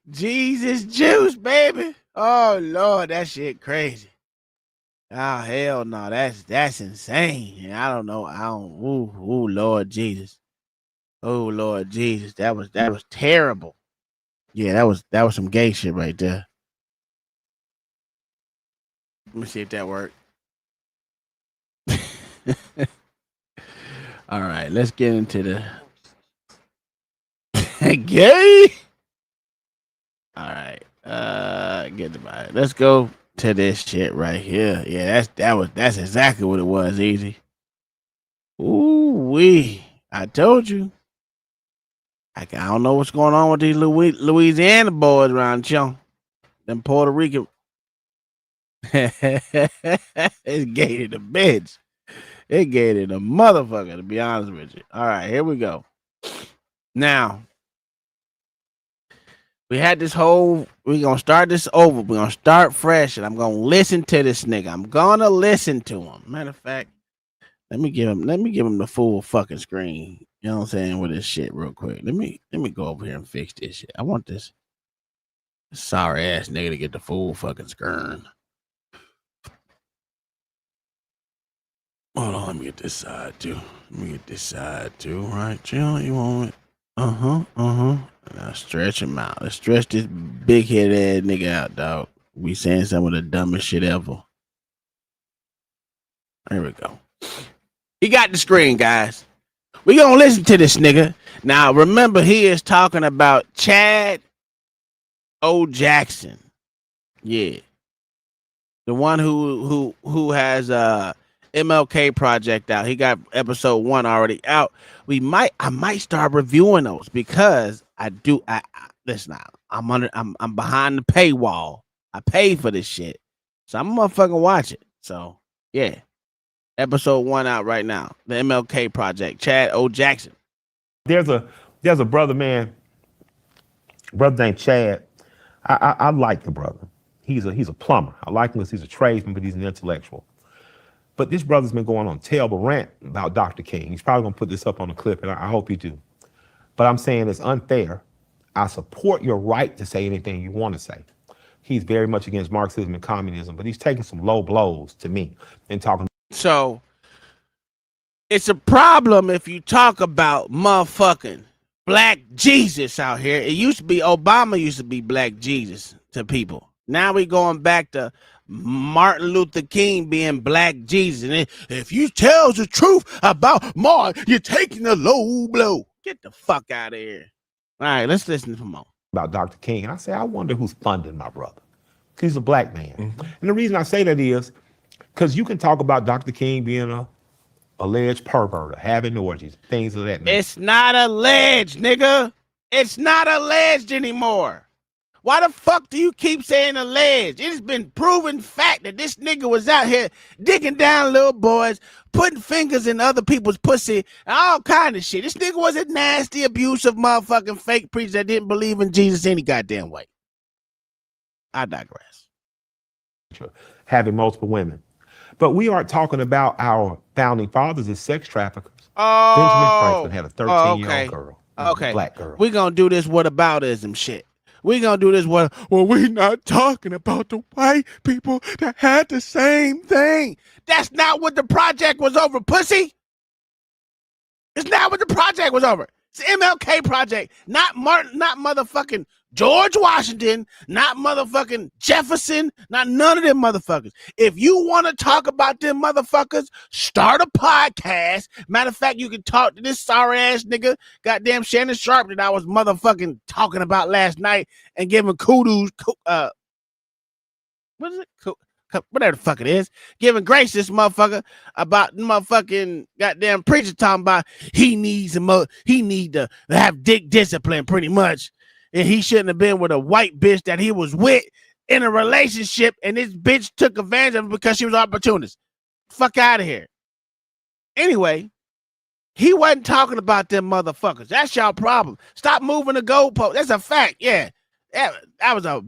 Jesus juice, baby. Oh Lord, that shit crazy. Oh hell no, that's insane. I don't know. Ooh, Lord Jesus. Oh Lord Jesus, that was terrible. Yeah, that was some gay shit right there. Let me see if that worked. All right, let's get into the gay. All right, get the body. Let's go to this shit right here. Yeah, that's exactly what it was. Easy. Ooh wee! I told you. I don't know what's going on with these Louisiana boys around here. Them Puerto Rican. It's gated the bitch. It gated a motherfucker, to be honest with you. All right, here we go. Now, we had this whole, we're going to start this over. We're going to start fresh, and I'm going to listen to this nigga. I'm going to listen to him. Matter of fact, let me give him the full fucking screen. You know what I'm saying? With this shit real quick. Let me go over here and fix this shit. I want this sorry ass nigga to get the full fucking screen. Hold on, let me get this side too. Right, chill. You want it? Now stretch him out. Let's stretch this big head ass nigga out, dog. We saying some of the dumbest shit ever. There we go. He got the screen, guys. We gonna listen to this nigga. Now remember, he is talking about Chad O. Jackson. Yeah. The one who has MLK Project out. He got episode 1 already out. I might start reviewing those because listen, I'm behind the paywall. I paid for this shit. So I'm gonna fucking watch it. So yeah. Episode 1 out right now. The MLK Project. Chad O. Jackson. There's a brother named Chad. I like the brother. He's a plumber. I like him because he's a tradesman, but he's an intellectual. But this brother's been going on a terrible rant about Dr. King. He's probably gonna put this up on the clip, and I hope you do. But I'm saying it's unfair. I support your right to say anything you want to say. He's very much against Marxism and communism, but he's taking some low blows to me and talking. So it's a problem if you talk about motherfucking Black Jesus out here. It used to be Obama used to be Black Jesus to people. Now we going back to Martin Luther King being Black Jesus. And if you tell the truth about Martin, you're taking a low blow. Get the fuck out of here. All right, let's listen to him on. About Dr. King. And I say, I wonder who's funding my brother. He's a black man. Mm-hmm. And the reason I say that is because you can talk about Dr. King being a alleged pervert, having orgies, things of that nature. It's not alleged, nigga. It's not alleged anymore. Why the fuck do you keep saying alleged? It has been proven fact that this nigga was out here digging down little boys, putting fingers in other people's pussy, and all kind of shit. This nigga was a nasty, abusive motherfucking fake preacher that didn't believe in Jesus any goddamn way. I digress. Having multiple women. But we aren't talking about our founding fathers as sex traffickers. Oh, Benjamin Franklin had a 13-year-old girl. Okay. Black girl. We're going to do this whataboutism shit. We're going to do this well, we're not talking about the white people that had the same thing. That's not what the project was over, pussy. It's not what the project was over. It's the MLK Project, not Martin, not motherfucking George Washington, not motherfucking Jefferson, not none of them motherfuckers. If you want to talk about them motherfuckers, start a podcast. Matter of fact, you can talk to this sorry ass nigga, goddamn Shannon Sharp, that I was motherfucking talking about last night and giving kudos, what is it? Whatever the fuck it is, giving grace this motherfucker about motherfucking goddamn preacher talking about he need to have dick discipline pretty much, and he shouldn't have been with a white bitch that he was with in a relationship, and this bitch took advantage of him because she was an opportunist. Fuck out of here. Anyway, he wasn't talking about them motherfuckers. That's y'all problem. Stop moving the goalpost. That's a fact. Yeah. That was a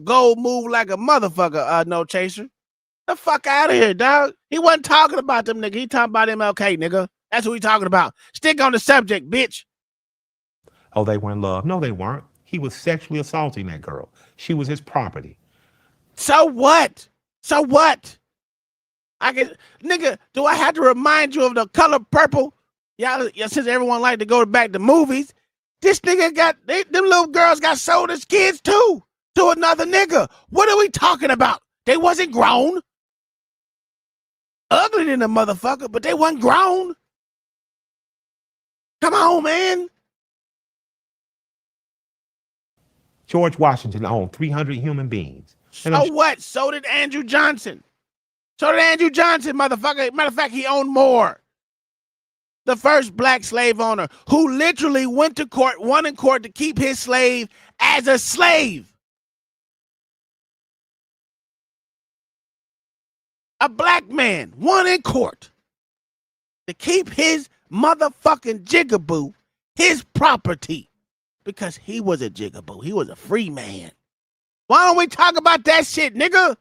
goal move like a motherfucker, No Chaser. The fuck out of here, dog. He wasn't talking about them, nigga. He talking about MLK, nigga. That's what he talking about. Stick on the subject, bitch. Oh, they were in love. No, they weren't. He was sexually assaulting that girl. She was his property. So what? So what? Nigga, do I have to remind you of the color purple? Y'all, since everyone like to go back to movies, this nigga them little girls got sold as kids too to another nigga. What are we talking about? They wasn't grown. Ugly than a motherfucker, but they wasn't grown. Come on, man. George Washington owned 300 human beings. So what? So did Andrew Johnson. Motherfucker. Matter of fact, he owned more. The first black slave owner who literally went to court, won in court to keep his slave as a slave. A black man won in court to keep his motherfucking jigaboo his property because he was a jigaboo. He was a free man. Why don't we talk about that shit, nigga?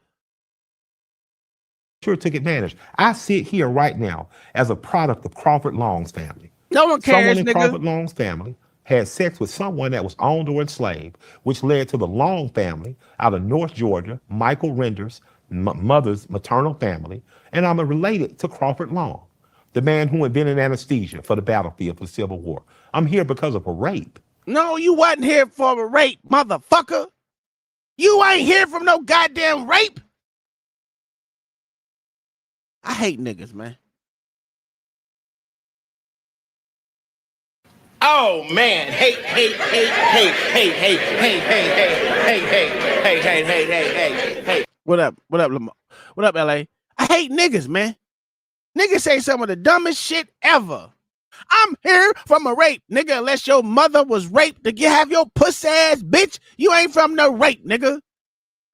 Sure took advantage. I sit here right now as a product of Crawford Long's family. No one cares, Someone in nigga. Crawford Long's family had sex with someone that was owned or enslaved, which led to the Long family out of North Georgia, Michael Render's mother's maternal family, and I'm related to Crawford Long, the man who invented anesthesia for the battlefield for the Civil War. I'm here because of a rape. No, you wasn't here for a rape, motherfucker. You ain't here from no goddamn rape. I hate niggas, man. Oh man, hey. What up, Lamar? What up, LA? I hate niggas, man. Niggas say some of the dumbest shit ever. I'm here from a rape, nigga, unless your mother was raped to have your pussy ass bitch. You ain't from no rape, nigga.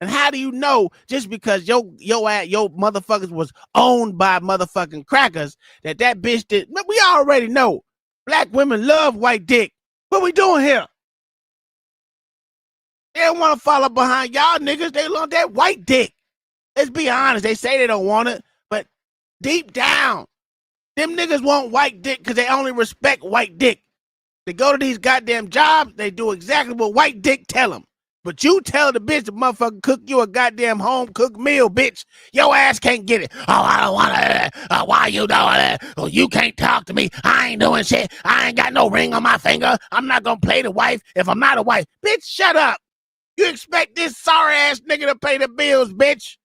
And how do you know just because your motherfuckers was owned by motherfucking crackers that bitch did? We already know. Black women love white dick. What we doing here? They don't want to follow behind y'all niggas. They love that white dick. Let's be honest. They say they don't want it, but deep down, them niggas want white dick because they only respect white dick. They go to these goddamn jobs, they do exactly what white dick tell them. But you tell the bitch the motherfucker cook you a goddamn home-cooked meal, bitch. Your ass can't get it. Oh, I don't want to. Why you doing that? Oh, you can't talk to me. I ain't doing shit. I ain't got no ring on my finger. I'm not going to play the wife if I'm not a wife. Bitch, shut up. You expect this sorry-ass nigga to pay the bills, bitch.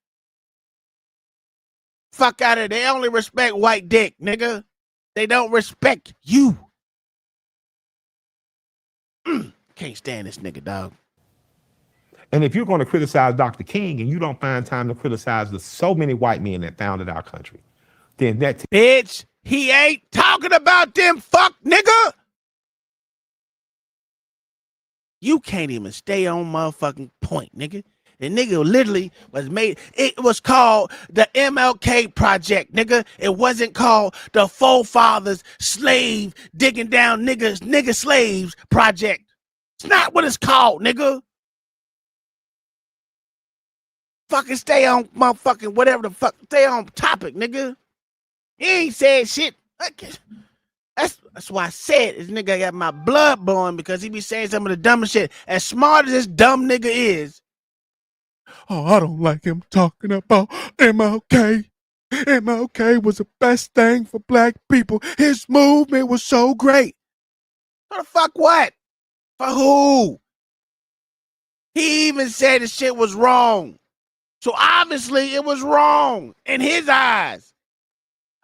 Fuck out of it. They only respect white dick, nigga. They don't respect you. Can't stand this nigga, dog. And if you're going to criticize Dr. King and you don't find time to criticize the so many white men that founded our country, then that bitch, he ain't talking about them fuck nigga. You can't even stay on motherfucking point, nigga. The nigga literally was made, it was called the MLK Project, nigga. It wasn't called the Forefathers Slave Digging Down Nigga Slaves Project. It's not what it's called, nigga. Fucking stay on motherfucking whatever the fuck, stay on topic, nigga. He ain't said shit. That's why I said this nigga got my blood blowing because he be saying some of the dumbest shit. As smart as this dumb nigga is. Oh, I don't like him talking about MLK. MLK was the best thing for black people. His movement was so great. For the fuck what? For who? He even said the shit was wrong. So obviously it was wrong in his eyes.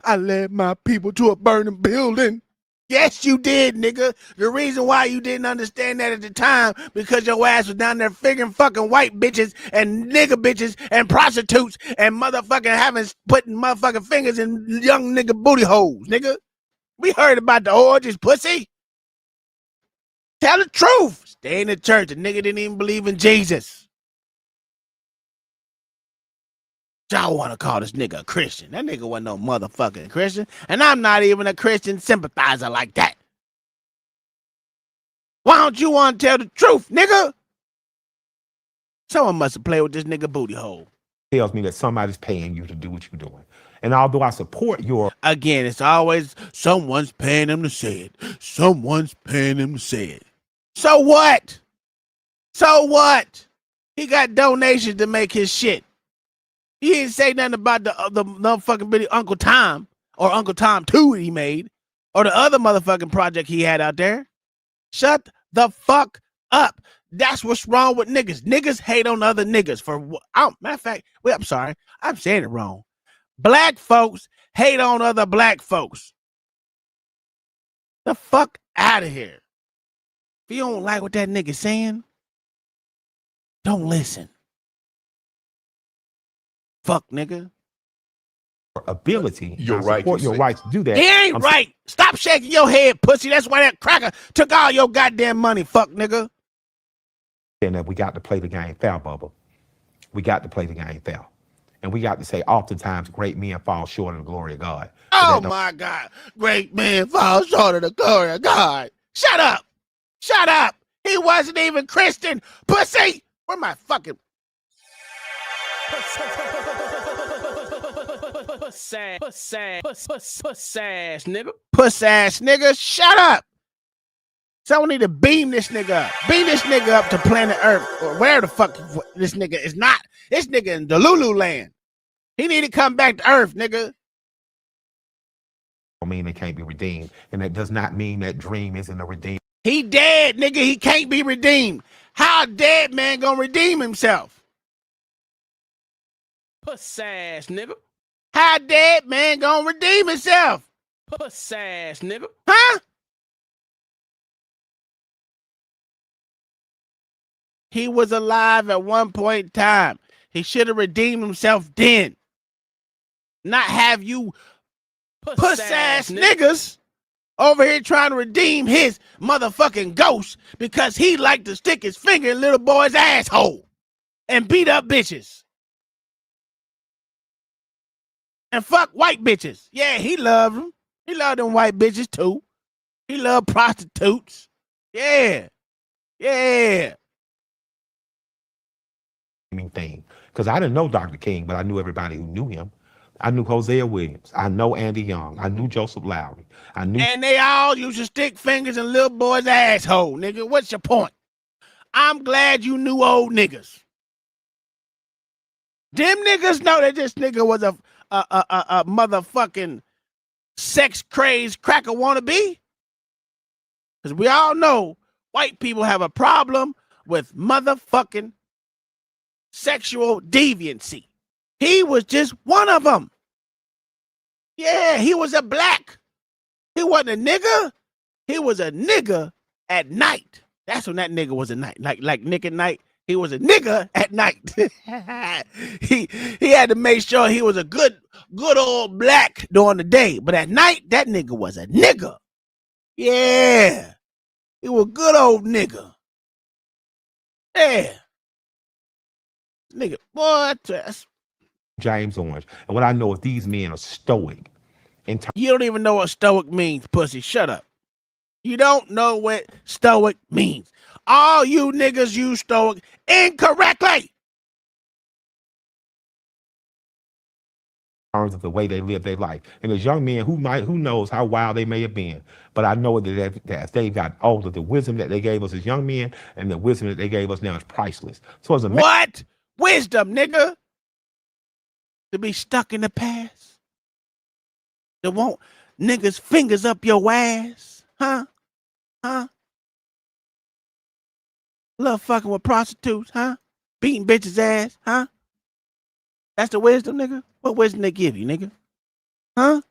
I led my people to a burning building. Yes, you did, nigga. The reason why you didn't understand that at the time, because your ass was down there figuring fucking white bitches and nigga bitches and prostitutes and putting motherfucking fingers in young nigga booty holes, nigga. We heard about the orgies, pussy. Tell the truth. Stay in the church. The nigga didn't even believe in Jesus. Y'all want to call this nigga a Christian. That nigga wasn't no motherfucking Christian. And I'm not even a Christian sympathizer like that. Why don't you want to tell the truth, nigga? Someone must have played with this nigga booty hole. Tells me that somebody's paying you to do what you're doing. And although I support your... Again, it's always someone's paying them to say it. Someone's paying them to say it. So what? So what? He got donations to make his shit. He didn't say nothing about the motherfucking video Uncle Tom or Uncle Tom 2 he made or the other motherfucking project he had out there. Shut the fuck up. That's what's wrong with niggas. Niggas hate on other niggas for matter of fact, wait, I'm sorry. I'm saying it wrong. Black folks hate on other black folks. The fuck out of here. If you don't like what that nigga saying, don't listen. Fuck nigga. Ability. You're I right. support your right to do that. He ain't right. Stop shaking your head, pussy. That's why that cracker took all your goddamn money, fuck nigga. And that we got to play the game fair, Bubba. We got to play the game fair. And we got to say oftentimes great men fall short of the glory of God. Oh my God. Great man fall short of the glory of God. Shut up. Shut up. He wasn't even Christian. Pussy. Where my fucking... Puss ass nigga. Puss ass nigga. Shut up. Someone need to beam this nigga up. Beam this nigga up to planet Earth or where the fuck this nigga is not. This nigga in Delulu land. He need to come back to Earth, nigga. I mean, they can't be redeemed. And that does not mean that dream isn't a redeemed. He dead, nigga. He can't be redeemed. How a dead man gonna redeem himself? Puss ass nigga. How a dead man gonna redeem himself? Puss ass nigga. Huh? He was alive at one point in time. He should have redeemed himself then. Not have you puss ass niggas over here trying to redeem his motherfucking ghost because he liked to stick his finger in little boy's asshole and beat up bitches. And fuck white bitches. Yeah, he loved them. He loved them white bitches too. He loved prostitutes. Yeah. Yeah. Thing. Because I didn't know Dr. King, but I knew everybody who knew him. I knew Hosea Williams. I know Andy Young. I knew Joseph Lowry. I knew... And they all used to stick fingers in little boy's asshole, nigga. What's your point? I'm glad you knew old niggas. Them niggas know that this nigga was a motherfucking sex crazed cracker wannabe. Because we all know white people have a problem with motherfucking sexual deviancy. He was just one of them. Yeah, he was a black. He wasn't a nigga. He was a nigga at night. That's when that nigga was a night. Like Nick at night. He was a nigga at night. he had to make sure he was a good old black during the day. But at night, that nigga was a nigga. Yeah. He was a good old nigga. Yeah. Nigga, boy, that's James Orange. And what I know is these men are stoic. You don't even know what stoic means, pussy. Shut up. You don't know what stoic means. All you niggas use stoic incorrectly. In terms of the way they live their life. And as young men, who knows how wild they may have been. But I know that as they got older, the wisdom that they gave us as young men and the wisdom that they gave us now is priceless. So as a what? Wisdom, nigga. To be stuck in the past. To want niggas' fingers up your ass. Huh? Huh? Love fucking with prostitutes, huh? Beating bitches' ass, huh? That's the wisdom, nigga? What wisdom they give you, nigga? Huh?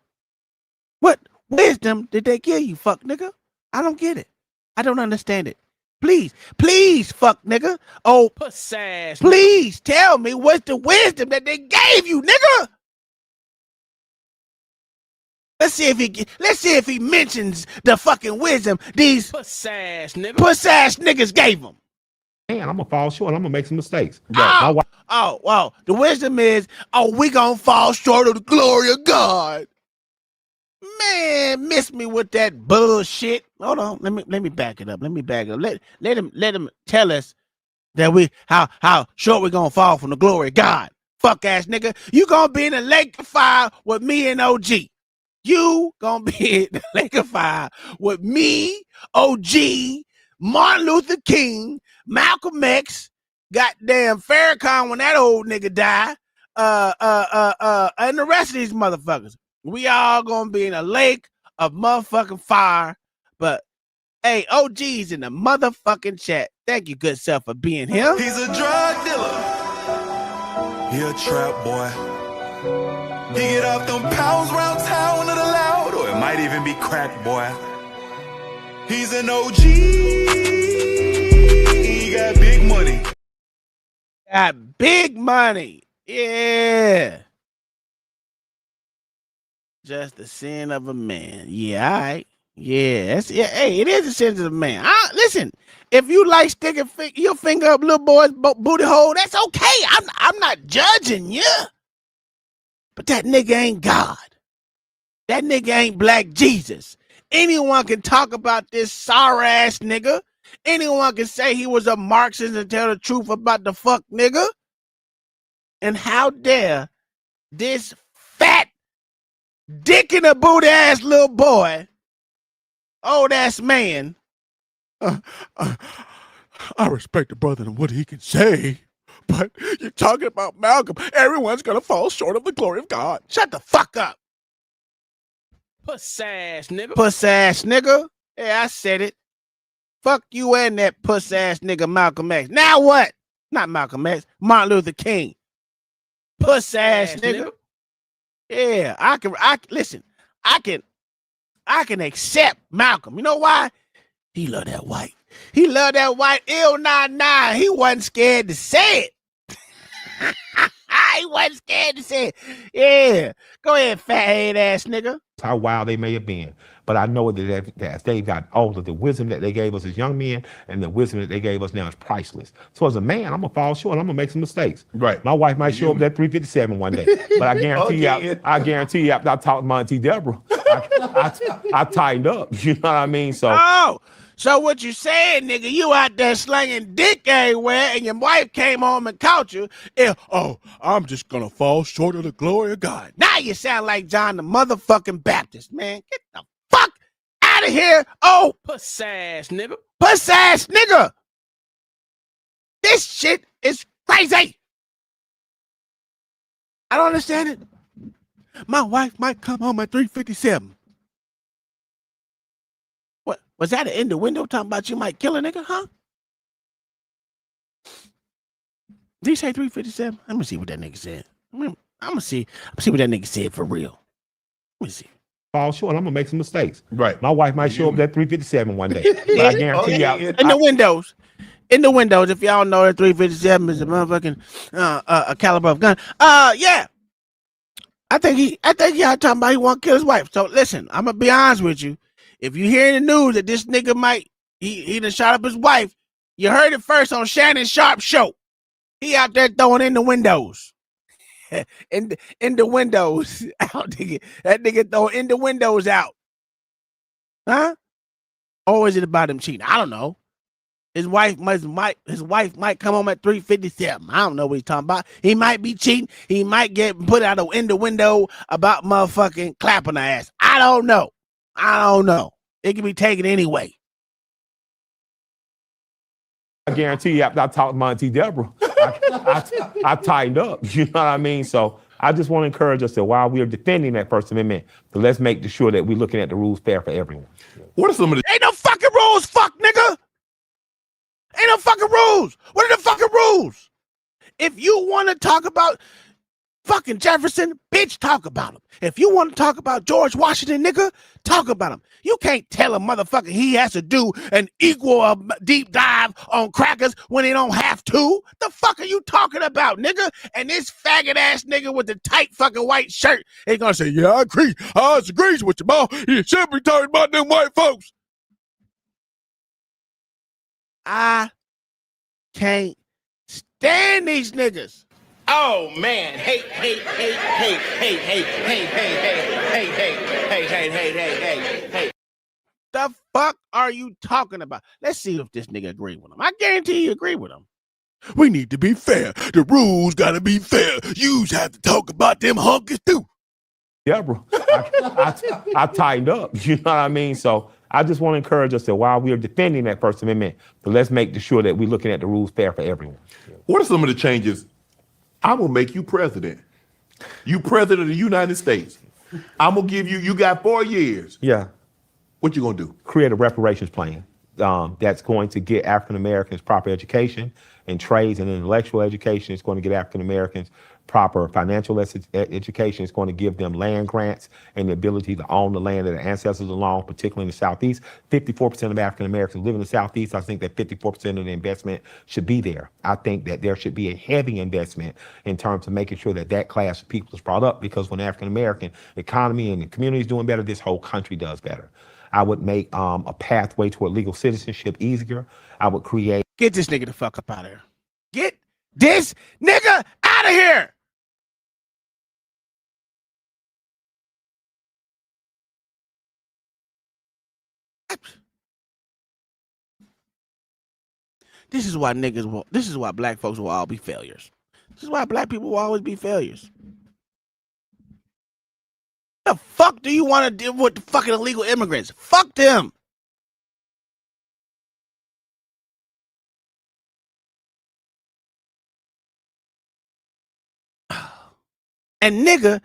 What wisdom did they give you, fuck nigga? I don't get it. I don't understand it. Please, fuck nigga. Oh, puss ass. Please tell me what's the wisdom that they gave you, nigga. Let's see if he mentions the fucking wisdom these puss ass niggas gave him. man, I'm gonna fall short and I'm gonna make some mistakes. Well, the wisdom is, we gonna fall short of the glory of God. Man, miss me with that bullshit. Hold on, let me back it up. Let him tell us that how short we gonna fall from the glory of God. Fuck ass nigga, you gonna be in the lake of fire with me and OG. You gonna be in the lake of fire with me, OG, Martin Luther King, Malcolm X, goddamn Farrakhan when that old nigga died, and the rest of these motherfuckers. We all gonna be in a lake of motherfucking fire. But hey, OG's in the motherfucking chat. Thank you, good self, for being here. He's a drug dealer. He a trap boy. He get off them pounds round town with a loud, or it might even be crack boy. He's an OG. He got big money. Got big money. Yeah. Just the sin of a man. Yeah, all right. Yeah, hey, it is the sin of a man. Listen, if you like sticking your finger up little boy's booty hole, that's okay. I'm not judging you. But that nigga ain't God. That nigga ain't Black Jesus. Anyone can talk about this sorry ass nigga. Anyone can say he was a Marxist and tell the truth about the fuck nigga. And how dare this fat dick in a booty ass little boy, old ass man. I respect the brother and what he can say, but you're talking about Malcolm. Everyone's gonna fall short of the glory of God. Shut the fuck up. Puss ass nigga. Puss ass nigga. Yeah, I said it. Fuck you and that puss ass nigga Malcolm X. Now what? Not Malcolm X. Martin Luther King. Puss ass nigga. Yeah, I can accept Malcolm. You know why? He loved that white. He loved that white ill 99. He wasn't scared to say it. He wasn't scared to say it. Yeah. Go ahead, fat head ass nigga. How wild they may have been. But I know that as they got older, the wisdom that they gave us as young men and the wisdom that they gave us now is priceless. So as a man, I'm gonna fall short. I'm gonna make some mistakes. Right. My wife might show up at 357 one day, but I guarantee you, after I talked to my auntie Deborah, I tightened up. You know what I mean? So what you saying, nigga? You out there slinging dick everywhere, and your wife came home and caught you. I'm just gonna fall short of the glory of God. Now you sound like John the motherfucking Baptist, man. Get the fuck out of here. Oh, puss ass nigga. Puss ass nigga. This shit is crazy. I don't understand it. My wife might come home at 3:57. What was that in the window talking about you might kill a nigga, huh? Did he say 3:57? Let me see what that nigga said. I'm gonna see what that nigga said for real. Let me see. Fall short. I'm gonna make some mistakes. Right. My wife might show up at 3:57 one day, but I guarantee you, in the windows. If y'all know that 3:57 is a motherfucking a caliber of gun. Yeah. I think y'all talking about he want to kill his wife. So listen, I'm gonna be honest with you. If you hear in the news that this nigga he done shot up his wife, you heard it first on Shannon Sharp's show. He out there throwing in the windows. in the windows out, nigga. That nigga throwing in the windows out. Huh? Or is it about him cheating? I don't know. His wife might come home at 3:57. I don't know what he's talking about. He might be cheating. He might get put out in the window about motherfucking clapping her ass. I don't know. It can be taken anyway. I guarantee you, after I talked to my auntie Deborah, I tightened up. You know what I mean? So I just want to encourage us that while we are defending that First Amendment, let's make sure that we're looking at the rules fair for everyone. What are some of the Ain't no fucking rules, fuck nigga. Ain't no fucking rules. What are the fucking rules? If you want to talk about fucking Jefferson, bitch, talk about him. If you want to talk about George Washington, nigga, talk about him. You can't tell a motherfucker he has to do an equal deep dive on crackers when he don't have to. The fuck are you talking about, nigga? And this faggot ass nigga with the tight fucking white shirt is gonna say, yeah, I agree. I disagree with you, boy. You should be talking about them white folks. I can't stand these niggas. Oh man, hey. The fuck are you talking about? Let's see if this nigga agree with him. I guarantee you agree with him. We need to be fair. The rules gotta be fair. Yous have to talk about them hunkies too. Yeah, bro. I tightened up. You know what I mean? So I just want to encourage us that while we are defending that First Amendment, but let's make sure that we're looking at the rules fair for everyone. What are some of the changes? I'm gonna make you president. You president of the United States. I'm gonna give you got 4 years. Yeah. What you gonna do? Create a reparations plan that's going to get African Americans proper education and trades and intellectual education. It's going to get African Americans proper financial education. It's going to give them land grants and the ability to own the land that their ancestors owned, particularly in the Southeast. 54% of African Americans live in the Southeast. I think that 54% of the investment should be there. I think that there should be a heavy investment in terms of making sure that that class of people is brought up, because when the African American economy and the community is doing better, this whole country does better. I would make a pathway toward legal citizenship easier. I would create. Get this nigga the fuck up out of here. Get this nigga out of here. This is why this is why black folks will all be failures. This is why black people will always be failures. The fuck do you want to deal with the fucking illegal immigrants? Fuck them. And nigga,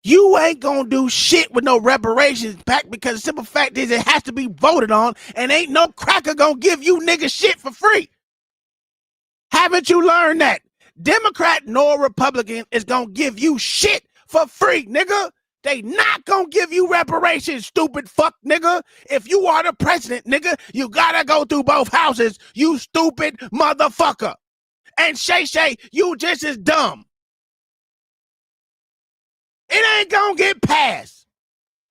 you ain't gonna do shit with no reparations back, because the simple fact is it has to be voted on, and ain't no cracker gonna give you nigga shit for free. Haven't you learned that? Democrat nor Republican is gonna give you shit for free, nigga. They not gonna give you reparations, stupid fuck, nigga. If you are the president, nigga, you gotta go through both houses, you stupid motherfucker. And Shay, you just as dumb. It ain't gonna get passed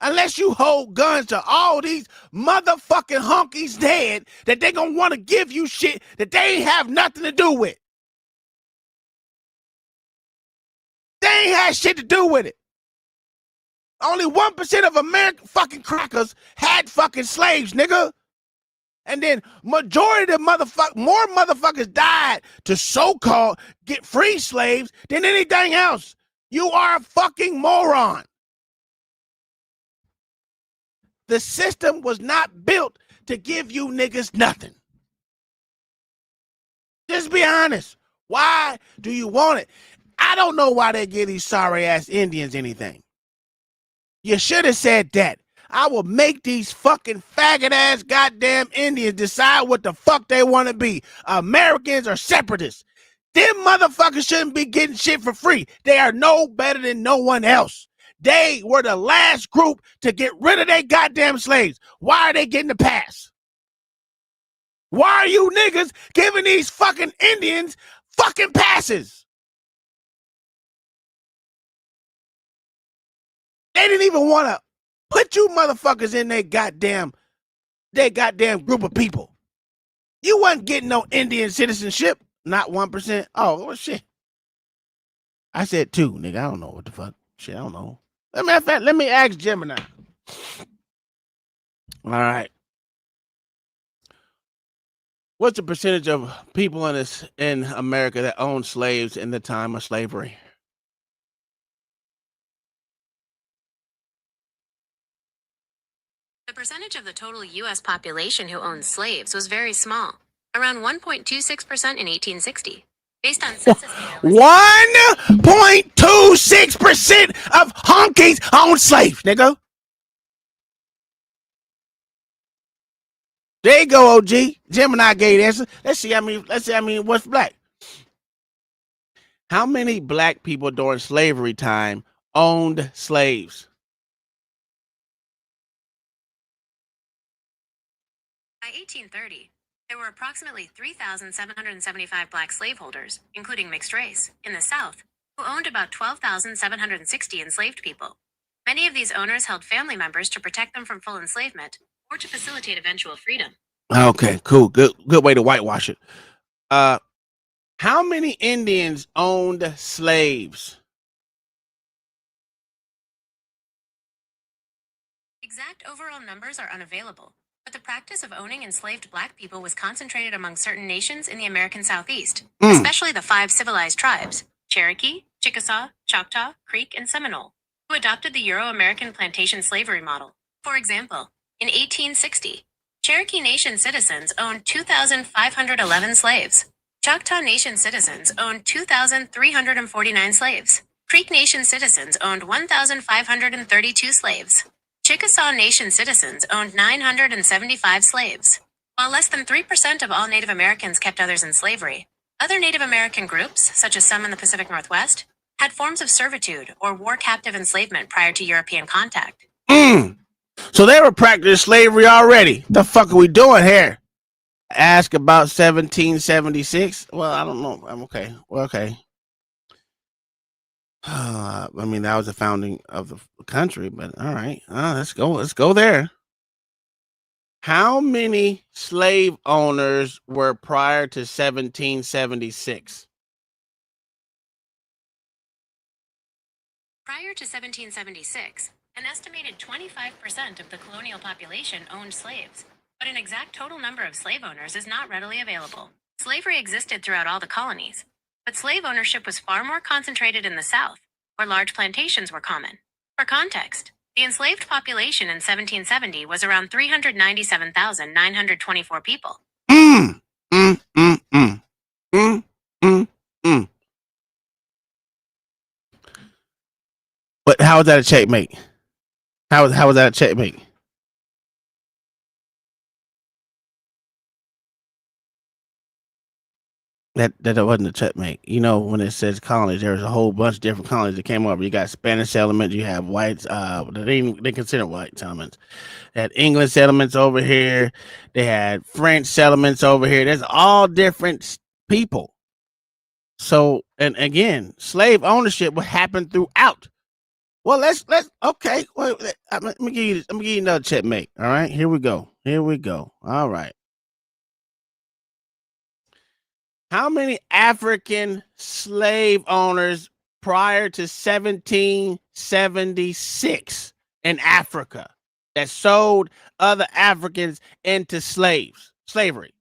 unless you hold guns to all these motherfucking honkies dead that they gonna want to give you shit that they ain't have nothing to do with. They ain't had shit to do with it. Only 1% of American fucking crackers had fucking slaves, nigga. And then majority of more motherfuckers died to so-called get free slaves than anything else. You are a fucking moron. The system was not built to give you niggas nothing. Just be honest. Why do you want it? I don't know why they give these sorry ass Indians anything. You should have said that. I will make these fucking faggot ass goddamn Indians decide what the fuck they want to be. Americans or separatists. Them motherfuckers shouldn't be getting shit for free. They are no better than no one else. They were the last group to get rid of their goddamn slaves. Why are they getting the pass? Why are you niggas giving these fucking Indians fucking passes? They didn't even want to put you motherfuckers in their goddamn group of people. You wasn't getting no Indian citizenship. Not 1%. Oh, well, shit. I said 2, nigga. I don't know what the fuck. Shit, I don't know. Let me ask Gemini. All right. What's the percentage of people in America that owned slaves in the time of slavery? The percentage of the total U.S. population who owned slaves was very small, around 1.26% in 1860. Based on census data, 1.26% of honkies own slaves, nigga. There you go, OG. Gemini gave the answer. Let's see. I mean, what's black? How many black people during slavery time owned slaves? by 1830, there were approximately 3,775 black slaveholders, including mixed race, in the South, who owned about 12,760 enslaved people. Many of these owners held family members to protect them from full enslavement or to facilitate eventual freedom. Okay, cool. Good way to whitewash it. How many Indians owned slaves? Exact overall numbers are unavailable, but the practice of owning enslaved black people was concentrated among certain nations in the American Southeast, especially the 5 civilized tribes, Cherokee, Chickasaw, Choctaw, Creek, and Seminole, who adopted the Euro-American plantation slavery model. For example, in 1860, Cherokee Nation citizens owned 2,511 slaves. Choctaw Nation citizens owned 2,349 slaves. Creek Nation citizens owned 1,532 slaves. Chickasaw Nation citizens owned 975 slaves. While less than 3% of all Native Americans kept others in slavery, other Native American groups, such as some in the Pacific Northwest, had forms of servitude or war captive enslavement prior to European contact. So they were practicing slavery already. The fuck are we doing here? Ask about 1776. Well, I don't know. I'm okay. Well, okay. I mean, that was the founding of the country, but all right. Let's go. Let's go there. How many slave owners were prior to 1776? Prior to 1776, an estimated 25% of the colonial population owned slaves, but an exact total number of slave owners is not readily available. Slavery existed throughout all the colonies, but slave ownership was far more concentrated in the South, where large plantations were common. For context, the enslaved population in 1770 was around 397,924 people. But how is that a checkmate? How was that a checkmate? That wasn't a checkmate. You know, when it says colonies, there's a whole bunch of different colonies that came over. You got Spanish settlements, you have whites, they consider white settlements. They had English settlements over here, they had French settlements over here. There's all different people. So, and again, slave ownership would happen throughout. Well, let's okay. Well, let me give you another checkmate. All right, here we go. All right. How many African slave owners prior to 1776 in Africa that sold other Africans into slavery?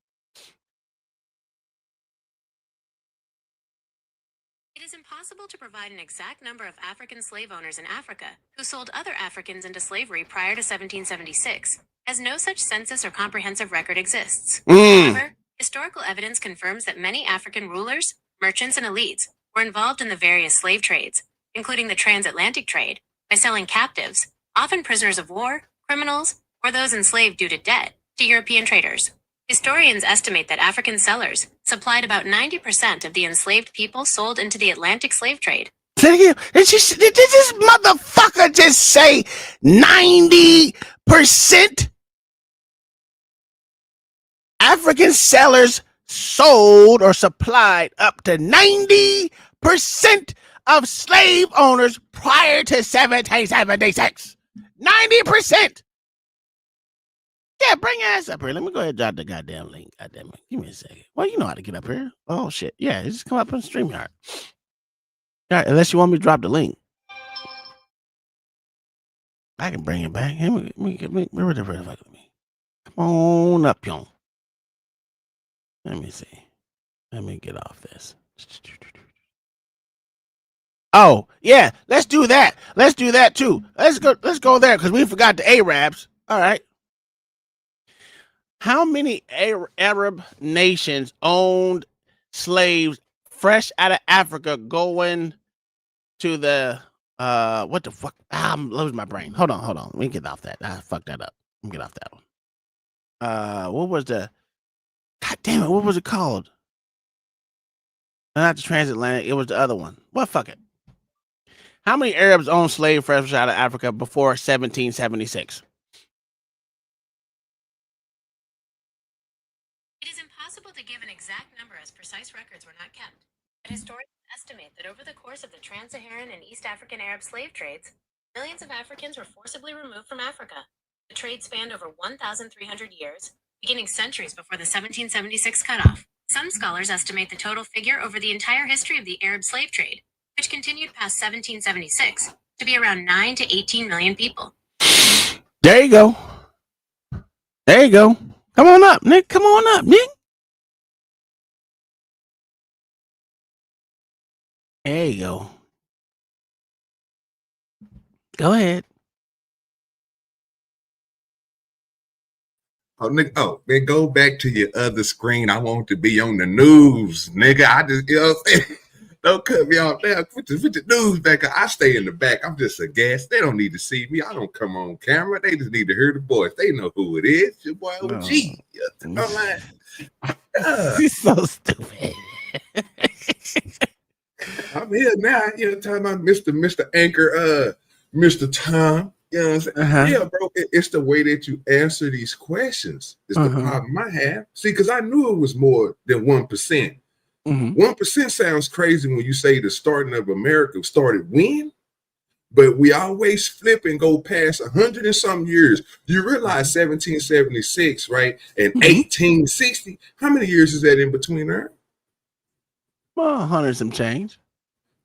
It is impossible to provide an exact number of African slave owners in Africa who sold other Africans into slavery prior to 1776, as no such census or comprehensive record exists. However, historical evidence confirms that many African rulers, merchants, and elites were involved in the various slave trades, including the transatlantic trade, by selling captives, often prisoners of war, criminals, or those enslaved due to debt, to European traders. Historians estimate that African sellers supplied about 90% of the enslaved people sold into the Atlantic slave trade. Did this motherfucker just say 90%? African sellers sold or supplied up to 90% of slave owners prior to 1776. 90%. Yeah, bring your ass up here. Let me go ahead and drop the goddamn link. Goddamn it. Give me a second. Well, you know how to get up here. Oh, shit. Yeah, just come up on StreamYard. All right, unless you want me to drop the link. I can bring it back. Come on up, y'all. Let me see. Let me get off this. Oh, yeah, let's do that. Let's do that too. Let's go there because we forgot the Arabs. All right. How many Arab nations owned slaves fresh out of Africa going to the what the fuck? I'm losing my brain. Hold on. Let me get off that. I fucked that up. Let me get off that one. What was the God damn it, what was it called? Not the transatlantic, it was the other one. Well, fuck it. How many Arabs owned slaves fresh out of Africa before 1776? It is impossible to give an exact number as precise records were not kept, but historians estimate that over the course of the trans-Saharan and East African Arab slave trades, millions of Africans were forcibly removed from Africa. The trade spanned over 1,300 years, beginning centuries before the 1776 cutoff. Some scholars estimate the total figure over the entire history of the Arab slave trade, which continued past 1776, to be around 9 to 18 million people. There you go. There you go. Come on up, Nick. Come on up, Nick. There you go. Go ahead. Oh, nigga, then go back to your other screen. I want to be on the news, nigga. I just, you know what I'm saying? Don't cut me off there. Put the news back. I stay in the back. I'm just a guest. They don't need to see me. I don't come on camera. They just need to hear the voice. They know who it is. Your boy OG. He's so stupid. I'm here now. You know, talking about Mr. Anchor, Mr. Tom. You know what I'm saying? Yeah, bro. It's the way that you answer these questions. It's the problem I have. See, because I knew it was more than 1%. 1% sounds crazy when you say the starting of America started when, but we always flip and go past 100 and some years. You realize 1776, right? And 1860. How many years is that in between there? Well, 100 some change.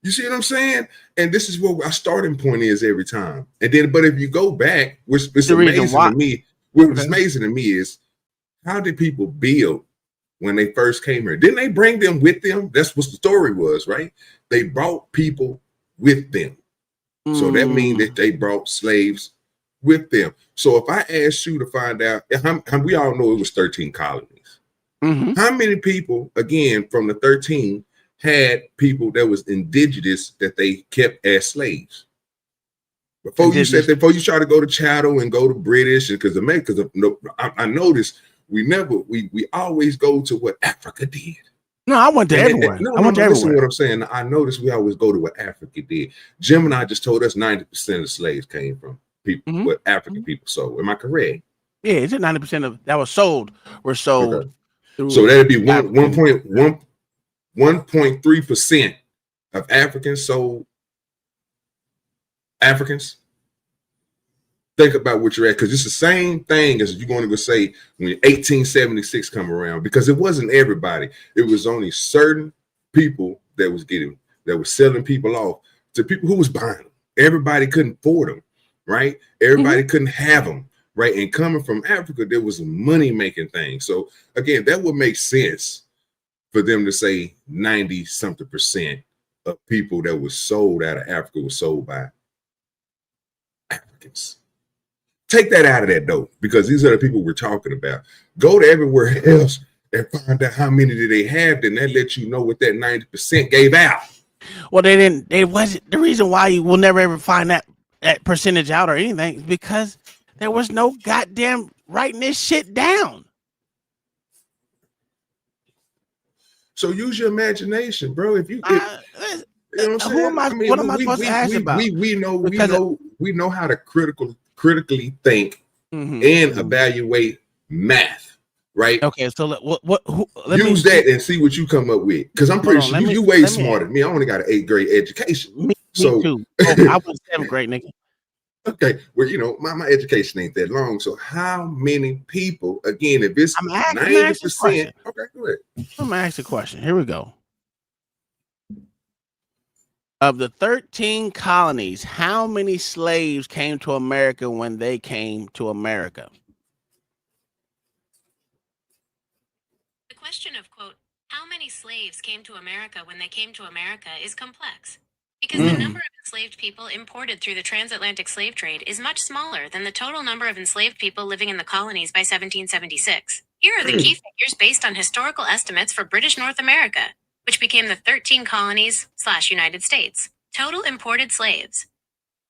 You see what I'm saying? And this is what our starting point is every time. And then, but if you go back, what's amazing to me, what's amazing to me is how did people build when they first came here? Didn't they bring them with them? That's what the story was, right? They brought people with them. So that means that they brought slaves with them. So if I asked you to find out, we all know it was 13 colonies. How many people, again, from the 13 had people that was indigenous that they kept as slaves? Before you said that, before you try to go to chattel and go to British, because I noticed we always go to what Africa did. No, I went to everywhere. I went to everywhere. Listen to what I'm saying. I noticed we always go to what Africa did. Jim and I just told us 90% of slaves came from people, what African people sold. Am I correct? Yeah, it's 90% of that was sold were sold. So that'd be 1.3% of Africans sold Africans. Think about what you're at, because it's the same thing as you're going to go say when 1876 come around, because it wasn't everybody. It was only certain people that was selling people off to people who was buying them. Everybody couldn't afford them, right? Everybody couldn't have them, right? And coming from Africa, there was a money-making thing. So again, that would make sense for them to say 90-something% of people that was sold out of Africa was sold by Africans. Take that out of that though, because these are the people we're talking about. Go to everywhere else and find out how many do they have. Then that lets you know what that 90% gave out. Well, they didn't. It wasn't the reason why you will never ever find that percentage out or anything, is because there was no goddamn writing this shit down. So use your imagination, bro. If you, you know what I'm who am I? What am I supposed to ask about? We know how to critically think and evaluate math, right? Okay, so use that and see what you come up with. Because I'm pretty sure you way smarter than me. I only got an 8th grade education. Me too. I was 7th grade, nigga. Okay, well, you know, my education ain't that long. So how many people, again, if it's 90%, okay, go ahead. I'm gonna ask a question. Here we go. Of the 13 colonies, how many slaves came to America when they came to America? The question of, quote, how many slaves came to America when they came to America is complex, because the number of enslaved people imported through the transatlantic slave trade is much smaller than the total number of enslaved people living in the colonies by 1776. Here are the key figures based on historical estimates for British North America, which became the 13 colonies / United States. Total imported slaves.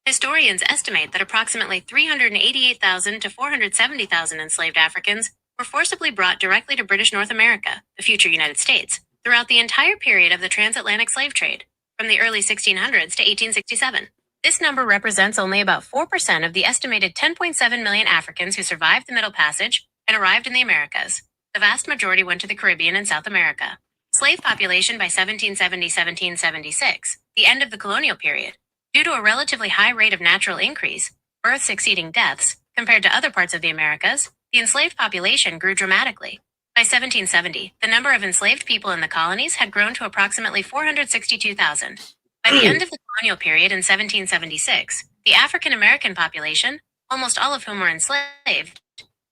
Historians estimate that approximately 388,000 to 470,000 enslaved Africans were forcibly brought directly to British North America, the future United States, throughout the entire period of the transatlantic slave trade, from the early 1600s to 1867. This number represents only about 4% of the estimated 10.7 million Africans who survived the Middle Passage and arrived in the Americas. The vast majority went to the Caribbean and South America. Slave population by 1770-1776, the end of the colonial period, due to a relatively high rate of natural increase, births exceeding deaths, compared to other parts of the Americas, the enslaved population grew dramatically. By By 1770, the number of enslaved people in the colonies had grown to approximately 462,000. By the end of the colonial period in 1776, the African American population, almost all of whom were enslaved,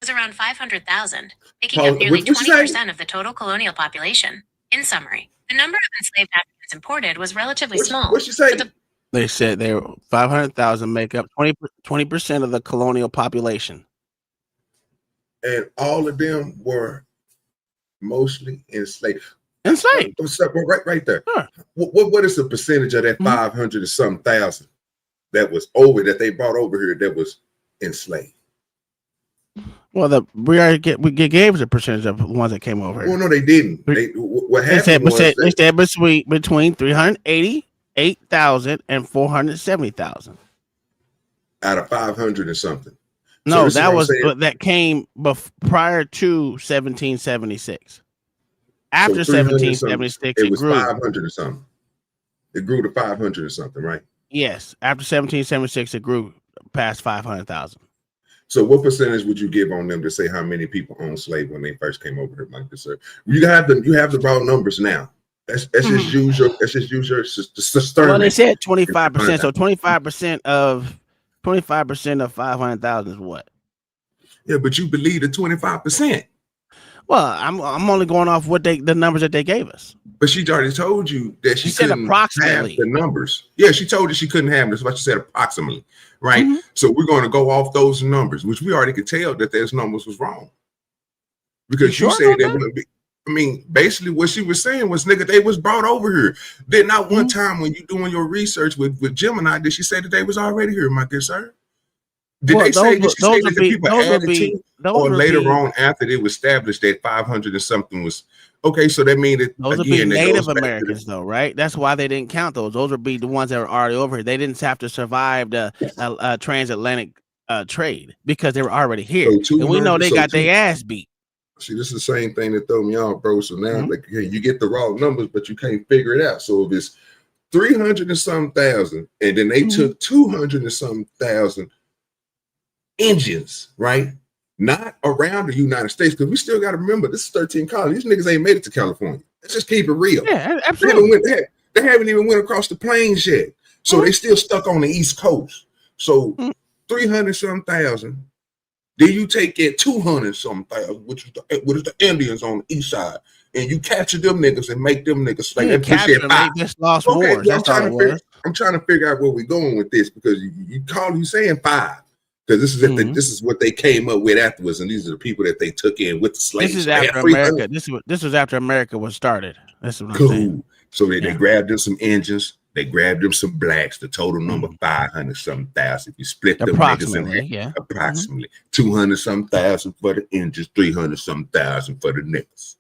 was around 500,000, making up nearly 20% of the total colonial population. In summary, the number of enslaved Africans imported was relatively small. What'd she say? They said they were 500,000 make up 20% of the colonial population. And all of them were mostly enslaved. Enslaved. Right there. Sure. What is the percentage of that 500 or something thousand that was over, that they brought over here that was enslaved? Well, we gave us a percentage of the ones that came over here. Well, no, they didn't. What happened was they said between 388,000 and 470,000 out of 500 or something. No, that came prior to 1776. After 1776, it was grew. 500 or something. It grew to 500 or something, right? Yes, after 1776, it grew past 500,000. So, what percentage would you give on them to say how many people owned slaves when they first came over here, like this, sir? You have the raw numbers now. Let's just use your Well, they said 25%. So 25% of 500,000 is what? Yeah, but you believe the 25%. Well, I'm only going off the numbers that they gave us. But she already told you that she said couldn't approximately have the numbers. Yeah, she told you she couldn't have them. That's what she said, approximately, right? So we're going to go off those numbers, which we already could tell that those numbers was wrong. Because you said that wouldn't be. I mean, basically what she was saying was, nigga, they was brought over here. Then not one time when you doing your research with Gemini did she say that they was already here, my good sir? Did they say that the people added to, or later on after it was established that 500 or something was okay? So that means that those would be Native Americans, though, right? That's why they didn't count those. Those would be the ones that were already over here. They didn't have to survive the transatlantic trade because they were already here, and we know they got their ass beat. See, this is the same thing that threw me off, bro. So now, like, hey, you get the raw numbers, but you can't figure it out. So if it's 300 and some thousand, and then they took 200 and some thousand engines, right? Not around the United States, because we still got to remember this is 13 colonies. These niggas ain't made it to California. Let's just keep it real. Yeah, absolutely. They haven't even went across the plains yet, so they still stuck on the East Coast. So 300 some thousand. Then you take it 200 some thousand, which is the Indians on the east side, and you capture them niggas and make them niggas like they just lost wars. That's all it was. I'm trying to figure out where we're going with this, because you saying 5. Because this is this is what they came up with afterwards, and these are the people that they took in with the slaves. This is after America. This was after America was started. That's what I'm saying. So they grabbed them some engines, they grabbed them some blacks. The total number 500 some thousand. If you split them niggas in half, approximately 200 some thousand for the engines, 300 some thousand for the niggas.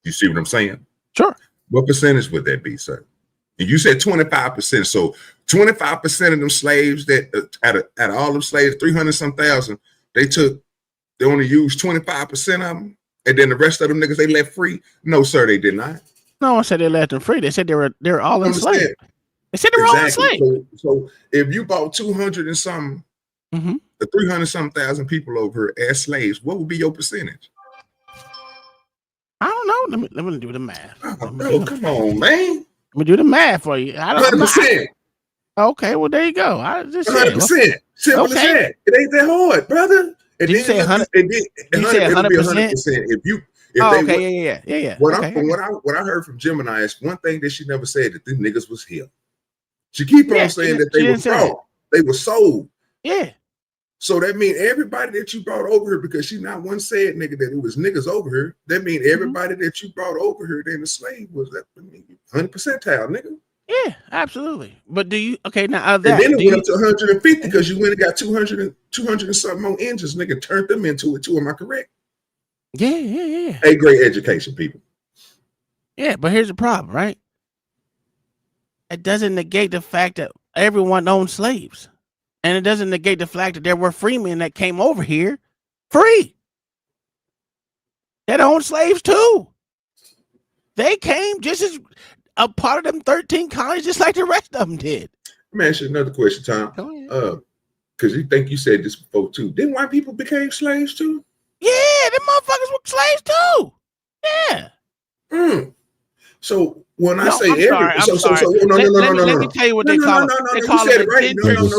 You see what I'm saying? Sure. What percentage would that be, sir? And you said 25%. So 25% of them slaves that out of all them slaves, 300 some thousand, they only used 25% of them, and then the rest of them niggas they left free. No, sir, they did not. No one said they left them free. They said they were all enslaved. They said they were all enslaved. So if you bought 200 and some, the 300 some thousand people over here as slaves, what would be your percentage? I don't know. Let me do the math. Oh, come on, man. Let me do the math for you. 100%. Okay, well there you go. I just 100%. Simple as that. It ain't that hard, brother. Did you say 100? You said 100%. Yeah. What I heard from Gemini is one thing that she never said, that these niggas was here. She keep on saying that they were brought. They were sold. Yeah. So that means everybody that you brought over here, because she not one said, nigga, that it was niggas over here. That means everybody that you brought over here, then the slave was that 100% percentile, nigga. Yeah, absolutely. But do you now and then it went up to 150 because you went and got 200 and something more engines, nigga, turned them into it too. Am I correct? Yeah. A great education, people. Yeah, but here's the problem, right? It doesn't negate the fact that everyone owned slaves. And it doesn't negate the fact that there were freemen that came over here free. That owned slaves too. They came just as a part of them 13 colonies, just like the rest of them did. Let me ask you another question, Tom. Because you think you said this before too. Didn't white people become slaves too? Yeah. Yeah, them motherfuckers were slaves too. Yeah. So when I No, say I'm every, sorry, I'm so sorry. no, Let me tell you what they call them. They you call said them it right. No, indentured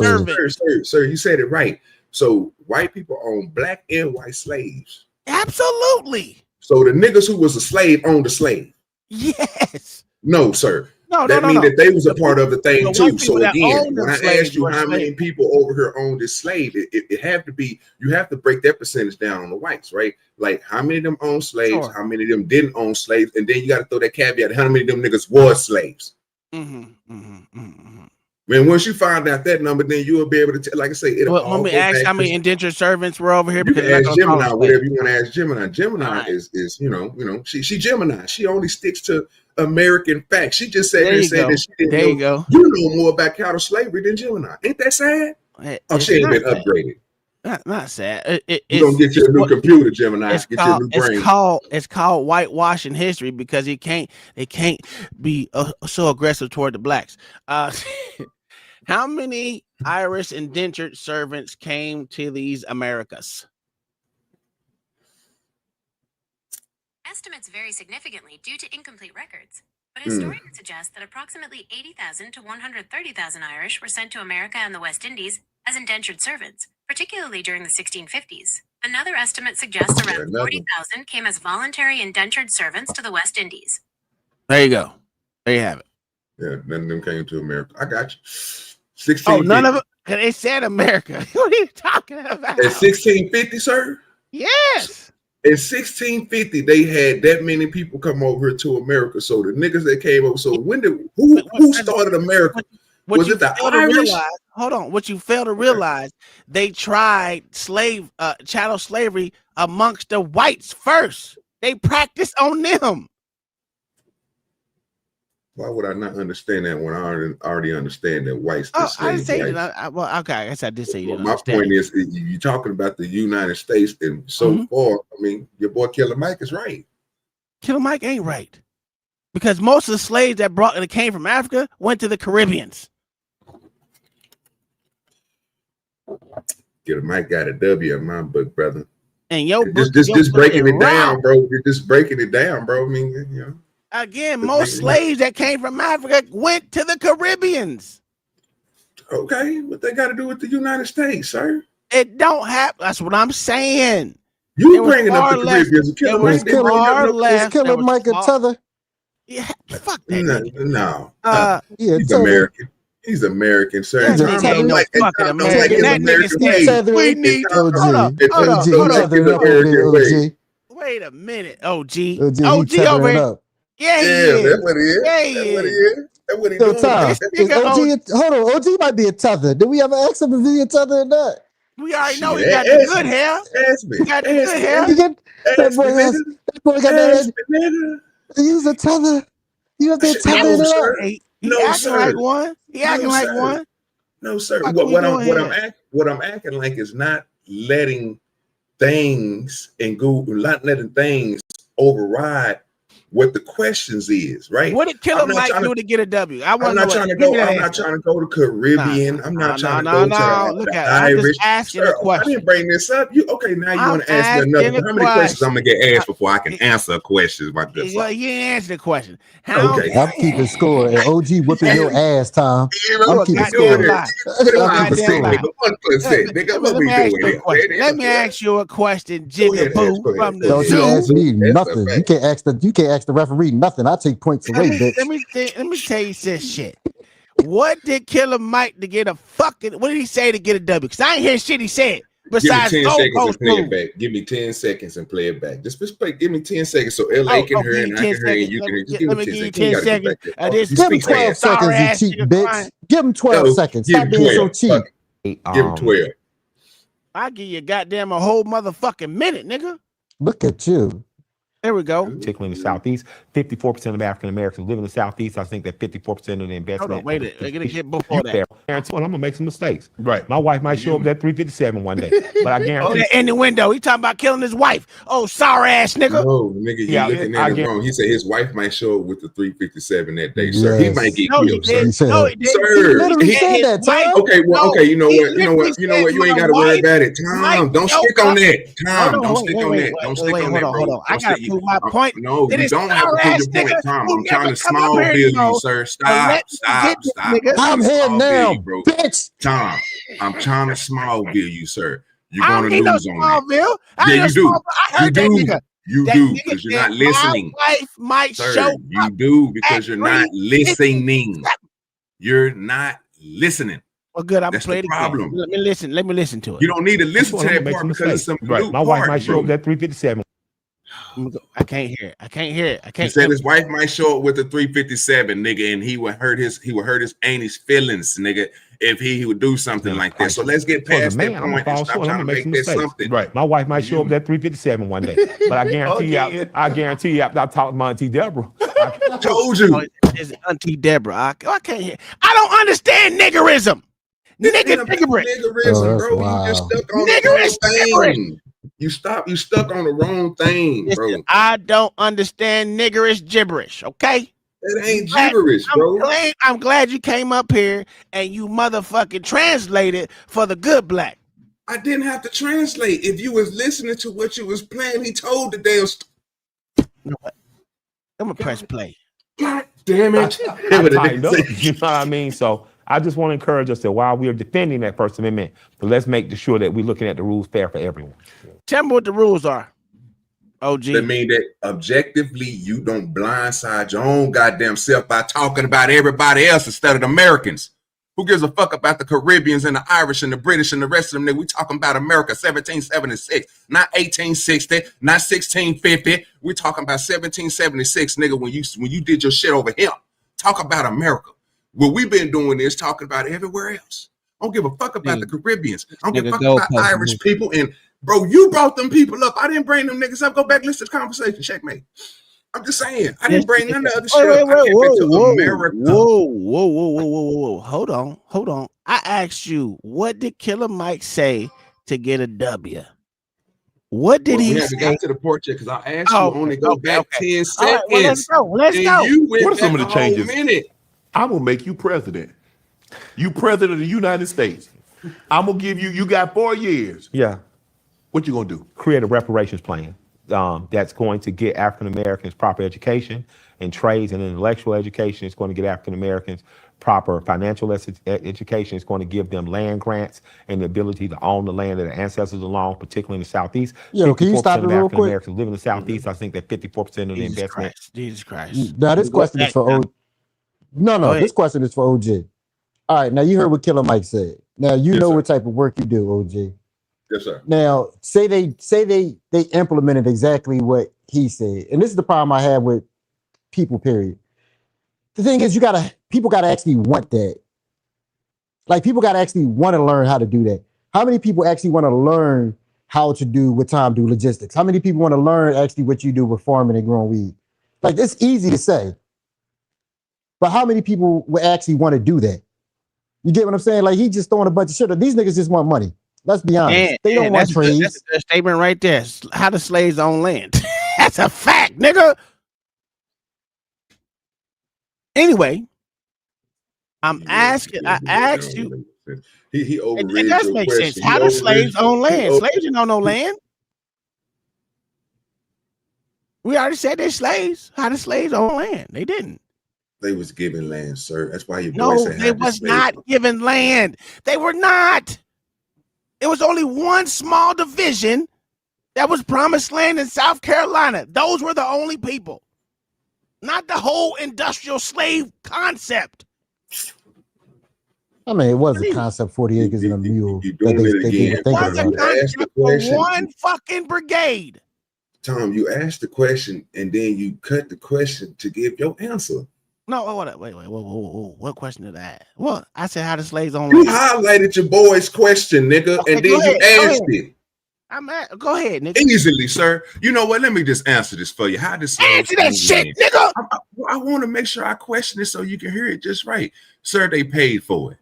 servants. sir, you said it right. So white people own black and white slaves. Absolutely. So the niggas who was a slave owned a slave. Yes. No, sir. No, that means that they was a part of the thing the too. white So people that again, own when them I slaves asked you were how many slaves. people over here own this slave, it have to be, you have to break that percentage down on the whites, right? Like how many of them own slaves, Sure. how many of them didn't own slaves, and then you got to throw that caveat: how many of them niggas was slaves? Man, once you find out that number, then you will be able to tell. Like I say, it'll Well, all let me go ask back how to- many indentured servants were over here. You Because can they're not ask gonna call Gemini them whatever slaves. you want to ask Gemini. Gemini is she Gemini. She only sticks to American facts. She just said There you said go. that she didn't There know. you go. You know more about cattle slavery than Gemini. Ain't that sad? Oh, she ain't been upgraded. Not sad. You gonna get your new computer, Gemini. Get your new brain. It's called whitewashing history because it can't be so aggressive toward the blacks. How many Irish indentured servants came to these Americas? Estimates vary significantly due to incomplete records, but historians suggest that approximately 80,000 to 130,000 Irish were sent to America and the West Indies as indentured servants, particularly during the 1650s. Another estimate suggests around 40,000 came as voluntary indentured servants to the West Indies. There you go. There you have it. Yeah, none of them came to America. I got you. 16. Oh, none of it. They said America. What are you talking about? At 1650, sir. Yes. In 1650, they had that many people come over here to America. So the niggas that came over. So when did who started America? What Was you it the fail to Irish? realize? Hold on. What you fail to realize? They tried chattel slavery amongst the whites first. They practiced on them. Why would I not understand that when I already understand that whites? Oh, I didn't enslaved say whites? that. Well, okay. I guess I did say you Well, didn't my understand. point is, you're talking about the United States, and so far, I mean, your boy Killer Mike is right. Killer Mike ain't right. Because most of the slaves that came from Africa went to the Caribbeans. Killer Mike got a W in my book, brother. And your book, just breaking it down, wrong. bro. You're just breaking it down, bro. I mean, you know. Again, most slaves that came from Africa went to the Caribbeans. Okay, what they got to do with the United States, sir? It don't have. That's what I'm saying. You bringing up the Caribbeans? It was far less. Is Killer Mike a tether? Yeah, fuck that. No. Yeah, He's tether. American. He's American, sir. That nigga ain't no fucking American. That nigga said we need. Hold on. Wait a minute, OG. OG over here. Yeah, he is. That's what he is. Yeah, he That's what he is. is. That's what he Yo, doing. Tom, This is nigga OG, hold on, OG might be a tether. Did we ever ask him if he's a tether or not? We already know he got the good hair. Ask me. He got the good hair. That boy got that. He's a tether. You have to tether it up. He acting like one. He acting like one. No, sir. Fuck What we I'm doing acting like is not letting things and not letting things override what the questions is, right? What did Killer Mike do to get a W? I I'm want not to trying to go. I'm not trying to go to Caribbean. I'm not trying to go to Look the at it. I'm Irish. just asking Sir, a question. I didn't bring this up. You okay? Now you want to ask me another? How many questions I'm gonna get asked before I can answer a question? My good You didn't answer the question. How Okay. I'm keeping score. And OG whipping your ass, Tom. I'm keeping score. I'm keeping score. Let me ask you a question, Jigaboo from the Don't you zoo. ask me nothing. You can't ask the referee nothing. I take points away, bitch. Let me tell you this shit. What did Killer Mike to get a fucking? What did he say to get a W? Because I ain't hear shit he said. Besides, give me 10 seconds Gold and play Coast it back. Give me 10 seconds and play it back. Just play. Give me 10 seconds so LA can hear and I can hear and you can hear. Just give me 10 seconds. Give him 12 seconds, you cheap bitch. Give him 12 seconds. Stop being so cheap. Give him 12. I give you goddamn a whole motherfucking minute, nigga. Look at you. There we go. Particularly in the Southeast, 54% of African Americans live in the Southeast. I think that 54% of the investment. Hold on, wait. We're gonna get before that. And I'm gonna make some mistakes. Right. My wife might show up at 357 one day, but I guarantee. In the window, he talking about killing his wife. Oh, sorry ass nigga. No, nigga, you looking at it wrong. He said his wife might show up with the 357 that day, sir. He might get killed, sir. Sir, He said that, Tom. Okay, well, okay, you know what? You ain't gotta worry about it, Tom. Don't stick on that, Tom. Don't stick on that. Don't stick on that, bro. I gotta prove my point. No, you don't have to prove your point, Tom. I'm trying to small bill you, sir. Stop. I'm here now, bitch. Tom, I'm trying to small bill you, sir. You're gonna lose on that. Yeah, you do. You do. You do because you're not listening. My wife might show up. You do because you're not listening. You're not listening. Well, good. I'm That's playing the problem. Let me listen to it. You don't need to listen to that part because it's some right. My wife might show up at 357. I can't hear it. He said his wife might show up with a 357, nigga, and he would hurt his auntie's feelings, nigga, if he would do something like that. So let's get past that point and stop trying to make that something. Right. My wife might show up at 357 one day, but I guarantee you, I'll talk to my auntie Deborah. I told you. It's Auntie Deborah. I can't hear. I don't understand niggerism. Niggerism, bro. Wow. You just stuck on the wrong thing. You stuck on the wrong thing, bro. Listen, I don't understand niggerish gibberish, okay? It ain't gibberish, bro. I'm glad you came up here and you motherfucking translated for the good black. I didn't have to translate. If you was listening to what you was playing, he told the damn You know what? I'm gonna press play. God damn it. I tightened up, you know what I mean? So I just want to encourage us that while we are defending that First Amendment, but let's make sure that we're looking at the rules fair for everyone. Tell me what the rules are. OG. That mean that objectively you don't blindside your own goddamn self by talking about everybody else instead of the Americans. Who gives a fuck about the Caribbeans and the Irish and the British and the rest of them? Nigga, we talking about America 1776, not 1860, not 1650. We talking about 1776, nigga, when you did your shit over here. Talk about America. What we've been doing is talking about everywhere else. I don't give a fuck about the Caribbeans. I don't give a fuck about Irish people. And bro, you brought them people up. I didn't bring them niggas up. Go back, listen to the conversation. Checkmate. I'm just saying. I didn't bring none of the other shit up. I kept it to America. Whoa. Hold on. I asked you, what did Killer Mike say to get a W? What did he say? We haven't got to the port yet because I asked you only go back 10 seconds. Right, well, let's go. What are some of the changes? I'm gonna make you president. You president of the United States. I'm gonna give you got 4 years. Yeah. What you gonna do? Create a reparations plan that's going to get African Americans proper education in trades and intellectual education. It's going to get African Americans proper financial education. It's going to give them land grants and the ability to own the land that their ancestors owned, particularly in the Southeast. Yo, can you stop it real quick? Americans live in the Southeast. I think that 54% of the investment. Jesus Christ. Now this question is for OG. No, this question is for OG. All right, now you heard what Killer Mike said. Now you know what type of work you do, OG. Yes, sir. Now, say they implemented exactly what he said, and this is the problem I have with people. Period. The thing is, people gotta actually want that. Like people gotta actually want to learn how to do that. How many people actually want to learn how to do what Tom do, logistics? How many people want to learn actually what you do with farming and growing weed? Like it's easy to say, but how many people would actually want to do that? You get what I'm saying? Like he just throwing a bunch of shit. These niggas just want money. Let's be honest. They don't want trees. That's a statement right there. How the slaves own land. That's a fact, nigga. Anyway, I asked you. He overread it does make sense. How do slaves own land? Slaves didn't own no land. We already said they're slaves. How do slaves own land? They didn't. They was given land, sir. That's why your boy No, said they was not given land. They were not. It was only one small division that was promised land in South Carolina. Those were the only people, not the whole industrial slave concept. I mean, it was a concept, 40 acres and a mule. One fucking brigade. Tom, you asked the question and then you cut the question to give your answer. No, wait. Whoa. What question did I ask? Well, I said how the slaves own You land. highlighted your boy's question, nigga, Okay, and then you asked it. I'm at. Go ahead, nigga. Easily, sir. You know what? Let me just answer this for you. How does answer that shit, nigga? I want to make sure I question it so you can hear it just right, sir. They paid for it.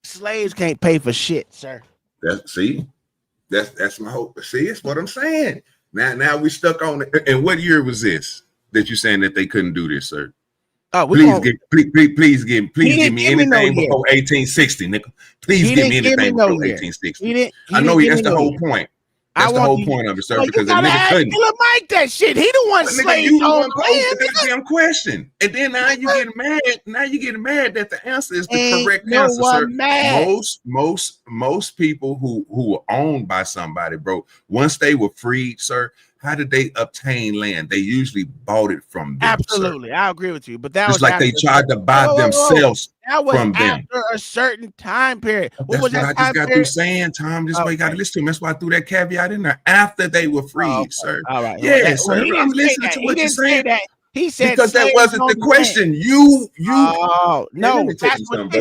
Slaves can't pay for shit, sir. That's my hope. See, it's what I'm saying. Now we stuck on it. And what year was this that you saying that they couldn't do this, sir? Oh, please give me anything before 1860, nigga. Please give me anything before 1860. I know that's the whole point. That's the whole point of it, sir. Because the nigga couldn't. Killer Mike that shit. He the one slaves on the damn question. And then now you getting mad. Now you getting mad that the answer is the correct answer, sir. Mad. Most people who were owned by somebody, bro, once they were freed, sir, how did they obtain land? They usually bought it from them. Absolutely, sir. I agree with you. But that just was like they tried to buy themselves that was from them. After a certain time period. That's what I just got through saying, Tom. This way you got to listen to him. That's why I threw that caveat in there. After they were freed, sir. All right. Yes, sir. I'm listening to what you're saying. He said because that wasn't the question. Oh no, let me tell you something, bro.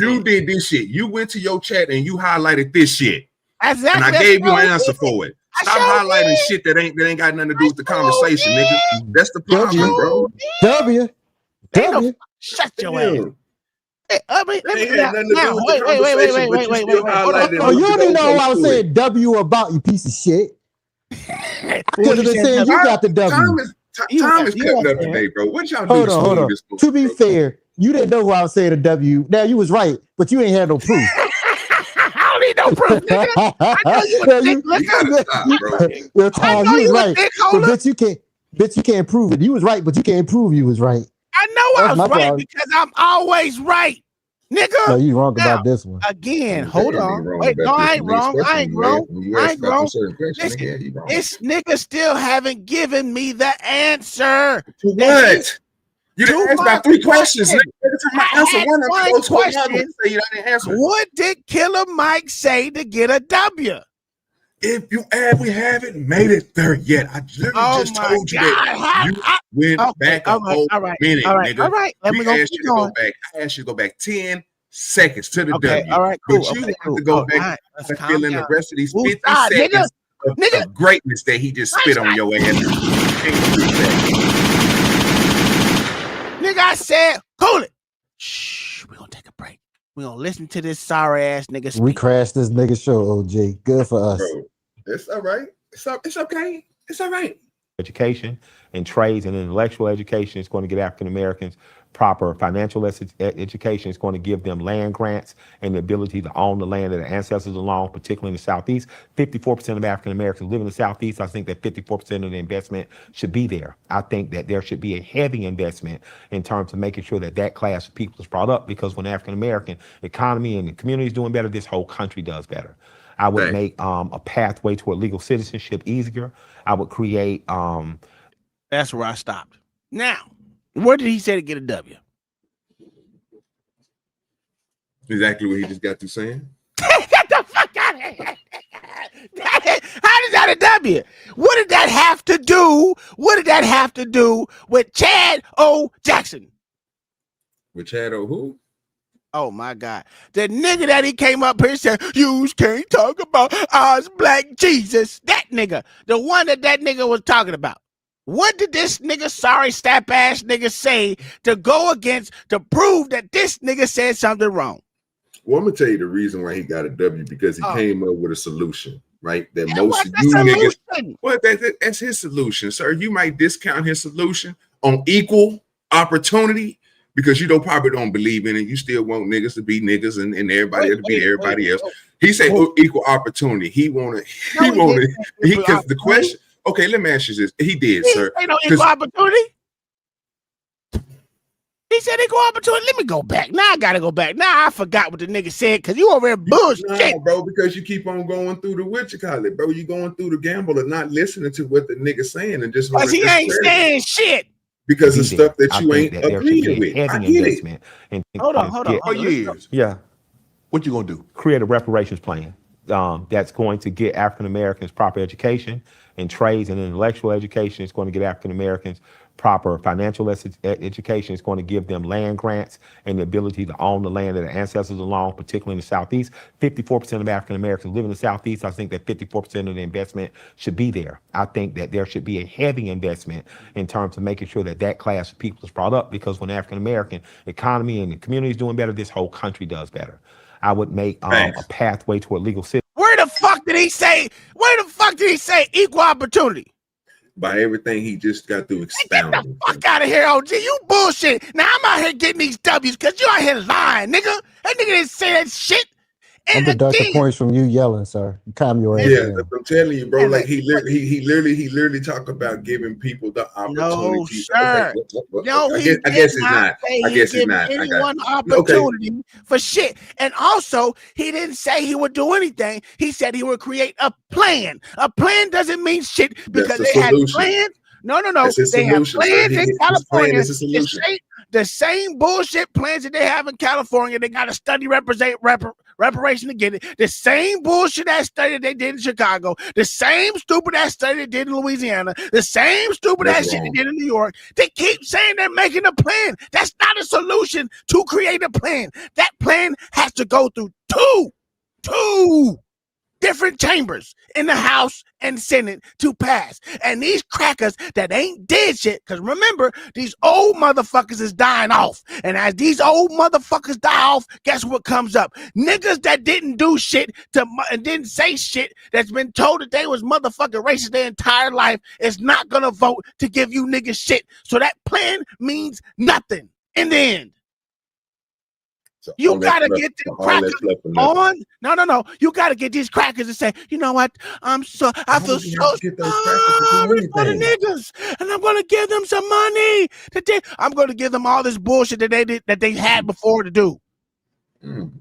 You did this shit. You went to your chat and you highlighted this shit. Exactly. And I gave you an answer for it. Stop highlighting shit that ain't got nothing to do with the conversation, nigga. That's the problem, bro. W. Shut your ass. Wait. Oh, you don't even know who I was saying W about, you piece of shit. Because they saying you got the W. Time is cutting up today, bro. What y'all do? Hold on. To be fair, you didn't know who I was saying the W. Now you was right, but you ain't had no proof. I don't need no proof, nigga. I know you was right. But you can't prove it. You was right, but you can't prove you was right. I know I was right because I'm always right, nigga. No, you wrong about this one. Again, hold on. Wait, no, I ain't wrong. I ain't wrong. Listen, this nigga still haven't given me the answer. To what? You didn't answer about 3 questions. Every time I answer one, I'm going to another. Say you didn't answer. What did Killer Mike say to get a W? If you we haven't made it there yet. I literally just told you that you went back a whole minute, nigga. All right. Let me go. I asked you to go back 10 seconds to the W. All right, cool. But you want to go back and fill in the rest of these 50 seconds of greatness that he just spit on your ass. Nigga, I said, hold it. Shh, we're gonna take a break. We're gonna listen to this sorry ass nigga speak. We crashed this nigga show, OJ. Good for us. Bro, it's all right. It's okay. It's all right. Education and trades and intellectual education is going to get African Americans proper financial education. Is going to give them land grants and the ability to own the land that their ancestors own, particularly in the Southeast. 54% of African Americans live in the Southeast. I think that 54% of the investment should be there. I think that there should be a heavy investment in terms of making sure that that class of people is brought up, because when the African American economy and the community is doing better, this whole country does better. I would make a pathway toward legal citizenship easier. I would create. That's where I stopped. Now, what did he say to get a W? Exactly what he just got through saying. Get the fuck out of here. How is that a W? What did that have to do? What did that have to do with Chad O. Jackson? With Chad O. who? Oh my God. The nigga that he came up here and said, you can't talk about Oz Black Jesus. That nigga. The one that nigga was talking about. What did this nigga, sorry stap ass nigga, say to go against, to prove that this nigga said something wrong? Well, I'm gonna tell you the reason why he got a W, because he came up with a solution, right? That most of you niggas, well, that's his solution, sir. You might discount his solution on equal opportunity because you probably don't believe in it. You still want niggas to be niggas and everybody to be everybody else. He said equal opportunity. He wanted, because the question. Okay, let me ask you this. He did, sir. Ain't no equal opportunity. He said equal opportunity. Let me go back. Now I gotta go back. Now I forgot what the nigga said because you over there bullshit. No, bro, because you keep on going through the what you call it, bro. You going through the gamble of not listening to what the nigga saying and just. Because he ain't saying shit. Because of stuff that you ain't agreeing with. I get it. Hold on. Years. Yeah. What you gonna do? Create a reparations plan that's going to get African Americans proper education and trades and intellectual education. It's going to get African Americans proper financial education. It's going to give them land grants and the ability to own the land that their ancestors owned, particularly in the Southeast. 54% of African Americans live in the Southeast. I think that 54% of the investment should be there. I think that there should be a heavy investment in terms of making sure that that class of people is brought up, because when the African American economy and the community is doing better, this whole country does better. I would make a pathway toward legal citizenship. Where the fuck did he say? Where the fuck did he say equal opportunity? By everything he just got through expounding. Get the fuck out of here, OG. You bullshit. Now I'm out here getting these W's because you out here lying, nigga. That nigga didn't say that shit. I'm deducting points from you yelling, sir. Calm your ass down. I'm telling you, bro. Like he literally talked about giving people the opportunity. No, sir. Okay. No, I guess it's not. I guess it's not. Anyone opportunity for shit. And also, he didn't say he would do anything. He said he would create a plan. A plan doesn't mean shit because they had plans. No. They have plans in California. The same bullshit plans that they have in California. They got to study reparation to get it. The same bullshit that study they did in Chicago. The same stupid ass study they did in Louisiana. The same stupid ass shit they did in New York. They keep saying they're making a plan. That's not a solution to create a plan. That plan has to go through two different chambers in the House and Senate to pass. And these crackers that ain't did shit, because remember, these old motherfuckers is dying off. And as these old motherfuckers die off, guess what comes up? Niggas that didn't do shit and didn't say shit, that's been told that they was motherfucking racist their entire life, is not gonna vote to give you niggas shit. So that plan means nothing in the end. So you gotta get the crackers on. No. You gotta get these crackers and say, you know what? I feel so sorry for the niggas, and I'm gonna give them some money. I'm gonna give them all this bullshit that they had before to do.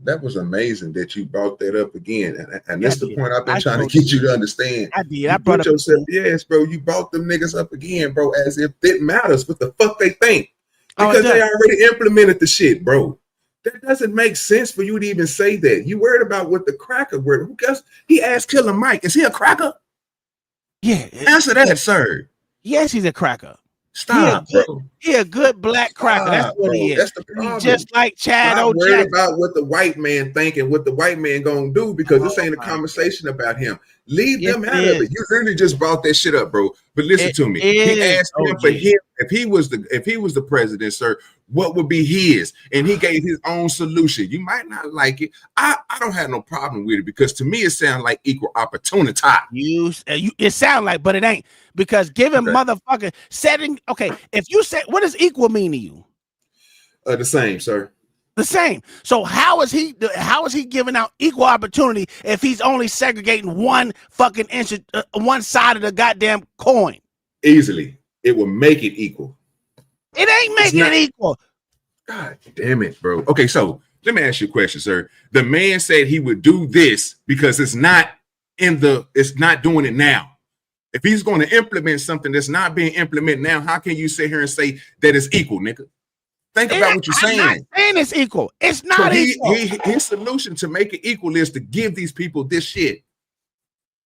That was amazing that you brought that up again, and that's the point I've been trying to get you to understand. I did. I brought yourself. Yes, bro. You brought them niggas up again, bro, as if it matters what the fuck they think, because they already implemented the shit, bro. That doesn't make sense for you to even say that. You worried about what the cracker word. Who cares? He asked Killer Mike, is he a cracker? Yeah. Answer that, sir. Yes, he's a cracker. Stop, bro. He a good black cracker. That's what he is. That's the problem. He's just like Chad I'm O'Jackson. worried about what the white man think and what the white man gonna do, because this ain't a conversation about him. Leave them out of it. You literally just brought that shit up, bro. But listen to me. He asked him for him if he was the president, sir, what would be his? And he gave his own solution. You might not like it. I don't have no problem with it, because to me it sounds like equal opportunity. It sounds like, but it ain't, because giving motherfucker setting. Okay, if you say, what does equal mean to you? The same, sir. The same. So how is he giving out equal opportunity if he's only segregating one fucking inch, one side of the goddamn coin? Easily, it will make it equal. It ain't making it equal. God damn it, bro. Okay, so let me ask you a question, sir. The man said he would do this because it's not doing it now. If he's going to implement something that's not being implemented now, how can you sit here and say that it's equal, nigga? Think about what you're saying. I'm not saying it's equal. It's not equal. His solution to make it equal is to give these people this shit.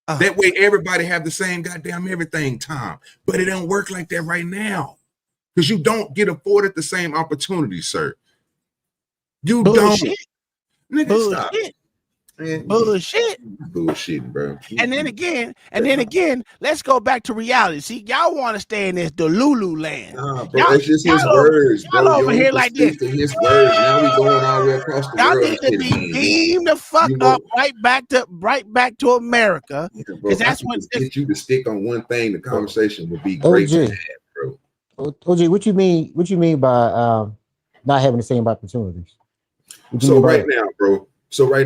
That way everybody have the same goddamn everything, Tom. But it don't work like that right now, because you don't get afforded the same opportunities, sir. You don't. Nigga, stop. Bullshit, bro. And then again, let's go back to reality. See, y'all want to stay in this Delulu land. Bro, it's just his words, bro. Y'all over here like this. His words. Now we going all the way across the world. Y'all need to be beamed the fuck up right back to America. Because that's what get you to stick on one thing. The conversation would be great to have, bro. OG, what you mean by not having the same opportunities? So right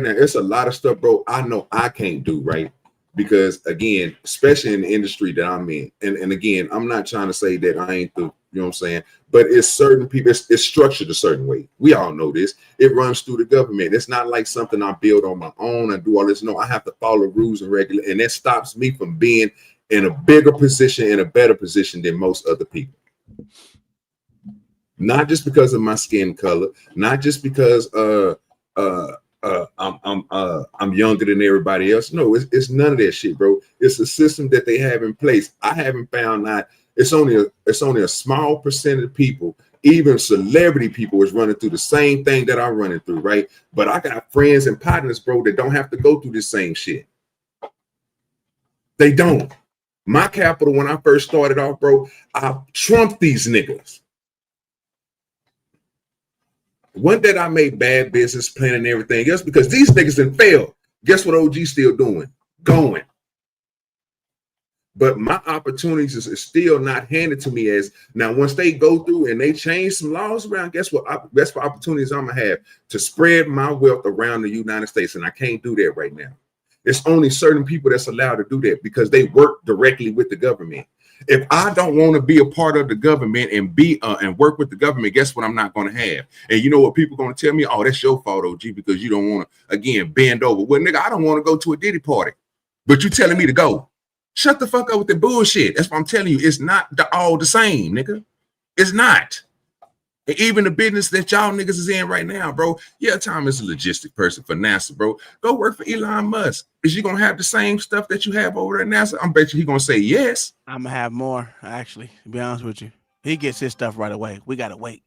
now, it's a lot of stuff, bro, I know I can't do, right? Because again, especially in the industry that I'm in, and again, I'm not trying to say that I ain't the, you know what I'm saying, but it's certain people, it's structured a certain way. We all know this. It runs through the government. It's not like something I build on my own and do all this. No, I have to follow rules and regulations, and that stops me from being in a bigger position, in a better position than most other people. Not just because of my skin color, not just because I'm younger than everybody else. No, it's none of that shit, bro. It's a system that they have in place. I haven't found out It's only a small percent of people, even celebrity people, is running through the same thing that I'm running through, right? But I got friends and partners, bro, that don't have to go through the same shit. They don't. My capital, when I first started off, bro, I trumped these niggas. One that I made bad business plan and everything else because these niggas didn't fail. Guess what OG still doing? Going. But my opportunities is still not handed to me as now. Once they go through and they change some laws around, guess what? That's what opportunities I'm gonna have to spread my wealth around the United States, and I can't do that right now. It's only certain people that's allowed to do that because they work directly with the government. If I don't want to be a part of the government and be and work with the government, guess what I'm not going to have? And you know what people going to tell me? Oh, that's your fault, OG, because you don't want to, again, bend over. Well, nigga, I don't want to go to a Diddy party, but you telling me to go. Shut the fuck up with the bullshit. That's what I'm telling you. It's not all the same, nigga. It's not. And even the business that y'all niggas is in right now, bro. Yeah, Tom is a logistic person for NASA, bro. Go work for Elon Musk. Is you gonna have the same stuff that you have over at NASA? I bet you he gonna say yes. I'm gonna have more, actually, to be honest with you. He gets his stuff right away. We gotta wait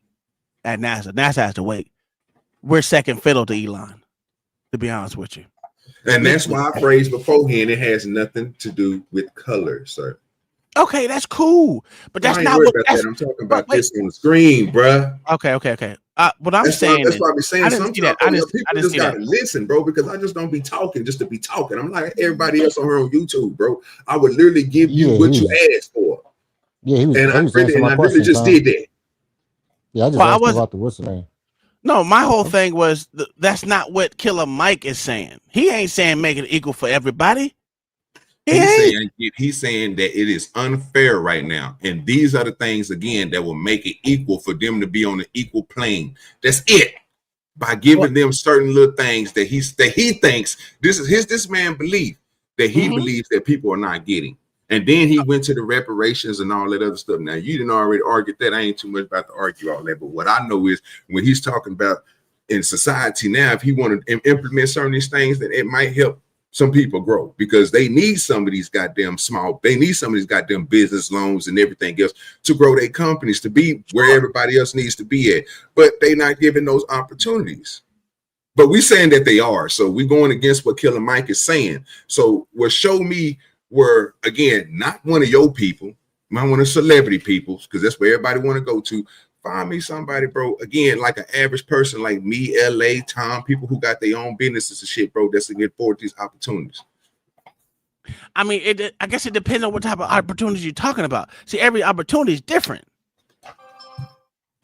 at NASA. NASA has to wait. We're second fiddle to Elon, to be honest with you. And that's why I phrased beforehand, it has nothing to do with color, sir. Okay, that's cool, but that's I ain't not worried what about that. I'm talking about this on the screen, bruh. Okay. What I'm saying, that's why I'm saying I didn't see that. sometimes people just gotta listen, bro, because I just don't be talking just to be talking. I'm like everybody else on her on YouTube, bro. I would literally give you what you asked for. Yeah, he was. And I really just did that. Yeah, I just asked about the what's the name. No, my whole thing was that's not what Killer Mike is saying. He ain't saying make it equal for everybody. He's saying that it is unfair right now. And these are the things, again, that will make it equal for them to be on an equal plane. That's it. By giving them certain little things that he thinks, this man belief that he believes that people are not getting. And then he went to the reparations and all that other stuff. Now, you didn't already argue that. I ain't too much about to argue all that. But what I know is when he's talking about in society now, if he want to implement certain of these things, that it might help some people grow because they need some of these goddamn business loans and everything else to grow their companies to be where everybody else needs to be at. But they not giving those opportunities. But we saying that they are. So we going against what Killer Mike is saying. So what show me were, again, not one of your people, not one of celebrity people, because that's where everybody want to go to. Find me somebody, bro. Again, like an average person like me, LA, Tom, people who got their own businesses and shit, bro, that's to get forward these opportunities. I mean, I guess it depends on what type of opportunities you're talking about. See, every opportunity is different.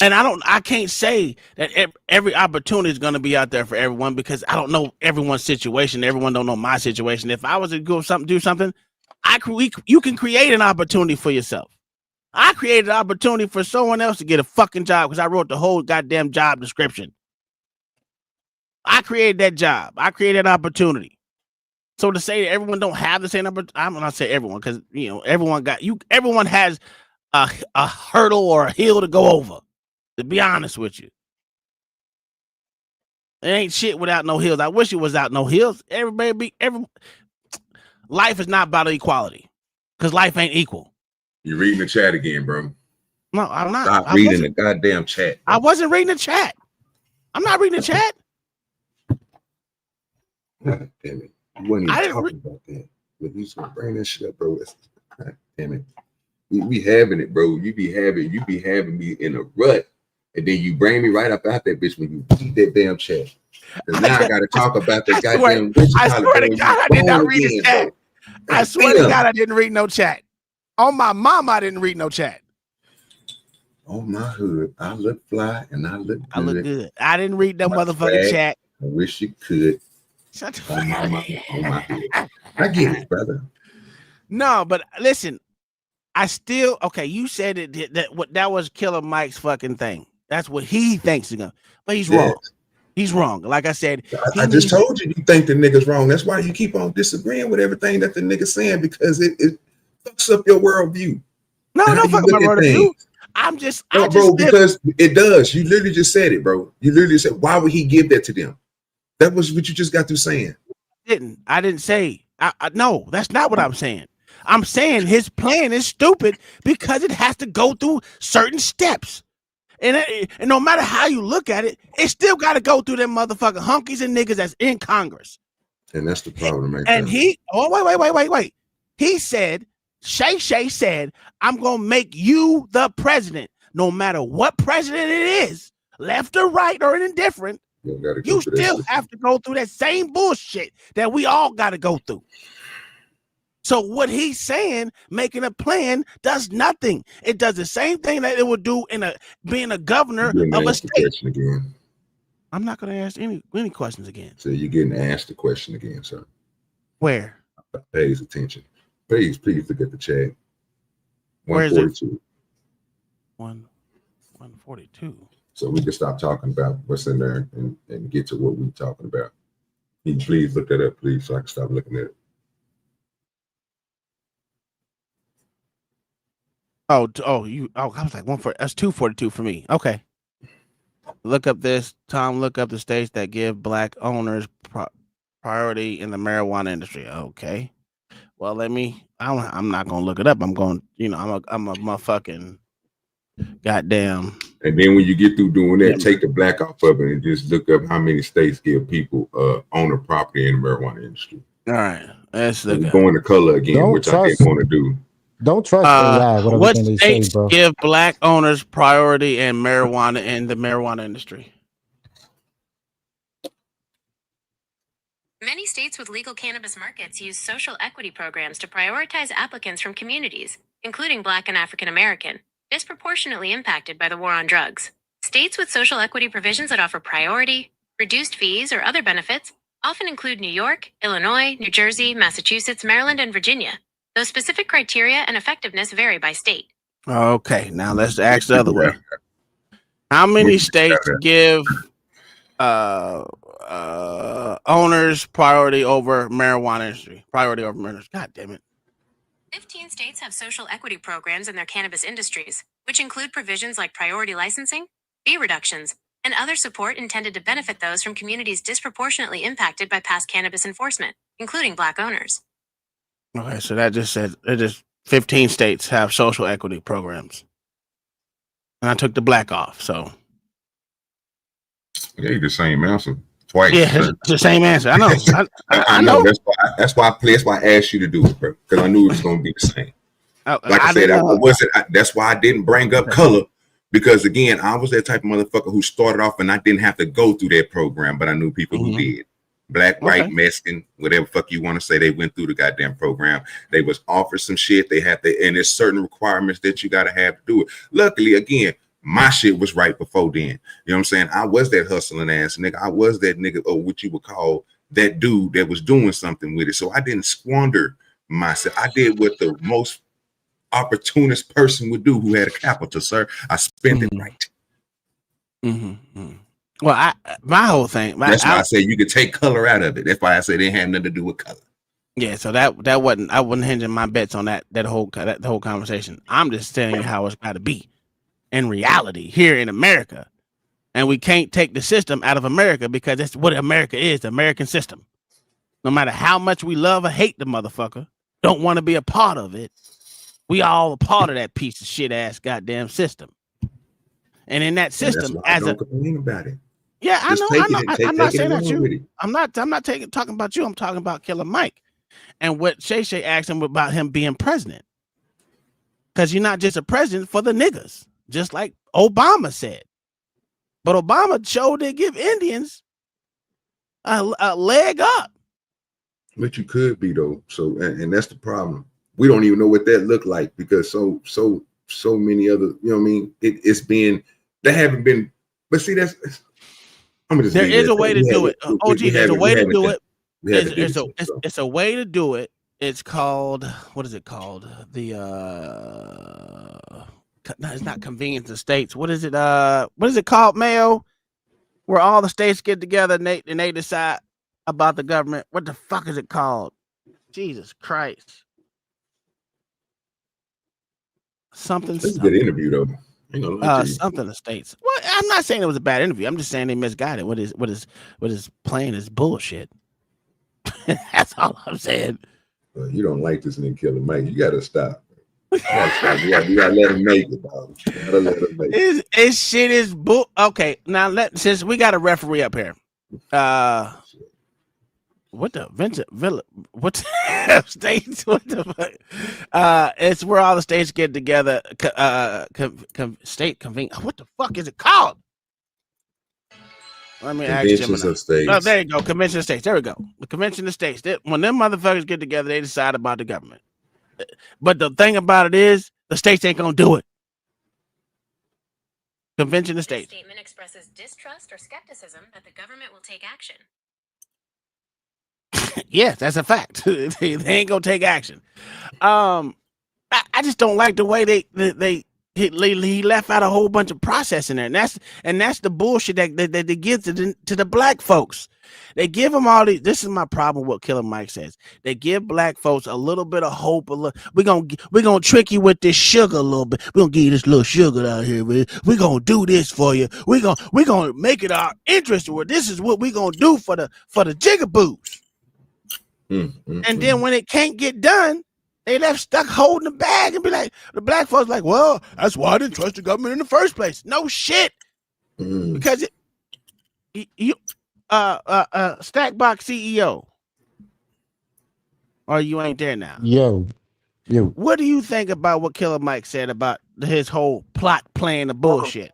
And I can't say that every opportunity is going to be out there for everyone because I don't know everyone's situation. Everyone don't know my situation. If I was to do something, you can create an opportunity for yourself. I created an opportunity for someone else to get a fucking job because I wrote the whole goddamn job description. I created that job. I created an opportunity. So to say that everyone don't have the same opportunity, I'm not saying everyone because everyone has a hurdle or a hill to go over. To be honest with you, there ain't shit without no hills. I wish it was without no hills. Life is not about equality because life ain't equal. You're reading the chat again, bro. No, I'm not. Stop reading the goddamn chat. I wasn't reading the chat. I'm not reading the chat. God damn it. You wasn't even talking about that. But he's gonna bring that shit up, bro. God damn it. You be having it, bro. You be having me in a rut. And then you bring me right up out that bitch when you keep that damn chat. Because now I gotta talk about that goddamn. I swear to God, I did not read the chat. I swear to God, I didn't read no chat. On my mama, I didn't read no chat. On my hood, I look fly and I look good. I look good. I didn't read that motherfucking chat. I wish you could. Shut the fuck up. On my hood. I get it, brother. No, but listen, I still you said it that was Killer Mike's fucking thing. That's what he thinks is gonna, but he's wrong. He's wrong. Like I said, I just told you think the nigga's wrong. That's why you keep on disagreeing with everything that the nigga's saying because it fucks up your worldview. No, don't fuck up my worldview. Because it does. You literally just said it, bro. You literally said, why would he give that to them? That was what you just got through saying. I didn't say. No, that's not what I'm saying. I'm saying his plan is stupid because it has to go through certain steps. And no matter how you look at it, it still got to go through them motherfucking hunkies and niggas that's in Congress. And that's the problem, man. And wait. He said, Shay said, I'm going to make you the president. No matter what president it is, left or right or indifferent, you still have to go through that same bullshit that we all got to go through. So what he's saying, making a plan, does nothing. It does the same thing that it would do in being a governor of a state. Again. I'm not going to ask any questions again. So you're getting asked the question again, sir. Where? Pays attention. Please look at the chat. Where is it? 142. 142. So we can stop talking about what's in there and get to what we're talking about. Can you please look that up, please, so I can stop looking at it. I was like 140. That's 242 for me. Okay. Look up this, Tom. Look up the states that give black owners priority in the marijuana industry. Okay. Well, I'm not gonna look it up. I'm going. I'm a motherfucking goddamn. And then when you get through doing that, take the black off of it and just look up how many states give people owner property in the marijuana industry. All right. Let's look. Going to color again, which I didn't want to do. Don't trust AI. What states give black owners priority in marijuana in the marijuana industry? Many states with legal cannabis markets use social equity programs to prioritize applicants from communities, including Black and African American, disproportionately impacted by the war on drugs. States with social equity provisions that offer priority, reduced fees, or other benefits often include New York, Illinois, New Jersey, Massachusetts, Maryland, and Virginia. Those specific criteria and effectiveness vary by state. Okay, now let's ask the other way. How many states give owners priority over marijuana industry? Priority over marijuana. God damn it. 15 states have social equity programs in their cannabis industries, which include provisions like priority licensing, fee reductions, and other support intended to benefit those from communities disproportionately impacted by past cannabis enforcement, including black owners. Okay, so that just said 15 states have social equity programs. And I took the black off, so. I gave you the same answer twice. Yeah, it's the same answer. I know. I know. That's why I asked you to do it, bro, because I knew it was going to be the same. Like I said, that's why I didn't bring up color, because again, I was that type of motherfucker who started off and I didn't have to go through that program, but I knew people who did. Black, white, Mexican, whatever fuck you want to say, they went through the goddamn program. They was offered some shit. They have to, and there's certain requirements that you got to have to do it. Luckily, again, my shit was right before then. You know what I'm saying? I was that hustling ass nigga. I was that nigga, or what you would call that dude that was doing something with it. So I didn't squander myself. I did what the most opportunist person would do who had a capital, sir. I spent it right. Well, my whole thing. That's why I say you could take color out of it. That's why I said it didn't have nothing to do with color. Yeah, so that wasn't. I wasn't hinging my bets on that whole conversation. I'm just telling you how it's got to be in reality here in America, and we can't take the system out of America because that's what America is, the American system. No matter how much we love or hate the motherfucker, don't want to be a part of it. We all a part of that piece of shit ass goddamn system. And in that system, as a complain about it. Yeah, I know. I'm not saying that you. I'm not talking about you. I'm talking about Killer Mike, and what Shay asked him about him being president, because you're not just a president for the niggas, just like Obama said. But Obama showed to give Indians a leg up. But you could be though. So and that's the problem. We don't even know what that looked like because so many other. You know what I mean? It's been they haven't been. But see that's. There is a way to do it. OG, there's a way to do it. It's a way to do it. It's called, what is it called? No, it's not convenience of states. What is it? What is it called, Mayo? Where all the states get together and they decide about the government. What the fuck is it called? Jesus Christ. Something. This is a good interview though. Something the states. Well, I'm not saying it was a bad interview. I'm just saying they misguided. What is playing is bullshit. That's all I'm saying. You don't like this nigga Killer Mike. You gotta stop. You gotta let him make it, dog. You gotta let him make it. His shit is bull. Okay, now since we got a referee up here, what the Villa? What the states? What the fuck? It's where all the states get together. State convene. What the fuck is it called? Let me ask Conventions of states. Oh, there you go. Convention of states. There we go. The convention of states. When them motherfuckers get together, they decide about the government. But the thing about it is, the states ain't gonna do it. Convention of states. This statement expresses distrust or skepticism that the government will take action. Yes, that's a fact. They ain't gonna take action. I just don't like the way he left out a whole bunch of process in there, and that's the bullshit that they give to the black folks. They give them all these. This is my problem. What Killer Mike says. They give black folks a little bit of hope. We're gonna trick you with this sugar a little bit. We're gonna give you this little sugar out here. We're gonna do this for you. We're gonna make it our interest. Where this is what we're gonna do for the jigaboos. And then when it can't get done, they left stuck holding the bag and be like, the black folks like, well, that's why I didn't trust the government in the first place. No shit. Because Stackbox CEO. Or you ain't there now. Yo. What do you think about what Killer Mike said about his whole plot plan of bullshit?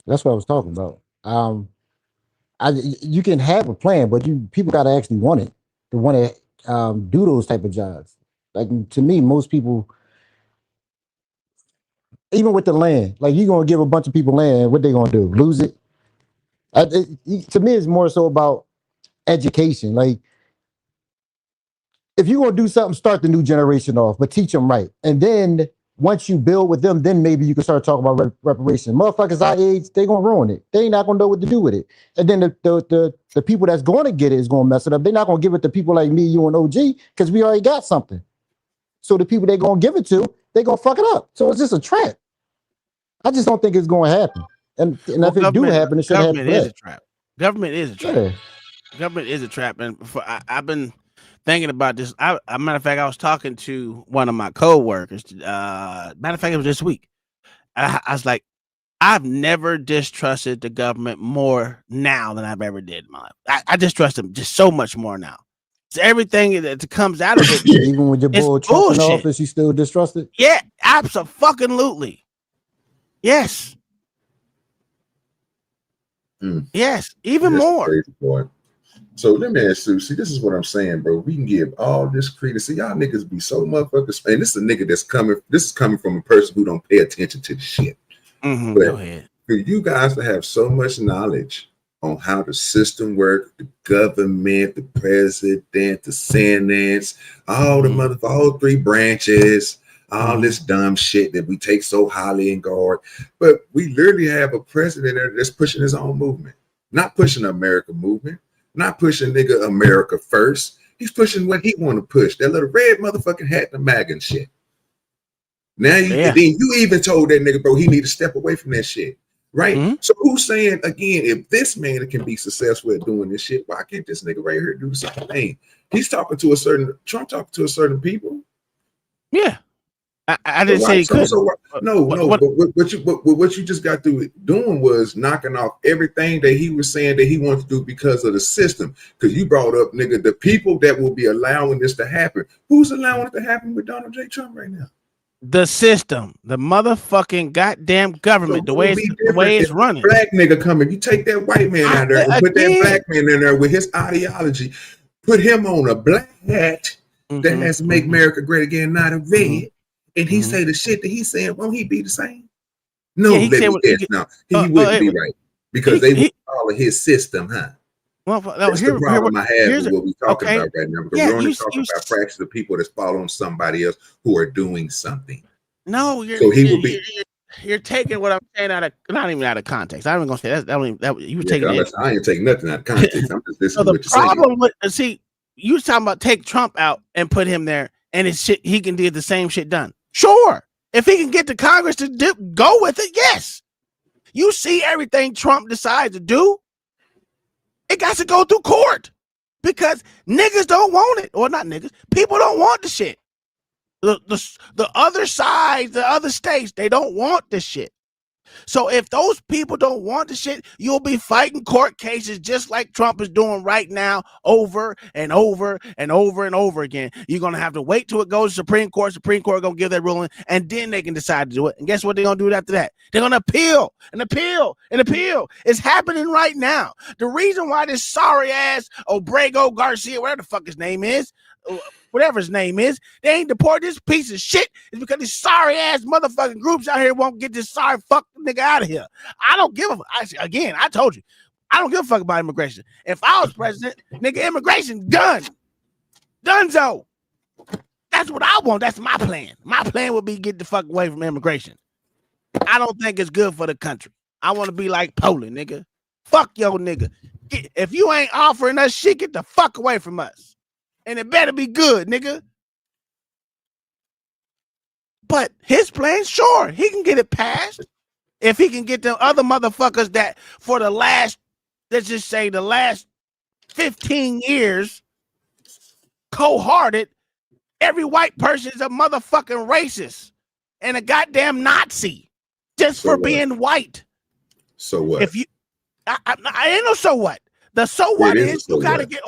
That's what I was talking about. You can have a plan, but people got to actually want it. To want to do those type of jobs. Like, to me, most people, even with the land, like, you're going to give a bunch of people land, what they going to do? Lose it? To me, it's more so about education. Like, if you're going to do something, start the new generation off, but teach them right. And then once you build with them, then maybe you can start talking about reparation. Motherfuckers our age, they going to ruin it. They ain't not going to know what to do with it. And then the people that's going to get it is going to mess it up. They're not going to give it to people like me, you, and OG, because we already got something. So the people they're going to give it to, they're going to fuck it up. So it's just a trap. I just don't think it's going to happen. And if it do happen, it should happen. Government is a trap. Government is a trap. Yeah. Government is a trap. And I've been thinking about this. Matter of fact, I was talking to one of my co-workers. Matter of fact, it was this week. I was like, I've never distrusted the government more now than I've ever did in my life. I distrust them just so much more now. So everything that comes out of it, even with your boy Trump in office, you still distrust it? Yeah, absolutely. Yes. Yes, even That's more. Crazy, boy. So let me ask you, see, this is what I'm saying, bro. We can give all this credit. See, y'all niggas be so motherfuckers. And this is a nigga this is coming from a person who don't pay attention to the shit. But Go ahead. for you guys to have so much knowledge on how the system works, the government, the president, the Senate, all the all three branches, all this dumb shit that we take so highly in guard. But we literally have a president that's pushing his own movement, not pushing the America movement, not pushing nigga America first. He's pushing what he want to push. That little red motherfucking hat and the MAGA and shit. Now then you even told that nigga, bro, he need to step away from that shit. Right? So who's saying, again, if this man can be successful at doing this shit, why can't this nigga right here do the same thing? He's talking to Trump talking to a certain people. Yeah. I didn't say he could. But what you just got through doing was knocking off everything that he was saying that he wanted to do because of the system. Because you brought up, nigga, the people that will be allowing this to happen. Who's allowing it to happen with Donald J. Trump right now? The system, the motherfucking goddamn government, the way it's running. Black nigga coming, you take that white man out there and put that black man in there with his ideology, put him on a black hat that has to make America great again, not a red. And he say the shit that he's saying, won't he be the same? No, he wouldn't be right because they would follow his system, huh? Well, that's the problem I have with what we're talking about right now. Because we're only talking about fractions of people that's following somebody else who are doing something. No, you're taking what I'm saying not even out of context. I'm even gonna say that you were taking it. I ain't taking nothing out of context. I'm just listening so to what you're saying. See, you talking about take Trump out and put him there, and it's shit he can get the same shit done. Sure, if he can get the Congress to go with it, yes. You see everything Trump decides to do, it got to go through court. because niggas don't want it, or not niggas. People don't want the shit. The other sides, the other states, they don't want the shit. So if those people don't want the shit, you'll be fighting court cases just like Trump is doing right now, over and over and over and over again. You're going to have to wait till it goes to Supreme Court. Supreme Court going to give that ruling, and then they can decide to do it. And guess what they're going to do after that? They're going to appeal and appeal and appeal. It's happening right now. The reason why this sorry ass Obrego Garcia, whatever the fuck his name is, whatever his name is, they ain't deport this piece of shit is because these sorry ass motherfucking groups out here won't get this sorry fuck nigga out of here. I don't give a again, I told you, I don't give a fuck about immigration. If I was president, nigga, immigration done. Donezo. That's what I want. That's my plan. My plan would be get the fuck away from immigration. I don't think it's good for the country. I want to be like Poland, nigga. Fuck yo nigga. If you ain't offering us shit, get the fuck away from us. And it better be good, nigga. But his plan, sure, he can get it passed. If he can get the other motherfuckers that for the last, let's just say the last 15 years, cold-hearted, every white person is a motherfucking racist and a goddamn Nazi just for being white. So what? If you, I ain't no so what. The so what is you gotta get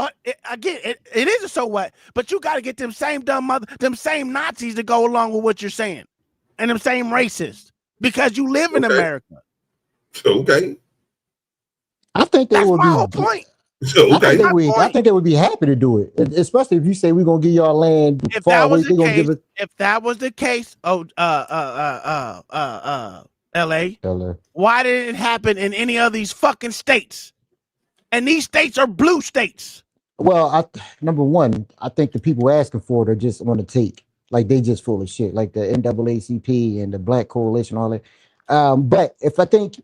again. It is a so what, but you gotta get them same them same Nazis to go along with what you're saying, and them same racists because you live in America. Okay, I think they would my be. whole point. So, I think they would be happy to do it, especially if you say we're gonna give y'all land If far that away. was They're the gonna give case, it. if that was the case, L.A. LA. Why did it happen in any of these fucking states? And these states are blue states. Well, number one, I think the people asking for it are just on the take. Like they just full of shit, like the NAACP and the Black Coalition, all that. But if I think,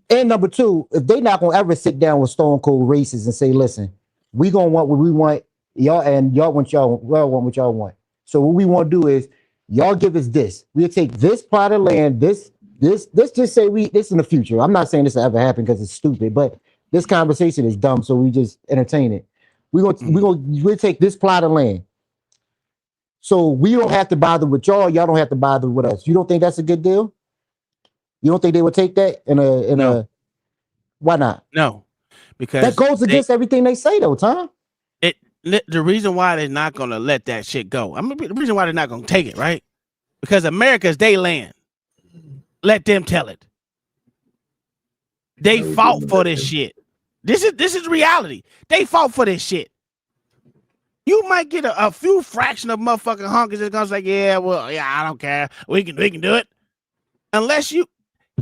and number two, if they not gonna ever sit down with stone cold racists and say, listen, we gonna want what we want, y'all, and y'all want what y'all want. So what we want to do is y'all give us this. We'll take this plot of land, this just say this in the future. I'm not saying this will ever happen because it's stupid, but this conversation is dumb, so we just entertain it. We'll take this plot of land. So we don't have to bother with y'all don't have to bother with us. You don't think that's a good deal? You don't think they would take that a why not? No. Because that goes against everything they say though, Tom. The reason why they're not gonna let that shit go. The reason why they're not gonna take it, right? Because America's their land. Let them tell it. They fought for this shit. This is reality. They fought for this shit. You might get a few fraction of motherfucking honkers that's gonna say, yeah, I don't care. We can do it. Unless you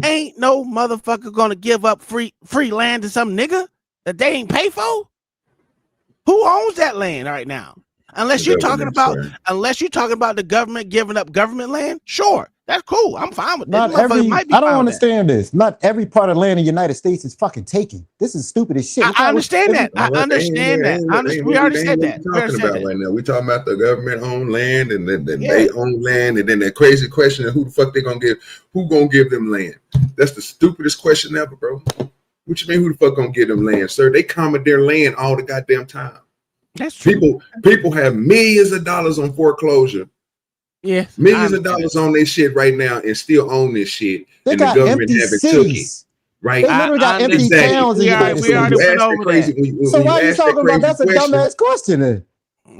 ain't no motherfucker gonna give up free land to some nigga that they ain't pay for. Who owns that land right now? Unless you're talking about the government giving up government land, sure. That's cool. I'm fine with that. I don't understand this. Not every part of land in the United States is fucking taken. This is stupid as shit. I understand that. I understand that. We already said that. Right now, we're talking about the government owned land, and then they own land, and then that crazy question of who the fuck they gonna give? Who gonna give them land? That's the stupidest question ever, bro. What you mean? Who the fuck gonna give them land, sir? They commandeer land all the goddamn time. That's true. People have millions of dollars on foreclosure. Yeah, millions of dollars on this shit right now and still own this shit. They and got the government empty haven't cities. took it. Right? They literally got empty towns in the United States. So why are you talking about that's a dumbass question then?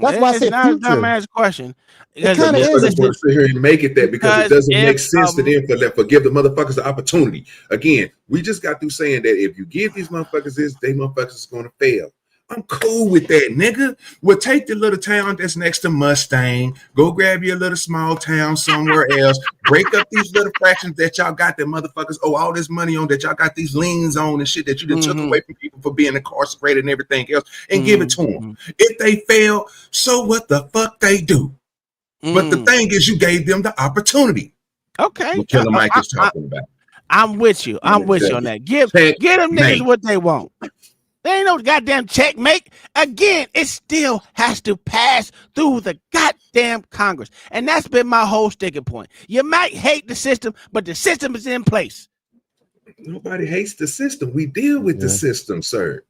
That's why I said not future. a dumbass question. It kind of is. Sit here and make it that because it doesn't make sense to them to give the motherfuckers the opportunity. Again, we just got through saying that if you give these motherfuckers this, they motherfuckers is going to fail. I'm cool with that, nigga. We'll take the little town that's next to Mustang, go grab your little small town somewhere else, break up these little fractions that y'all got that motherfuckers owe all this money on, that y'all got these liens on and shit that you done took away from people for being incarcerated and everything else, and give it to them. If they fail, so what the fuck they do? But the thing is, you gave them the opportunity. Okay. What Killer Mike is talking about. I'm with you. I'm with you on that. Give them niggas what they want. There ain't no goddamn checkmate. Again, it still has to pass through the goddamn Congress. And that's been my whole sticking point. You might hate the system, but the system is in place. Nobody hates the system. We deal with the system, sir.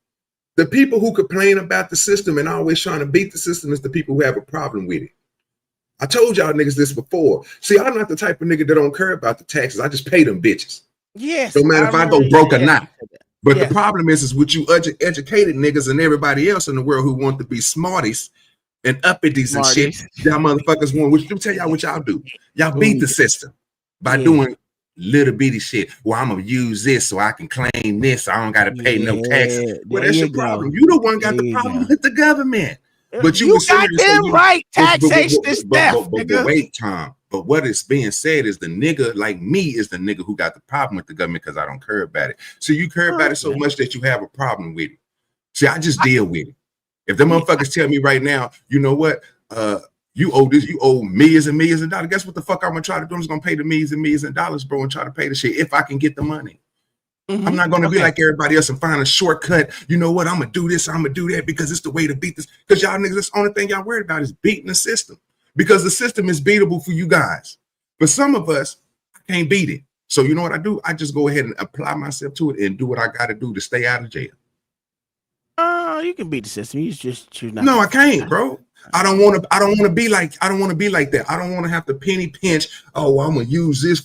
The people who complain about the system and always trying to beat the system is the people who have a problem with it. I told y'all niggas this before. See, I'm not the type of nigga that don't care about the taxes. I just pay them bitches. Yes. No matter if I go broke or not. But Yes. the problem is with you educated niggas and everybody else in the world who want to be smarties and uppitties and shit. Y'all motherfuckers want, which let me tell y'all what y'all do. Y'all beat the system by doing little bitty shit. Well, I'm gonna use this so I can claim this. So I don't gotta pay no taxes. Well, that's your problem. You the one got the problem with the government. But you got them right. Taxation is theft, but nigga. wait, Tom. But what is being said is the nigga like me is the nigga who got the problem with the government because I don't care about it. So you care about it so much that you have a problem with it. See, I just deal with it. If the motherfuckers tell me right now, you know what? You owe this, you owe millions and millions of dollars. Guess what the fuck I'm gonna try to do? I'm just gonna pay the millions and millions of dollars, bro, and try to pay the shit if I can get the money. I'm not gonna be like everybody else and find a shortcut. You know what? I'm gonna do this, I'm gonna do that because it's the way to beat this. Because y'all niggas, that's the only thing y'all worried about is beating the system. Because the system is beatable for you guys. But some of us, I can't beat it. So you know what I do? I just go ahead and apply myself to it and do what I gotta do to stay out of jail. You can beat the system. You just choose not. No, I can't, bro. I don't want to be like that. I don't want to have to penny pinch. Oh, I'm gonna use this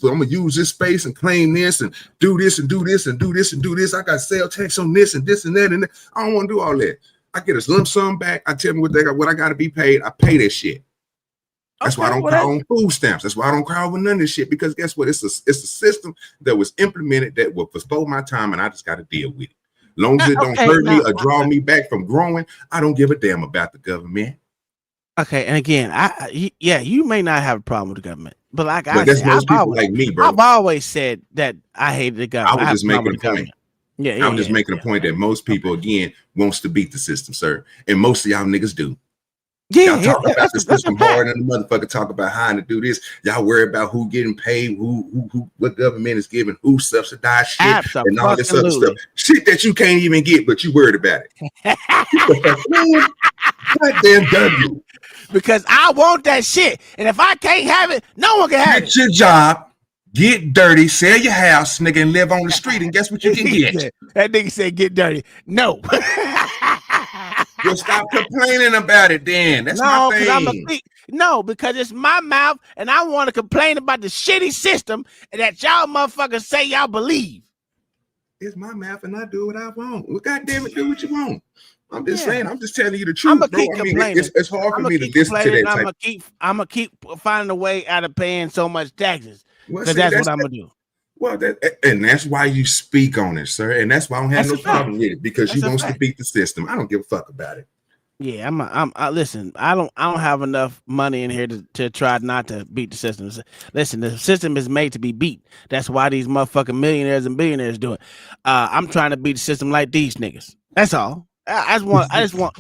space and claim this and do this and do this and do this and do this. I got sales tax on this and this and that and that. I don't want to do all that. I get a lump sum back. I tell me what I got to be paid. I pay that shit. That's why I don't cry on food stamps. That's why I don't cry over none of this shit. Because guess what? It's a system that was implemented that was before my time, and I just got to deal with it. Long as it don't hurt me or draw me back from growing, I don't give a damn about the government. Okay, and again, you may not have a problem with the government, but like I that's said, most people like me, bro. I've always said that I hated the government. I was just making a point. Yeah, I'm just making a point that most people again wants to beat the system, sir, and most of y'all niggas do. Y'all talk about the system hard, and the motherfucker talk about how to do this. Y'all worry about who getting paid, who what government is giving, who subsidized shit, and all this other stuff. Shit that you can't even get, but you worried about it. Goddamn W. Because I want that shit, and if I can't have it, no one can have it. Get your job, get dirty, sell your house, nigga, and live on the street, and guess what you can get? That nigga said get dirty. No. Well, stop complaining about it then. That's my thing. No, because it's my mouth, and I want to complain about the shitty system that y'all motherfuckers say y'all believe. It's my mouth, and I do what I want. Well, goddamn it, do what you want. I'm just saying. I'm just telling you the truth, bro. I mean, it's hard for me to listen to that type. I'm gonna keep finding a way out of paying so much taxes. Because Well, see, that's what I'm gonna do. Well, and that's why you speak on it, sir. And that's why I don't have no problem with it, because you wants to beat the system. I don't give a fuck about it. Yeah, listen, I don't have enough money in here to try not to beat the system. Listen, the system is made to be beat. That's why these motherfucking millionaires and billionaires do it. I'm trying to beat the system like these niggas. That's all. I just want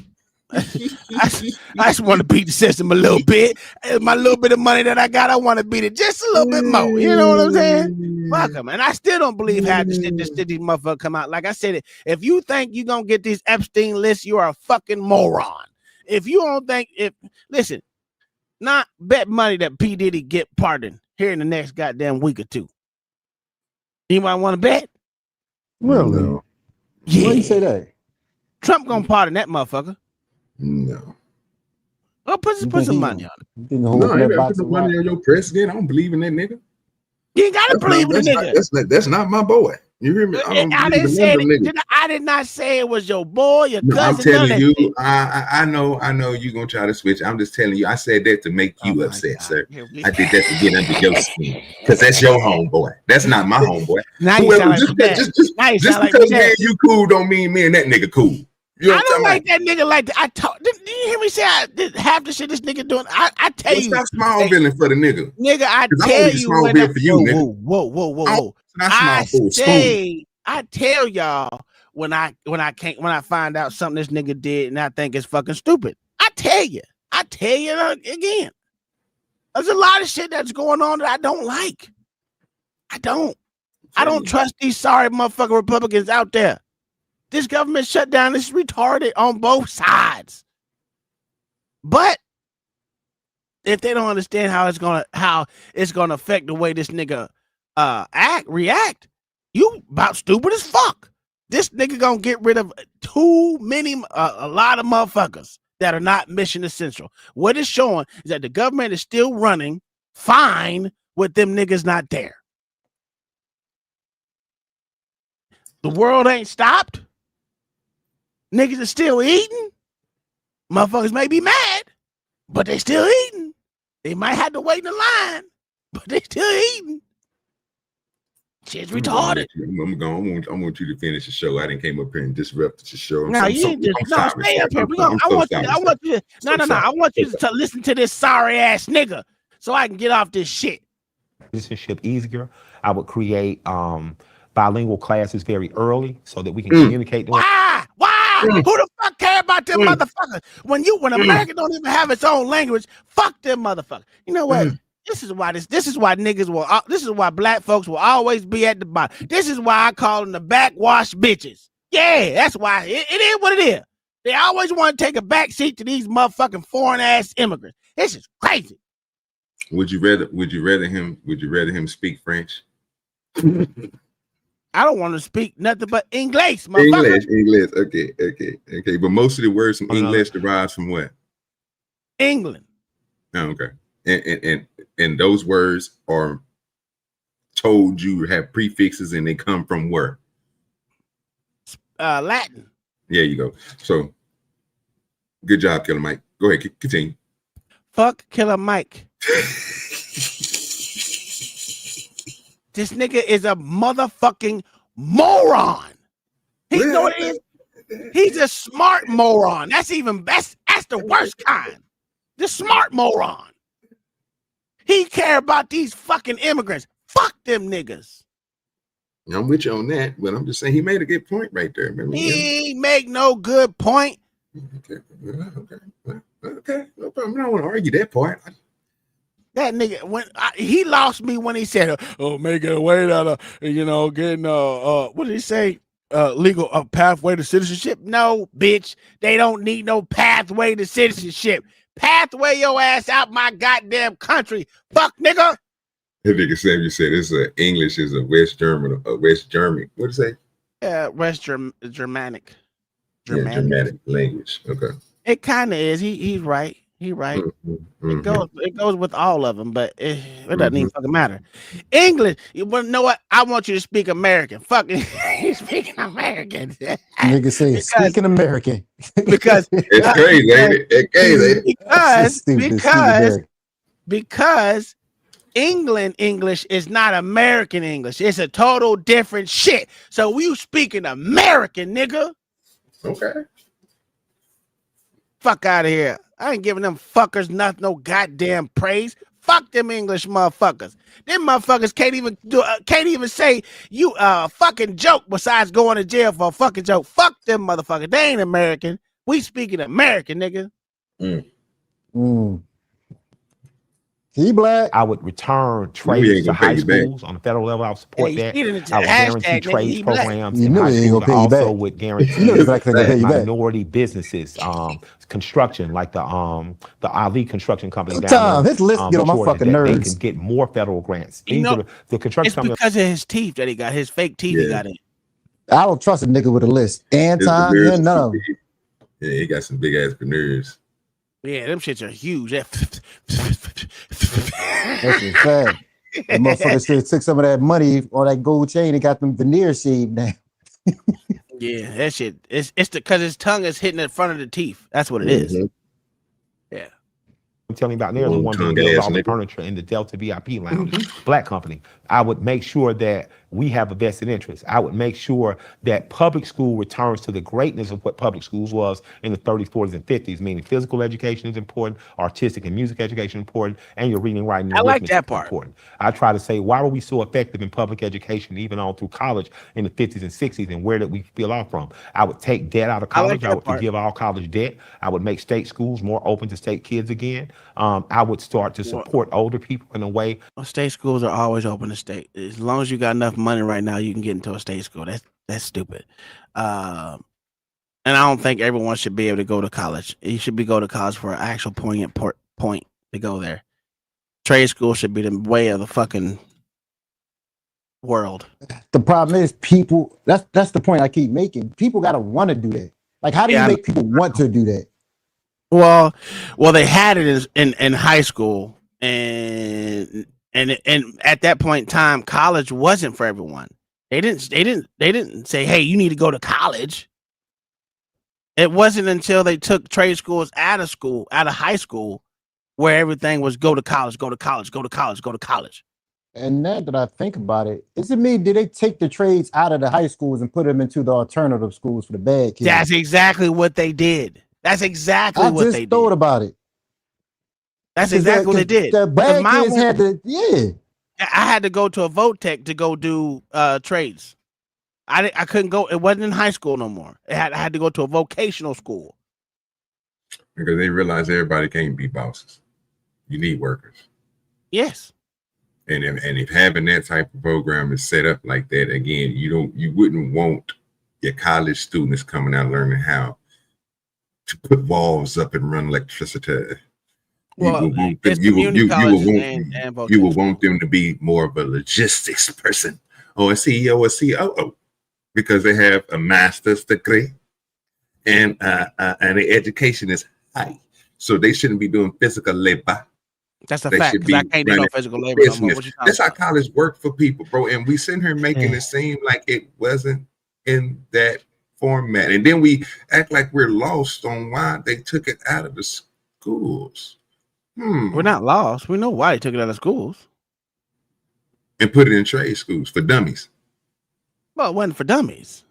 to beat the system a little bit. My little bit of money that I got, I want to beat it just a little bit more. You know what I'm saying? Fuck them. And I still don't believe how this shit these motherfuckers come out. Like I said, if you think you're going to get these Epstein lists, you are a fucking moron. If you don't think, listen, not bet money that P. Diddy get pardoned here in the next goddamn week or two. Anybody want to bet? Really? No. Yeah. Why you say that? Trump gonna pardon that motherfucker. No. Well, put some money on it. No, I ain't got to put no money on your president. I don't believe in that nigga. You ain't gotta believe in the nigga. That's not my boy. You hear me? I did not say it was your boy, your cousin. I'm telling you, I know you're gonna try to switch. I'm just telling you, I said that to make you upset, sir. I did that to get under your skin, because that's your homeboy. That's not my homeboy. Now you sound like just because me and you cool don't mean me and that nigga cool. You know I don't like that nigga like that. Did you hear me say half the shit this nigga doing? I tell you, stop small billing for the nigga. Nigga, I tell you, small bill for you, nigga. Whoa. I tell y'all when I find out something this nigga did and I think it's fucking stupid. I tell you again. There's a lot of shit that's going on that I don't like. I don't trust these sorry motherfucking Republicans out there. This government shutdown is retarded on both sides. But if they don't understand how it's gonna affect the way this nigga react, you about stupid as fuck. This nigga gonna get rid of too many, a lot of motherfuckers that are not mission essential. What it's showing is that the government is still running fine with them niggas not there. The world ain't stopped. Niggas are still eating. Motherfuckers may be mad, but they still eating. They might have to wait in the line, but they still eating. Shit's retarded. I'm going. I want you to finish the show. I didn't came up here and disrupt the show. No, you ain't just stay up here. I want you to listen to this sorry ass nigga so I can get off this shit. Citizenship easier. I would create bilingual classes very early so that we can communicate. Why? Who the fuck care about them motherfuckers? When America don't even have its own language, fuck them motherfuckers. You know what? This is why niggas will. This is why black folks will always be at the bottom. This is why I call them the backwash bitches. Yeah, that's why it is what it is. They always want to take a back seat to these motherfucking foreign ass immigrants. This is crazy. Would you rather him speak French? I don't want to speak nothing but English, motherfucker. English. Okay. But most of the words from English derives from what? England. Oh, okay. And those words are told you have prefixes and they come from where? Latin. There you go. So good job, Killer Mike. Go ahead, continue. Fuck Killer Mike. This nigga is a motherfucking moron. He know what it is. He's a smart moron. That's the worst kind. The smart moron. He care about these fucking immigrants. Fuck them niggas. I'm with you on that, but I'm just saying he made a good point right there. Remember? He make no good point. Okay. No problem. I don't want to argue that part. That nigga, he lost me when he said, "Oh, make it a way that getting what did he say? Legal pathway to citizenship." No, bitch, they don't need no pathway to citizenship. Pathway your ass out my goddamn country, fuck nigga. That nigga Samuel said it's English is a West German, West German. What did it say? West Germanic. Germanic language. Okay. It kind of is. He's right. He's right. It goes with all of them, but it doesn't even fucking matter. English. You want to know what? I want you to speak American. Fucking speaking American. Nigga say speaking American. Because it's crazy, ain't it? It's crazy. Because England English is not American English. It's a total different shit. So we speaking American, nigga. Okay. Fuck out of here. I ain't giving them fuckers no goddamn praise. Fuck them English motherfuckers. Them motherfuckers can't even say you fucking joke besides going to jail for a fucking joke. Fuck them motherfuckers. They ain't American. We speaking American, nigga. He black. I would return trades to high schools on the federal level. I would support that. I would guarantee trades programs in high schools. I also would guarantee minority businesses, construction, like the Ali Construction Company. His list get on my fucking nerves. They can get more federal grants. The construction company. It's because of his teeth that he got, his fake teeth he got in. I don't trust a nigga with a list. Anton, none. Yeah, he got some big ass veneers. Yeah, them shits are huge. That's just sad. The motherfucker still took some of that money on that gold chain and got them veneers shaved now. Yeah, that shit. It's because his tongue is hitting the front of the teeth. That's what it is. Yeah. I'm telling you about there's the one that builds all the furniture in the Delta VIP Lounge, black company. I would make sure that we have a vested interest. I would make sure that public school returns to the greatness of what public schools was in the 30s, 40s, and 50s, meaning physical education is important, artistic and music education is important, and your reading, writing, and arithmetic is important. I try to say, why were we so effective in public education, even all through college in the 50s and 60s, and where did we spill off from? I would take debt out of college. I would forgive all college debt. I would make state schools more open to state kids again. I would start to support older people in a way. State schools are always open to state. As long as you got enough money right now, you can get into a state school. That's stupid. And I don't think everyone should be able to go to college. You should go to college for an actual poignant point to go there. Trade school should be the way of the fucking world. The problem is people. That's the point I keep making. People gotta want to do that. Like, how do you make people want to do that? Well, they had it in high school, and at that point in time, college wasn't for everyone. They didn't say, "Hey, you need to go to college." It wasn't until they took trade schools out of high school, where everything was go to college, go to college, go to college, go to college. And now that I think about it, is it me? Did they take the trades out of the high schools and put them into the alternative schools for the bad kids? That's exactly what they did. That's exactly what they did. I just thought about it. That's exactly what they did. The bad kids had to, I had to go to a Votech to go do trades. I couldn't go. It wasn't in high school no more. I had to go to a vocational school. Because they realize everybody can't be bosses. You need workers. Yes. And if having that type of program is set up like that, again, you wouldn't want your college students coming out learning how to put walls up and run electricity. Well, you will want them to be more of a logistics person or a CEO or COO because they have a master's degree and the education is high. So they shouldn't be doing physical labor. That's a fact. Because I can't do no physical labor no more. That's how college worked for people, bro. And we sitting here making it seem like it wasn't in that format. And then we act like we're lost on why they took it out of the schools. We're not lost. We know why they took it out of schools. And put it in trade schools for dummies. Well, it wasn't for dummies.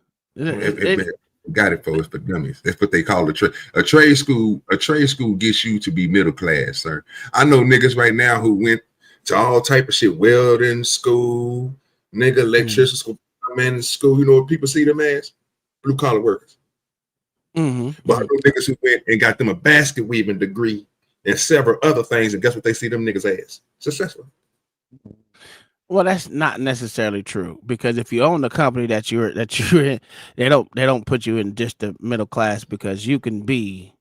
Got it, folks, for dummies. That's what they call a trade school. A trade school gets you to be middle class, sir. I know niggas right now who went to all type of shit, welding school, electrician school, man in school. You know what people see them as? Blue collar workers. But I know niggas who went and got them a basket weaving degree and several other things, and guess what they see them niggas as? Successful. Well, that's not necessarily true because if you own the company that you're in, they don't put you in just the middle class because you can be.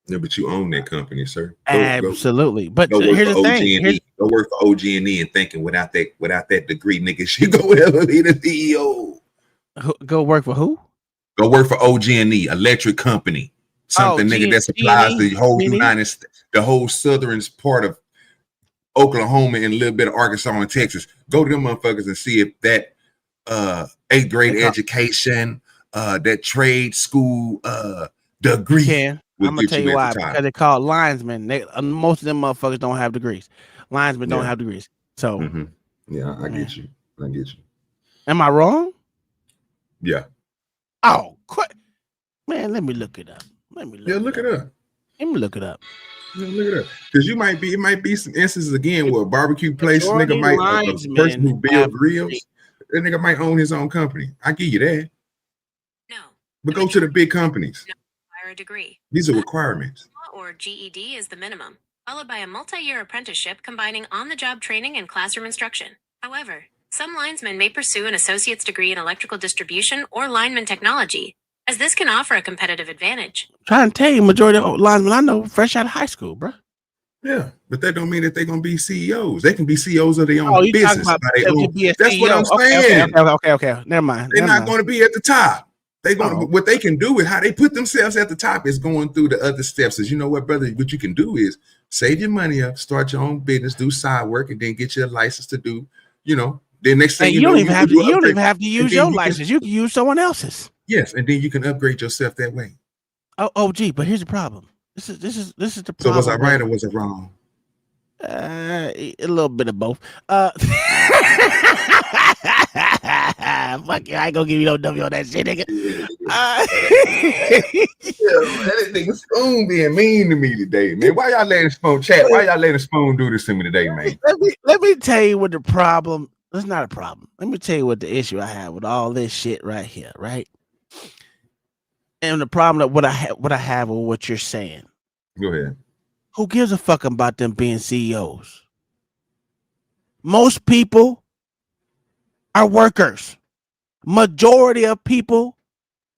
No, but you own that company, sir. Absolutely. But here's the thing: go work for OG&E and thinking without that degree, niggas, you go ever be the CEO. Go work for who? Go work for OG&E, electric company, something nigga that supplies the whole United States, the whole southern part of Oklahoma and a little bit of Arkansas and Texas. Go to them motherfuckers and see if that 8th grade education, that trade school degree. I'm gonna tell you why. Because they're called linesmen. Most of them motherfuckers don't have degrees. Linesmen don't have degrees. So yeah, I get you. Am I wrong? Yeah. Oh, man, let me look it up. Look it up. Let me look it up. Look at that. Because it might be some instances again where a barbecue place nigga might a person who build grills, that nigga might own his own company. I give you that. No. But go to the big companies. Require a degree. These are requirements. Or GED is the minimum, followed by a multi-year apprenticeship combining on-the-job training and classroom instruction. However, some linesmen may pursue an associate's degree in electrical distribution or lineman technology, as this can offer a competitive advantage. Trying to tell you, majority of linemen I know fresh out of high school, bro. Yeah, but that don't mean that they're gonna be CEOs. They can be CEOs of their own business. That's what I'm saying. Okay. Never mind. They're not going to be at the top. They what they can do is how they put themselves at the top is going through the other steps. Is you know what, brother? What you can do is save your money up, start your own business, do side work, and then get your license to do. Then next thing you don't even have to use your license. You can use someone else's. Yes, and then you can upgrade yourself that way. Oh, gee, but here's the problem. This is the problem. So was I right or was I wrong? A little bit of both. Fuck you, I ain't gonna give you no W on that shit, nigga. That nigga Spoon being mean to me today, man. Why y'all letting Spoon chat? Why y'all letting Spoon do this to me today, man? Let me tell you what the problem. It's not a problem. Let me tell you what the issue I have with all this shit right here, right? And the problem that what I have with what you're saying. Go ahead. Who gives a fuck about them being CEOs? Most people are workers. Majority of people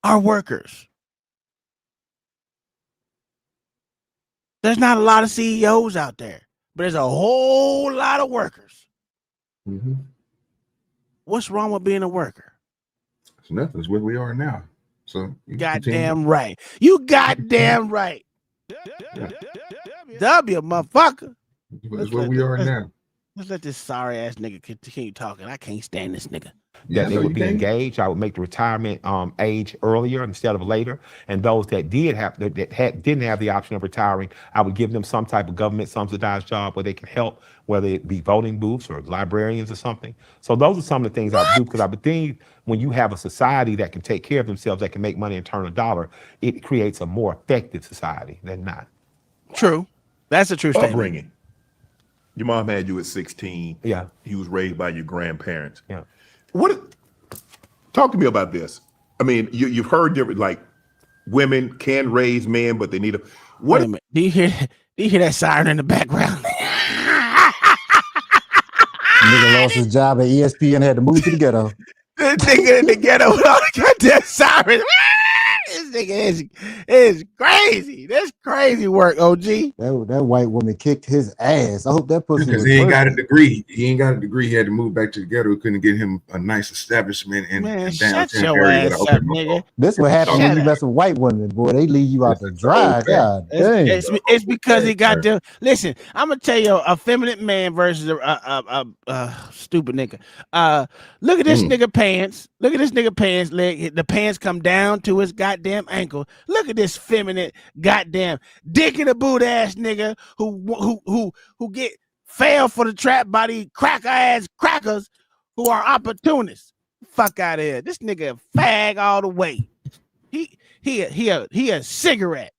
are workers. There's not a lot of CEOs out there, but there's a whole lot of workers. What's wrong with being a worker? It's nothing. It's where we are now. So Goddamn right. You goddamn right. W, motherfucker. That's where we are now. Let's let this sorry ass nigga continue talking. I can't stand this nigga. That they would be engaged. I would make the retirement age earlier instead of later. And those that didn't have the option of retiring, I would give them some type of government subsidized job where they can help, whether it be voting booths or librarians or something. So those are some of the things I would do, because I would think when you have a society that can take care of themselves, that can make money and turn a dollar, it creates a more effective society than not. True. That's a true statement. Upbringing. Your mom had you at 16. Yeah. You was raised by your grandparents. Yeah. Talk to me about this. I mean, you've heard different, like, women can raise men, but they need a. Wait a minute. Do you hear that siren in the background? Nigga lost his job at ESPN and had to move to the ghetto. This nigga in the ghetto with all the goddamn sirens. This nigga is crazy. That's crazy work, OG. That white woman kicked his ass. I hope that pussy Because was he ain't got a working. degree. He ain't got a degree. He had to move back to the ghetto. Couldn't get him a nice establishment in downtown shut your area. ass up, nigga. This what happens when you mess with white women, boy. They leave you out to dry. God dang. It's because he got them. Listen, I'm gonna tell you, a feminine man versus a stupid nigga. Look at this nigga pants. Look at this nigga pants leg. The pants come down to his goddamn ankle. Look at this feminine goddamn dick in the boot ass nigga who get fail for the trap by these cracker ass crackers who are opportunists. Fuck out of here. This nigga a fag all the way. He a cigarette.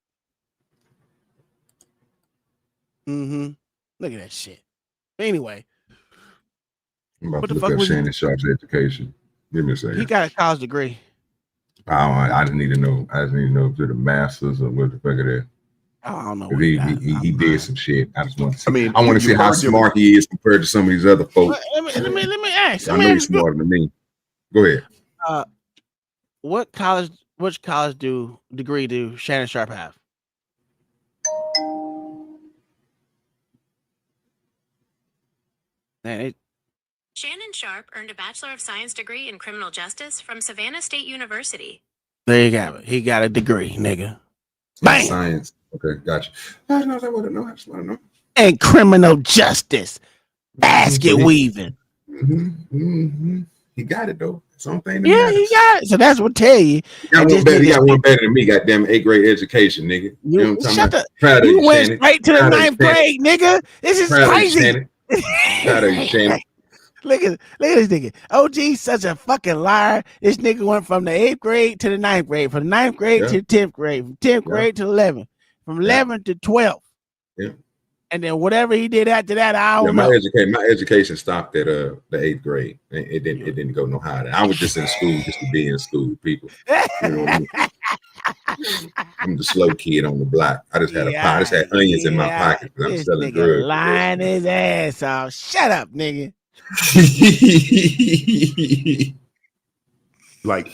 Look at that shit. Anyway, I'm about What to the look fuck up was he- Shannon Sharp's education. Give me a second. he got a college degree. I just need to know. I just need to know if they're the masters or what the fuck it is. I don't know. He did some shit. I just want to see. I mean, I want to see how smart he is compared to some of these other folks. Let me ask. I know he's smarter than me. Go ahead. Which college degree do Shannon Sharp have? Man, Shannon Sharp earned a Bachelor of Science degree in criminal justice from Savannah State University. there you go. He got a degree, nigga. Bang. Science. Okay, gotcha. I know that. What I know. I just want to know. And criminal justice, basket weaving. He got it though. Something. Yeah, he got it. So that's what tell you. He got one better than me. Goddamn 8th grade education, nigga. You know what I'm Shut talking up. about? Proud of You you, went Shannon. straight to the Proud of you, 9th grade, nigga. This is Proud of you, crazy. Shannon. Proud of you, Shannon. Look at this nigga. OG such a fucking liar. This nigga went from the 8th grade to the 9th grade, from the 9th grade to the 10th grade, from 10th grade to 11th, from 11th to 12th. Yeah. And then whatever he did after that, I don't My know. education stopped at the 8th grade. It didn't go no higher. I was just in school just to be in school with people. You know what I mean? I'm the slow kid on the block. I just had I just had onions in my pocket because I'm This selling nigga drugs. lying his ass off. Shut up, nigga. Like,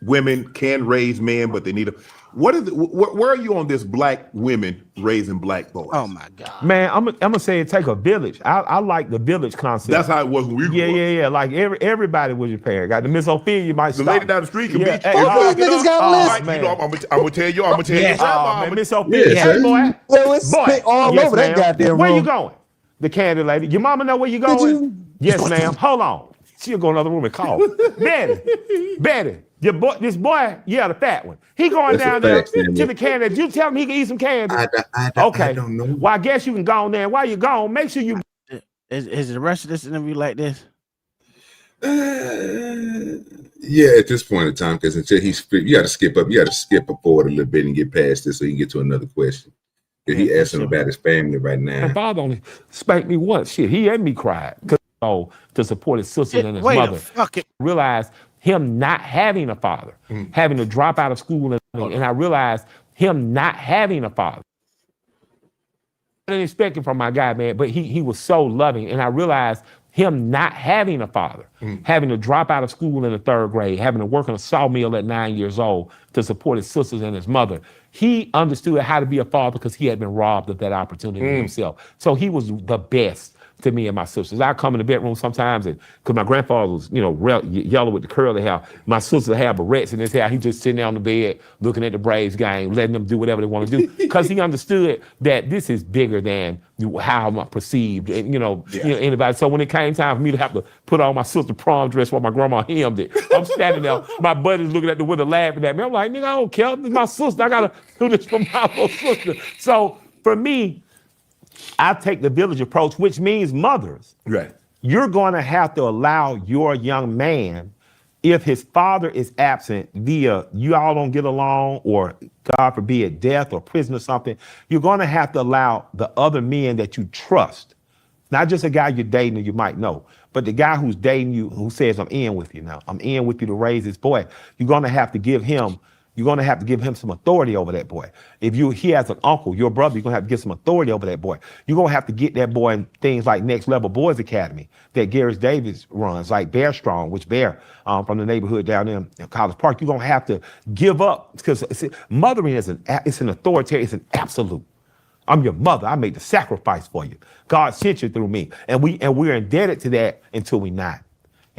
women can raise men, but they need a. Where are you on this black women raising black boys? Oh my God, man! I'm gonna say it take a village. I like the village concept. That's how it was when we grew up. Yeah. Like everybody was your parent. Got the Miss Ophelia might The stop. lady down the street can beat you. Hey, niggas got lists. You know, I'm gonna tell you. I'm gonna tell you. Man, Miss Ophelia, Yeah, hey, boy. Yo, it's spit all over that goddamn Where room. you going? The candy lady. Your mama know where you going? Yes, ma'am. Hold on. She'll go in another room and call. Betty, this boy, the fat one. He going That's down a there fact, Sammy. to the candy. You tell him he can eat some candy. I Okay. don't know. Well, I guess you can go on there. While you gone, make sure you. Is the rest of this interview like this? Yeah, at this point in time, because until you got to skip forward a little bit and get past this so you can get to another question. He asking about his family right now. My father only spanked me once. Shit, he had me cry to support his sisters and his mother. Realized him not having a father, having to drop out of school, and I realized him not having a father. I didn't expect it from my guy, man, but he was so loving, and I realized him not having a father, having to drop out of school in the 3rd grade, having to work in a sawmill at 9 years old to support his sisters and his mother. He understood how to be a father because he had been robbed of that opportunity himself. So he was the best to me and my sisters. I come in the bedroom sometimes, and because my grandfather was, yellow with the curly hair, my sister had barrettes in his hair. He just sitting there on the bed looking at the Braves game, letting them do whatever they want to do, because he understood that this is bigger than how I'm perceived, and anybody. So when it came time for me to have to put on my sister's prom dress while my grandma hemmed it, I'm standing there, my buddies looking at the window laughing at me. I'm like, nigga, I don't care. This is my sister. I gotta do this for my little sister. So for me, I take the village approach, which means mothers. Right. You're going to have to allow your young man, if his father is absent via you all don't get along, or God forbid death or prison or something, you're going to have to allow the other men that you trust, not just a guy you're dating or you might know, but the guy who's dating you, who says, I'm in with you now, I'm in with you to raise this boy. You're going to have to give him some authority over that boy. If he has an uncle, your brother, you're gonna have to give some authority over that boy. You're gonna have to get that boy in things like Next Level Boys Academy that Garrett Davis runs, like Bear Strong, which Bear from the neighborhood down in College Park. You're gonna have to give up, because mothering is an authoritative, it's an absolute. I'm your mother. I made the sacrifice for you. God sent you through me, and we're indebted to that until we're not.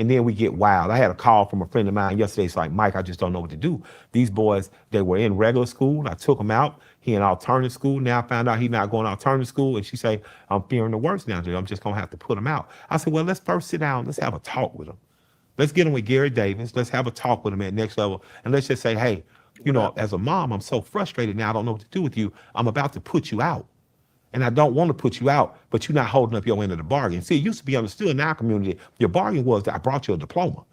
And then we get wild. I had a call from a friend of mine yesterday. It's like, Mike, I just don't know what to do. These boys, they were in regular school. I took them out. He in alternative school. Now I found out he's not going to alternative school. And she say, I'm fearing the worst now. I'm just going to have to put him out. I said, well, let's first sit down. Let's have a talk with him. Let's get him with Gary Davis. Let's have a talk with him at Next Level. And let's just say, hey, as a mom, I'm so frustrated now. I don't know what to do with you. I'm about to put you out. And I don't want to put you out, but you're not holding up your end of the bargain. See, it used to be understood in our community, your bargain was that I brought you a diploma.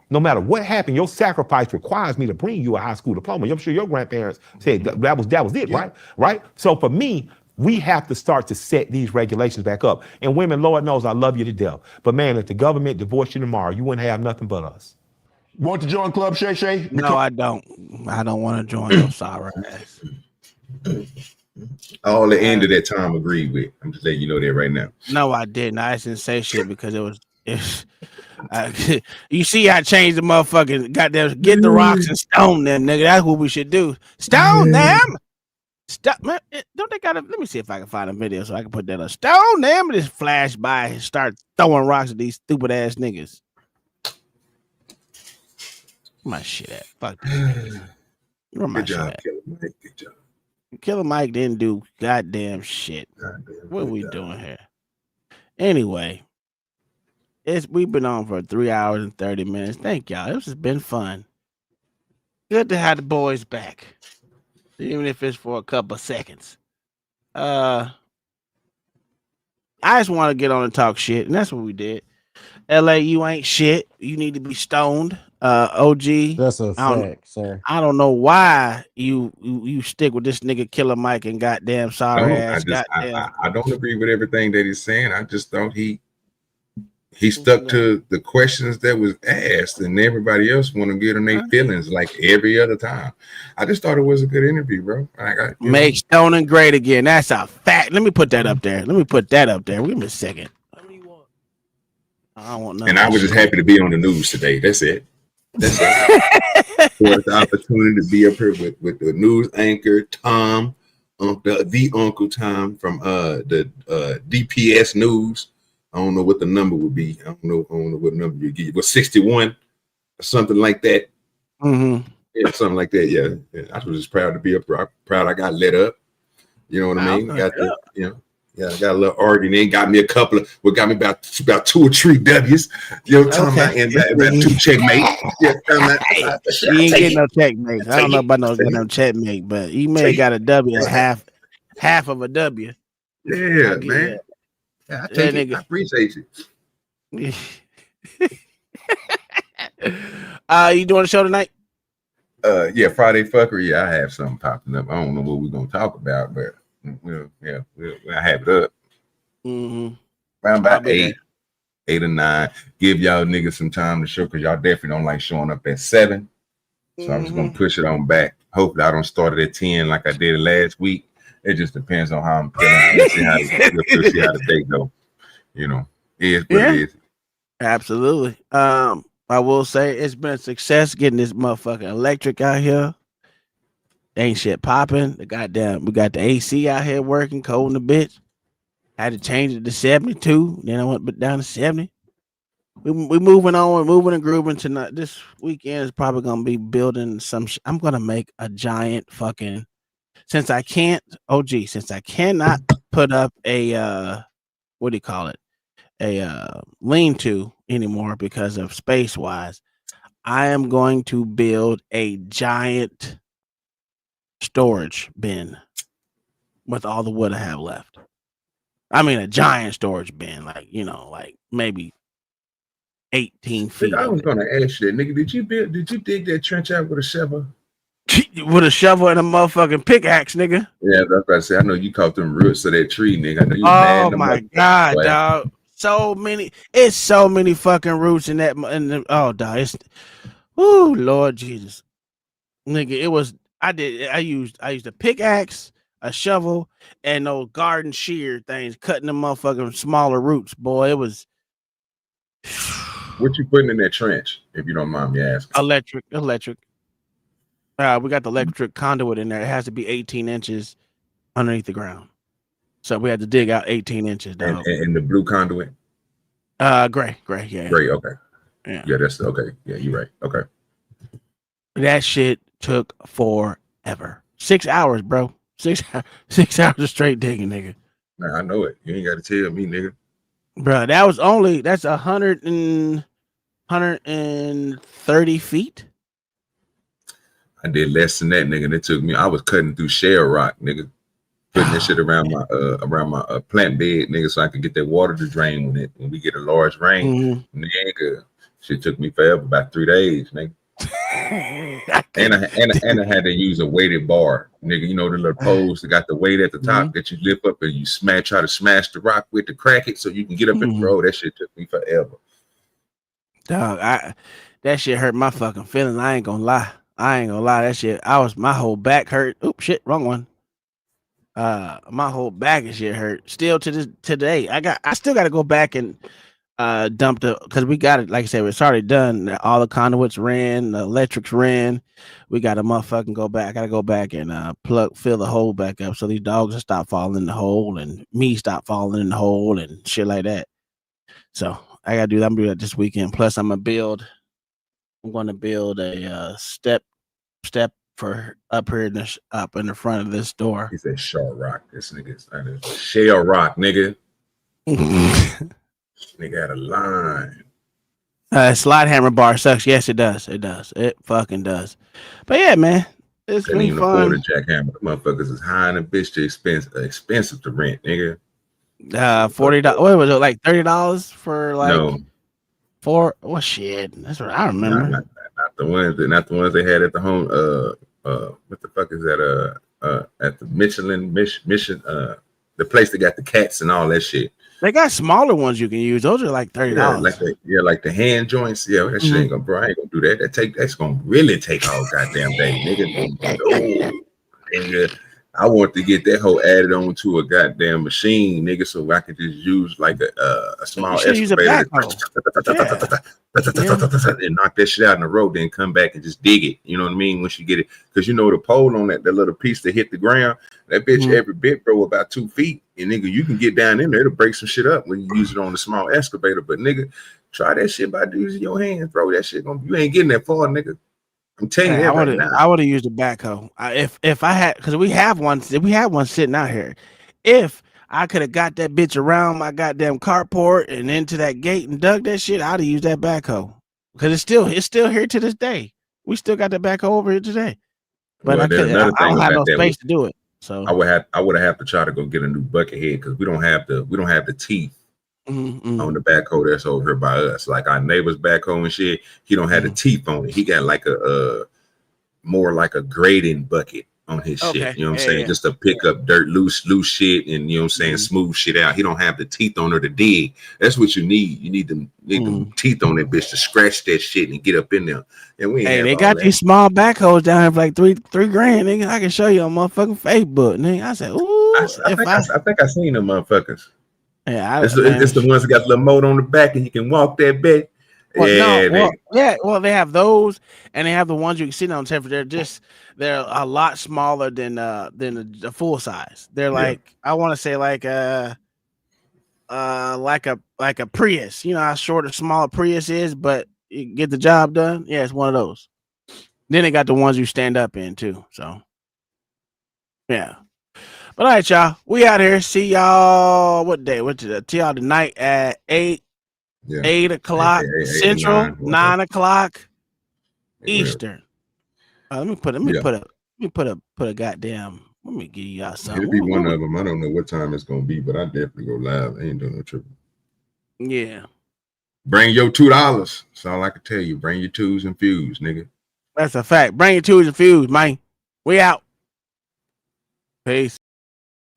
No matter what happened, your sacrifice requires me to bring you a high school diploma. I'm sure your grandparents said that was it, yeah. Right? So for me, we have to start to set these regulations back up. And women, Lord knows I love you to death. But man, if the government divorced you tomorrow, you wouldn't have nothing but us. Want to join Club Shay Shay? No, I don't. I don't want to join your sorry ass. All the end of that time agreed with. I'm just letting you know that right now. No, I didn't. I didn't say shit because you see, I changed the motherfucking goddamn get the rocks and stone them, nigga. That's what we should do. Stone them. Stop, man. Don't they got? Let me see if I can find a video so I can put that up. Stone them. Just flash by and start throwing rocks at these stupid ass niggas. Where my shit at? Fuck this. Where my shit at? Good job. Killer Mike didn't do goddamn shit. What are we doing here? Anyway, we've been on for 3 hours and 30 minutes. Thank y'all. This has been fun. Good to have the boys back, even if it's for a couple of seconds. I just want to get on and talk shit, and that's what we did. LA, you ain't shit. You need to be stoned. OG, that's a fact, sir. I don't know why you stick with this nigga Killer Mike and goddamn sorry ass. I don't agree with everything that he's saying. I just thought he stuck to the questions that was asked, and everybody else want to get on their feelings like every other time. I just thought it was a good interview, bro. Make Stoning great again. That's a fact. Let me put that up there. Give me a second. I don't want nothing. And I was just happy to be on the news today. That's it. That's it. For the opportunity to be up here with the news anchor Tom, the Uncle Tom from the DPS News. I don't know what the number would be. I don't know what number you give. But 61 or something like that. Mm-hmm. Yeah, something like that. Yeah. I was just proud to be up here. Proud I got lit up. You know what I mean? I got a little argument. Got me got me about 2 or 3 W's. You know, talking about and about 2 checkmate. Yeah, you ain't getting no checkmate. I don't know about no checkmate, but you may have got a W, half of a W. Yeah, man. Yeah, I take it. I appreciate you. You doing a show tonight? Yeah, Friday fucker. Yeah, I have something popping up. I don't know what we're gonna talk about, but we'll have it up. Mm-hmm. Around about 8 or 9. Give y'all niggas some time to show, because y'all definitely don't like showing up at 7. So I'm just gonna push it on back. Hopefully I don't start it at 10 like I did last week. It just depends on how I'm feeling. We'll see how the day go. You know, it is. Absolutely. I will say it's been a success getting this motherfucking electric out here. Ain't shit popping. We got the AC out here working, cold in the bitch. I had to change it to 72. Then I went down to 70. We moving on. We're moving and grooving tonight. This weekend is probably gonna be building some. I'm gonna make a giant fucking. Since I cannot put up a what do you call it? A lean-to anymore because of space wise. I am going to build a giant storage bin with all the wood I have left. I mean, a giant storage bin, like maybe 18 feet. I was gonna ask you that, nigga. Did you dig that trench out with a shovel? With a shovel and a motherfucking pickaxe, nigga. Yeah, that's what I said. I know you caught them roots of that tree, nigga. I know you Oh my god, dog! It's so many fucking roots in that. Dog, it's. Oh Lord Jesus, nigga! It was. I used a pickaxe, a shovel, and those garden shear things, cutting the motherfucking smaller roots. Boy, it was. What you putting in that trench, if you don't mind me asking? Electric. We got the electric conduit in there. It has to be 18 inches underneath the ground. So we had to dig out 18 inches. And the blue conduit? Gray, yeah. Gray, okay. Yeah, that's okay. Yeah, you're right. Okay. That shit took forever. 6 hours, bro. 6 hours of straight digging, nigga. Nah, I know it. You ain't got to tell me, nigga. Bro, that's 130 feet. I did less than that, nigga. And it took me. I was cutting through shale rock, nigga, putting that shit around my plant bed, nigga, so I could get that water to drain when we get a large rain, nigga. Shit took me forever, about 3 days, nigga. and I had to use a weighted bar, nigga. You know the little poles that got the weight at the top that you lift up and you try to smash the rock with to crack it so you can get up and throw. That shit took me forever. Dog, that shit hurt my fucking feelings. I ain't gonna lie. That shit. My whole back hurt. Oops, shit, wrong one. My whole back and shit hurt. Still to today. I still got to go back and dump because we got it. Like I said, it's already done. All the conduits ran, the electrics ran. We got to motherfucking go back. I gotta go back and fill the hole back up so these dogs will stop falling in the hole and me stop falling in the hole and shit like that. So I gotta do that. I'm gonna do that this weekend. Plus, I'm gonna build a step for up here in the front of this door. He said shell rock. This nigga's shell rock, nigga. Nigga had a line. Slide hammer bar sucks. Yes, it does. It fucking does. But yeah, man, it's Couldn't been even fun. afford a jackhammer. The motherfuckers is high in the bitch to expensive to rent, nigga. $40. What was it, like $30 for like No. four? Well, shit. That's what I remember. Not the ones they had at the home. What the fuck is that? At the Mission, the place that got the cats and all that shit. They got smaller ones you can use. Those are like $30. Like the hand joints. Yeah, that shit ain't gonna, bro. I ain't gonna do that. That's gonna really take all goddamn day, nigga. No, nigga. I want to get that whole added on to a goddamn machine, nigga, so I can just use like a small excavator and knock that shit out in the road, then come back and just dig it. You know what I mean? Once you get it, because you know the pole on that little piece that hit the ground, that bitch every bit, bro, about 2 feet. And nigga, you can get down in there to break some shit up when you use it on the small excavator. But nigga, try that shit by using your hands, bro. That shit you ain't getting that far, nigga. I'm telling you that right now. I would have used a backhoe if I had, because we have one sitting out here. If I could have got that bitch around my goddamn carport and into that gate and dug that shit, I'd have used that backhoe because it's still here to this day. We still got that backhoe over here today, but I don't have no space to do it. So I would have to try to go get a new bucket head because we don't have the teeth on the backhoe that's over here by us. Like our neighbor's backhoe and shit, he don't have the teeth on it. He got like a more like a grading bucket on his shit. You know what I'm saying? Just to pick up dirt, loose shit, and you know what I'm saying, smooth shit out. He don't have the teeth on her to dig. That's what you need. You need them teeth on that bitch to scratch that shit and get up in there. And they got these small backhoes down here for like $3 grand, nigga. I can show you on motherfucking Facebook, nigga. I said, ooh, I think I seen them motherfuckers. Yeah, it's the ones that got the motor on the back and you can walk that bitch. Well, they have those, and they have the ones you can sit on temperature. They're a lot smaller than the full size. They're like I want to say like like a Prius. You know how short a smaller Prius is, but it get the job done. Yeah, it's one of those. Then they got the ones you stand up in too. So yeah. But all right, y'all. We out here. See y'all. What day? See y'all tonight at 8 o'clock Central, 9 o'clock Eastern. Let me put a goddamn. Let me give y'all something. It'll be one of them. I don't know what time it's gonna be, but I definitely go live. I ain't doing no triple. Yeah. Bring your $2. That's all I can tell you. Bring your twos and fuse, nigga. That's a fact. Bring your twos and fuse, man. We out. Peace.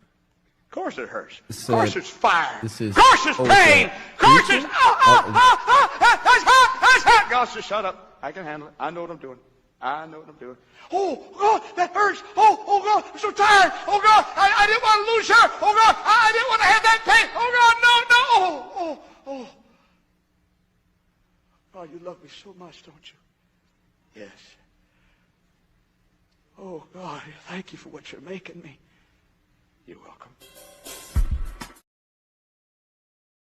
Of course it hurts. Of course it's fire. Of This is course it's pain. Of course it's that's hot. That's hot. Gosh, just shut up. I can handle it. I know what I'm doing. I know what I'm doing. Oh God, that hurts. Oh God, I'm so tired. Oh God, I didn't want to lose her. Oh God, I didn't want to have that pain. Oh God, no. Oh. God, you love me so much, don't you? Yes. Oh God, thank you for what you're making me. You're welcome.